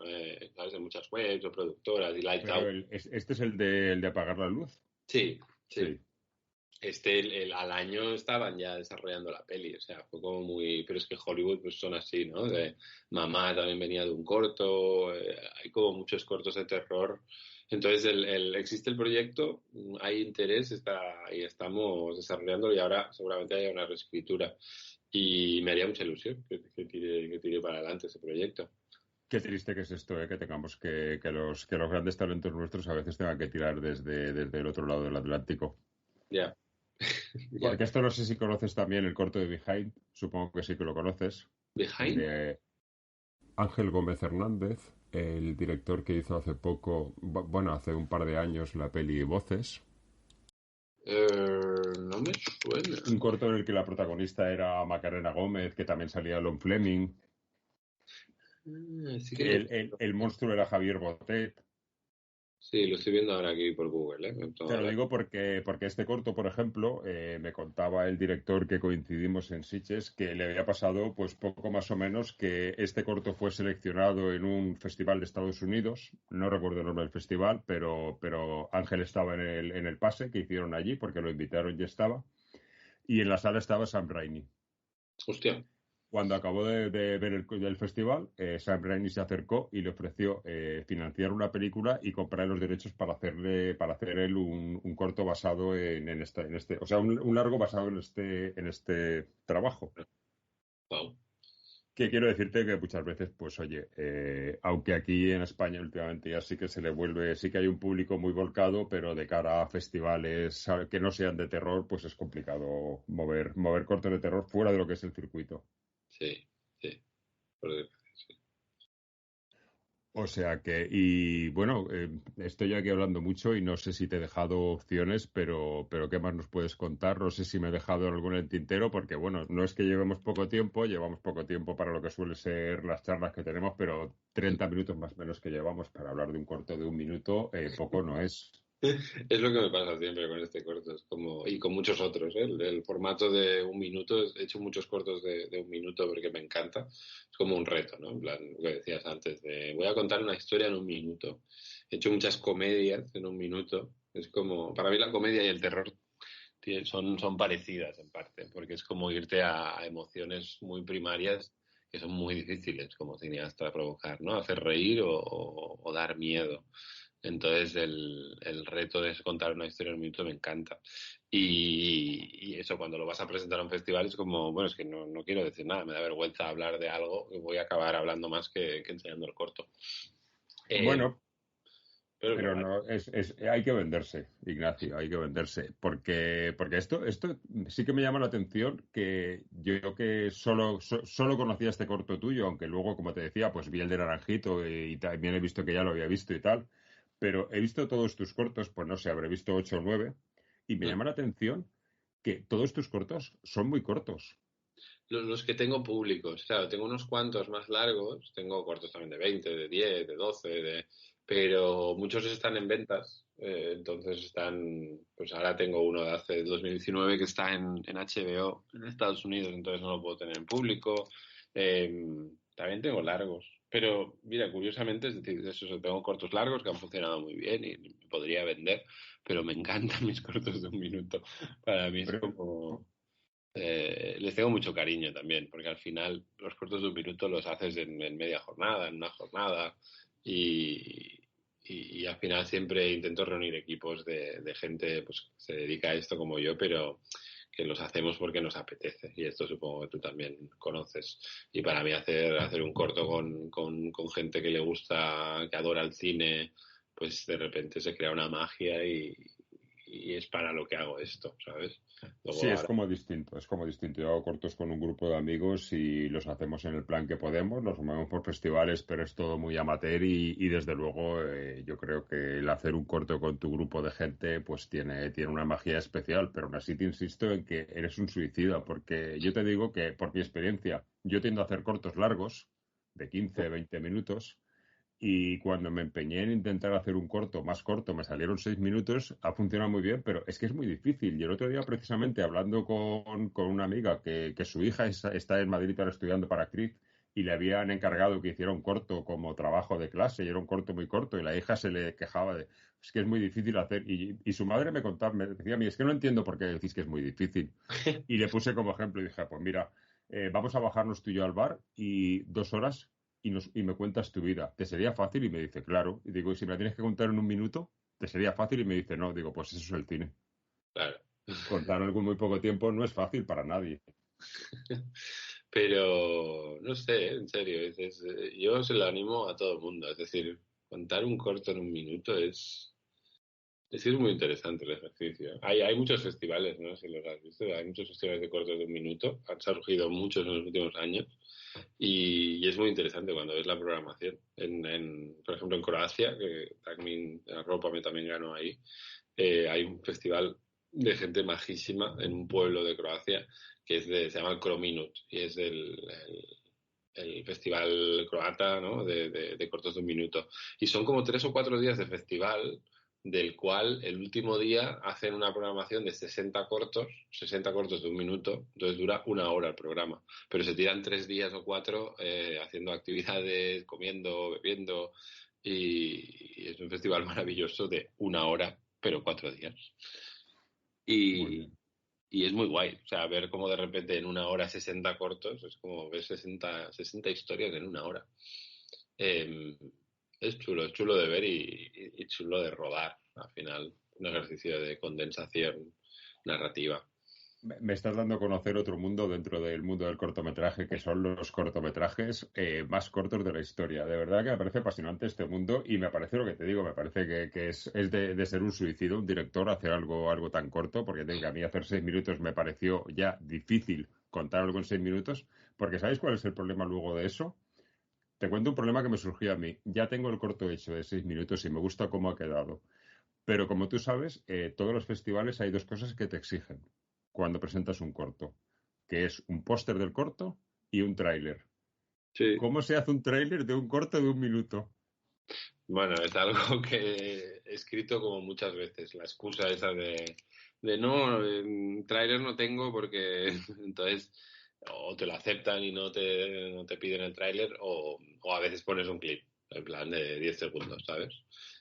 ¿sabes? En muchas webs o productoras, y Lights Out. ¿Este es el de apagar la luz? Sí. Al año estaban ya desarrollando la peli, o sea, fue como muy... Pero es que Hollywood pues son así, ¿no? Mamá también venía de un corto, hay como muchos cortos de terror. Entonces existe el proyecto, hay interés, y estamos desarrollándolo y ahora seguramente haya una reescritura. Y me haría mucha ilusión que tire para adelante ese proyecto. Qué triste que es esto, que tengamos que los grandes talentos nuestros a veces tengan que tirar desde el otro lado del Atlántico. Ya. Porque esto no sé si conoces también el corto de Behind, supongo que sí que lo conoces. ¿Behind? De Ángel Gómez Hernández, el director que hizo hace poco, bueno, hace un par de años la peli Voces. No me suena. Un corto en el que la protagonista era Macarena Gómez, que también salía Lon Fleming. Sí que el monstruo era Javier Botet. Sí, lo estoy viendo ahora aquí por Google. Te lo digo porque este corto, por ejemplo, me contaba el director que coincidimos en Sitges que le había pasado pues poco más o menos que este corto fue seleccionado en un festival de Estados Unidos, no recuerdo el nombre del festival, pero Ángel estaba en el pase que hicieron allí porque lo invitaron y estaba, y en la sala estaba Sam Raimi. Hostia. Cuando acabó de ver el festival, Sam Raimi se acercó y le ofreció financiar una película y comprar los derechos para hacer él un corto basado en este, o sea, un largo basado en este trabajo. Wow. Que quiero decirte que muchas veces, pues oye, aunque aquí en España últimamente ya sí que sí que hay un público muy volcado, pero de cara a festivales que no sean de terror, pues es complicado mover cortos de terror fuera de lo que es el circuito. Sí. Sí. O sea que, y bueno, estoy aquí hablando mucho y no sé si te he dejado opciones, pero ¿qué más nos puedes contar? No sé si me he dejado alguna en el tintero, porque bueno, no es que llevamos poco tiempo para lo que suele ser las charlas que tenemos, pero 30 minutos más o menos que llevamos para hablar de un corto de 1 minuto, poco no es. Es lo que me pasa siempre con este corto, es como, y con muchos otros, el formato de 1 minuto, he hecho muchos cortos de 1 minuto porque me encanta, es como un reto, ¿no? En plan, lo que decías antes, voy a contar una historia en 1 minuto, he hecho muchas comedias en 1 minuto, es como, para mí la comedia y el terror son parecidas en parte, porque es como irte a emociones muy primarias que son muy difíciles como cineasta provocar, ¿no? Hacer reír o dar miedo. Entonces el reto de contar una historia en 1 minuto me encanta. Y eso, cuando lo vas a presentar a un festival es como, bueno, es que no quiero decir nada, me da vergüenza hablar de algo y voy a acabar hablando más que enseñando el corto. Bueno, pero no, hay que venderse, Ignacio, hay que venderse, porque esto sí que me llama la atención, que yo que solo conocía este corto tuyo, aunque luego, como te decía, pues vi el de Naranjito y también he visto que ya lo había visto y tal. Pero he visto todos tus cortos, pues no sé, habré visto 8 o 9, y me llama la atención que todos tus cortos son muy cortos. Los que tengo públicos, claro, tengo unos cuantos más largos, tengo cortos también de 20, de 10, de 12, pero muchos están en ventas, entonces pues ahora tengo uno de hace 2019 que está en HBO en Estados Unidos, entonces no lo puedo tener en público. También tengo largos. Pero, mira, curiosamente, es decir, tengo cortos largos que han funcionado muy bien y podría vender, pero me encantan mis cortos de 1 minuto. Para mí es como... les tengo mucho cariño también, porque al final los cortos de 1 minuto los haces en media jornada, en una jornada, y al final siempre intento reunir equipos de gente pues, que se dedica a esto como yo, pero que los hacemos porque nos apetece, y esto supongo que tú también conoces. Y para mí hacer un corto con gente que le gusta, que adora el cine, pues de repente se crea una magia y es para lo que hago esto, ¿sabes? Luego Sí, es como distinto. Yo hago cortos con un grupo de amigos y los hacemos en el plan que podemos, los movemos por festivales, pero es todo muy amateur y desde luego yo creo que el hacer un corto con tu grupo de gente pues tiene una magia especial, pero aún así te insisto en que eres un suicida, porque yo te digo que por mi experiencia, yo tiendo a hacer cortos largos de 15, 20 minutos. Y cuando me empeñé en intentar hacer un corto más corto, me salieron 6 minutos, ha funcionado muy bien, pero es que es muy difícil. Y el otro día, precisamente, hablando con una amiga que su hija está en Madrid ahora estudiando para actriz y le habían encargado que hiciera un corto como trabajo de clase, y era un corto muy corto, y la hija se le quejaba de, es que es muy difícil hacer. Y su madre me decía a mí, es que no entiendo por qué decís que es muy difícil. Y le puse como ejemplo y dije, pues mira, vamos a bajarnos tú y yo al bar y 2 horas y me cuentas tu vida. ¿Te sería fácil? Y me dice, claro. Y digo, ¿y si me la tienes que contar en 1 minuto? ¿Te sería fácil? Y me dice, no. Digo, pues eso es el cine. Claro. Contar algo en muy poco tiempo no es fácil para nadie. Pero, no sé, en serio, yo se lo animo a todo el mundo. Es decir, contar un corto en 1 minuto es muy interesante el ejercicio. Hay muchos festivales, ¿no? Si los has visto, hay muchos festivales de cortos de 1 minuto. Han surgido muchos en los últimos años. Y es muy interesante cuando ves la programación. Por ejemplo, en Croacia, que también Ropa me también ganó ahí, hay un festival de gente majísima en un pueblo de Croacia que se llama el Crominut, y es el festival croata, ¿no? de cortos de 1 minuto. Y son como 3 o 4 días de festival, del cual el último día hacen una programación de 60 cortos de 1 minuto, entonces dura 1 hora el programa, pero se tiran 3 días o 4 haciendo actividades, comiendo, bebiendo, y es un festival maravilloso de 1 hora, pero 4 días. Y es muy guay, o sea, ver cómo de repente en 1 hora 60 cortos, es como ver 60 historias en 1 hora. Es chulo de ver y chulo de rodar, al final, un ejercicio de condensación narrativa. Me estás dando a conocer otro mundo dentro del mundo del cortometraje, que son los cortometrajes más cortos de la historia. De verdad que me parece apasionante este mundo y me parece lo que te digo, me parece que es de ser un suicidio un director hacer algo tan corto, porque tengo que a mí hacer 6 minutos me pareció ya difícil contar algo en 6 minutos, porque ¿sabéis cuál es el problema luego de eso? Te cuento un problema que me surgió a mí. Ya tengo el corto hecho de 6 minutos y me gusta cómo ha quedado. Pero como tú sabes, todos los festivales hay 2 cosas que te exigen cuando presentas un corto, que es un póster del corto y un tráiler. Sí. ¿Cómo se hace un tráiler de un corto de 1 minuto? Bueno, es algo que he escrito como muchas veces, la excusa esa de no, tráiler no tengo porque entonces o te lo aceptan y no te piden el tráiler o a veces pones un clip, en plan de 10 segundos, ¿sabes?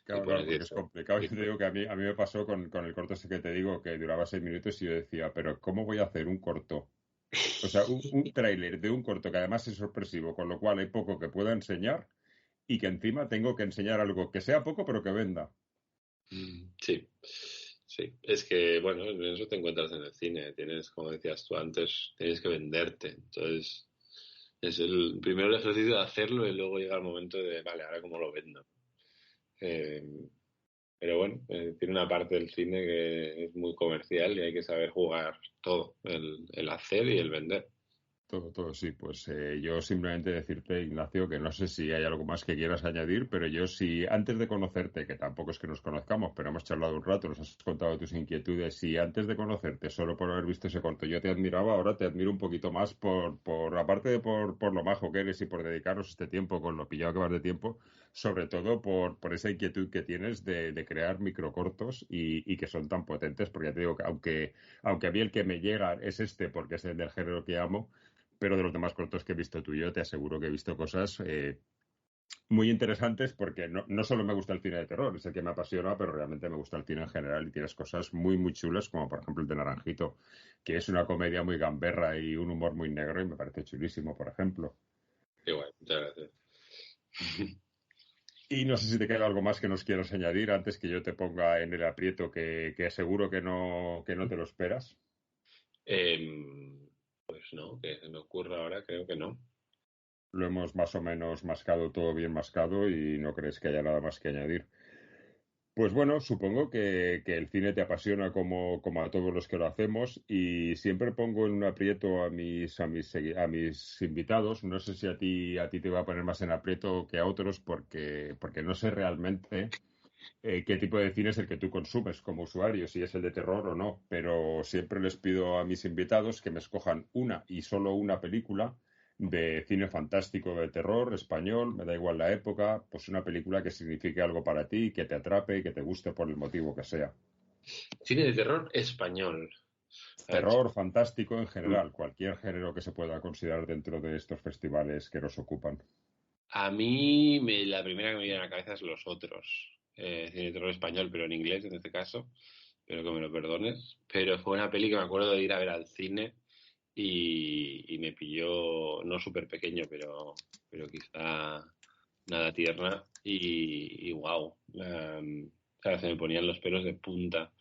Claro, porque es complicado. Yo te digo que a mí me pasó con el corto ese que te digo, que duraba 6 minutos y yo decía, pero ¿cómo voy a hacer un corto? O sea, un tráiler de un corto que además es sorpresivo, con lo cual hay poco que pueda enseñar y que encima tengo que enseñar algo que sea poco pero que venda. Sí. Es que, bueno, en eso te encuentras en el cine. Tienes, como decías tú antes, tienes que venderte. Entonces, es primero el ejercicio de hacerlo y luego llega el momento de, vale, ahora cómo lo vendo. Pero bueno, tiene una parte del cine que es muy comercial y hay que saber jugar todo, el hacer y el vender. Todo, sí. Pues yo simplemente decirte, Ignacio, que no sé si hay algo más que quieras añadir, pero yo sí, antes de conocerte, que tampoco es que nos conozcamos, pero hemos charlado un rato, nos has contado tus inquietudes, y antes de conocerte, solo por haber visto ese corto, yo te admiraba, ahora te admiro un poquito más aparte de por lo majo que eres y por dedicarnos este tiempo con lo pillado que vas de tiempo, sobre todo por esa inquietud que tienes de crear microcortos y que son tan potentes, porque ya te digo que aunque a mí el que me llega es este, porque es el del género que amo, pero de los demás cortos que he visto tuyo, te aseguro que he visto cosas muy interesantes, porque no solo me gusta el cine de terror, es el que me apasiona, pero realmente me gusta el cine en general y tienes cosas muy, muy chulas, como por ejemplo el de Naranjito, que es una comedia muy gamberra y un humor muy negro y me parece chulísimo, por ejemplo. Qué guay, muchas gracias. Y no sé si te queda algo más que nos quieras añadir antes que yo te ponga en el aprieto que seguro que no te lo esperas. Pues no, que se me ocurra ahora, creo que no. Lo hemos más o menos mascado todo bien mascado y no crees que haya nada más que añadir. Pues bueno, supongo que el cine te apasiona como a todos los que lo hacemos y siempre pongo en un aprieto a mis invitados. No sé si a ti te va a poner más en aprieto que a otros porque no sé realmente qué tipo de cine es el que tú consumes como usuario, si es el de terror o no, pero siempre les pido a mis invitados que me escojan una y solo una película de cine fantástico de terror español, me da igual la época, pues una película que signifique algo para ti, que te atrape y que te guste por el motivo que sea. Cine de terror español. Terror, fantástico en general, cualquier género que se pueda considerar dentro de estos festivales que nos ocupan. A mí la primera que me viene a la cabeza es Los Otros. Cine de terror español, pero en inglés en este caso. Espero que me lo perdones. Pero fue una peli que me acuerdo de ir a ver al cine y me pilló, no súper pequeño, pero quizá nada tierna. Y wow, se me ponían los pelos de punta.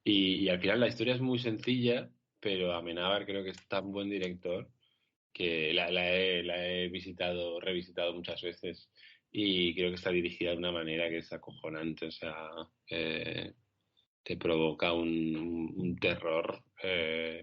Y al final la historia es muy sencilla, pero Amenábar creo que es tan buen director que la he revisitado muchas veces y creo que está dirigida de una manera que es acojonante, o sea, te provoca un terror.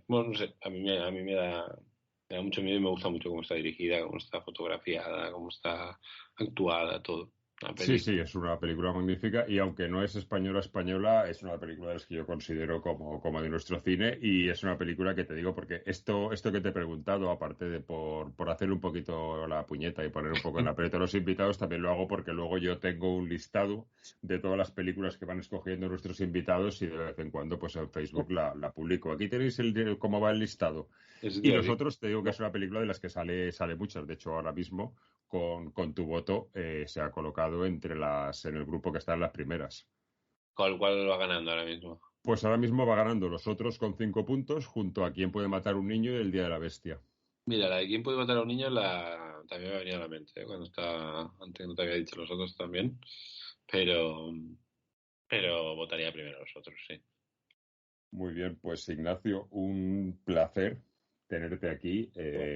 Bueno, no sé, a mí me da mucho miedo y me gusta mucho cómo está dirigida, cómo está fotografiada, cómo está actuada, todo. Sí, es una película magnífica y aunque no es española, es una película de las que yo considero como de nuestro cine y es una película que te digo porque esto que te he preguntado, aparte de por hacer un poquito la puñeta y poner un poco en aprieto a los invitados, también lo hago porque luego yo tengo un listado de todas las películas que van escogiendo nuestros invitados y de vez en cuando pues en Facebook la publico. Aquí tenéis cómo va el listado. Y Los Otros, te digo que es una película de las que sale muchas, de hecho ahora mismo con tu voto se ha colocado en el grupo que está en las primeras. ¿Cuál va ganando ahora mismo? Pues ahora mismo va ganando Los Otros con 5 puntos, junto a Quién puede matar a un niño y El día de la bestia. Mira, la de Quién puede matar a un niño también me ha venido a la mente, cuando antes no te había dicho Los Otros también, pero votaría primero Los Otros, sí. Muy bien, pues Ignacio, un placer tenerte aquí.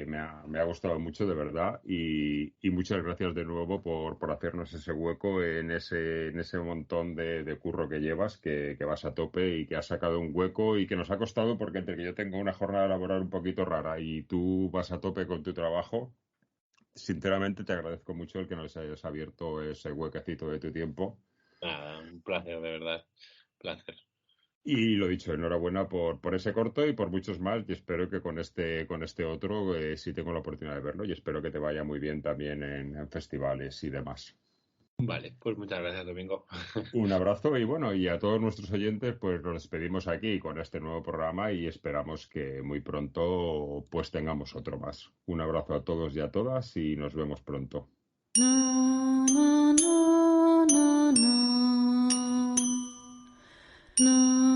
Me ha gustado mucho, de verdad, y muchas gracias de nuevo por hacernos ese hueco en ese montón de curro que llevas, que vas a tope y que has sacado un hueco y que nos ha costado porque entre que yo tengo una jornada laboral un poquito rara y tú vas a tope con tu trabajo, sinceramente te agradezco mucho el que nos hayas abierto ese huequecito de tu tiempo. Nada, un placer, de verdad, placer. Y lo dicho, enhorabuena por ese corto y por muchos más. Y espero que con este otro sí tengo la oportunidad de verlo y espero que te vaya muy bien también en festivales y demás. Vale, pues muchas gracias, Domingo. Un abrazo y bueno, y a todos nuestros oyentes, pues nos despedimos aquí con este nuevo programa y esperamos que muy pronto pues tengamos otro más. Un abrazo a todos y a todas y nos vemos pronto. No.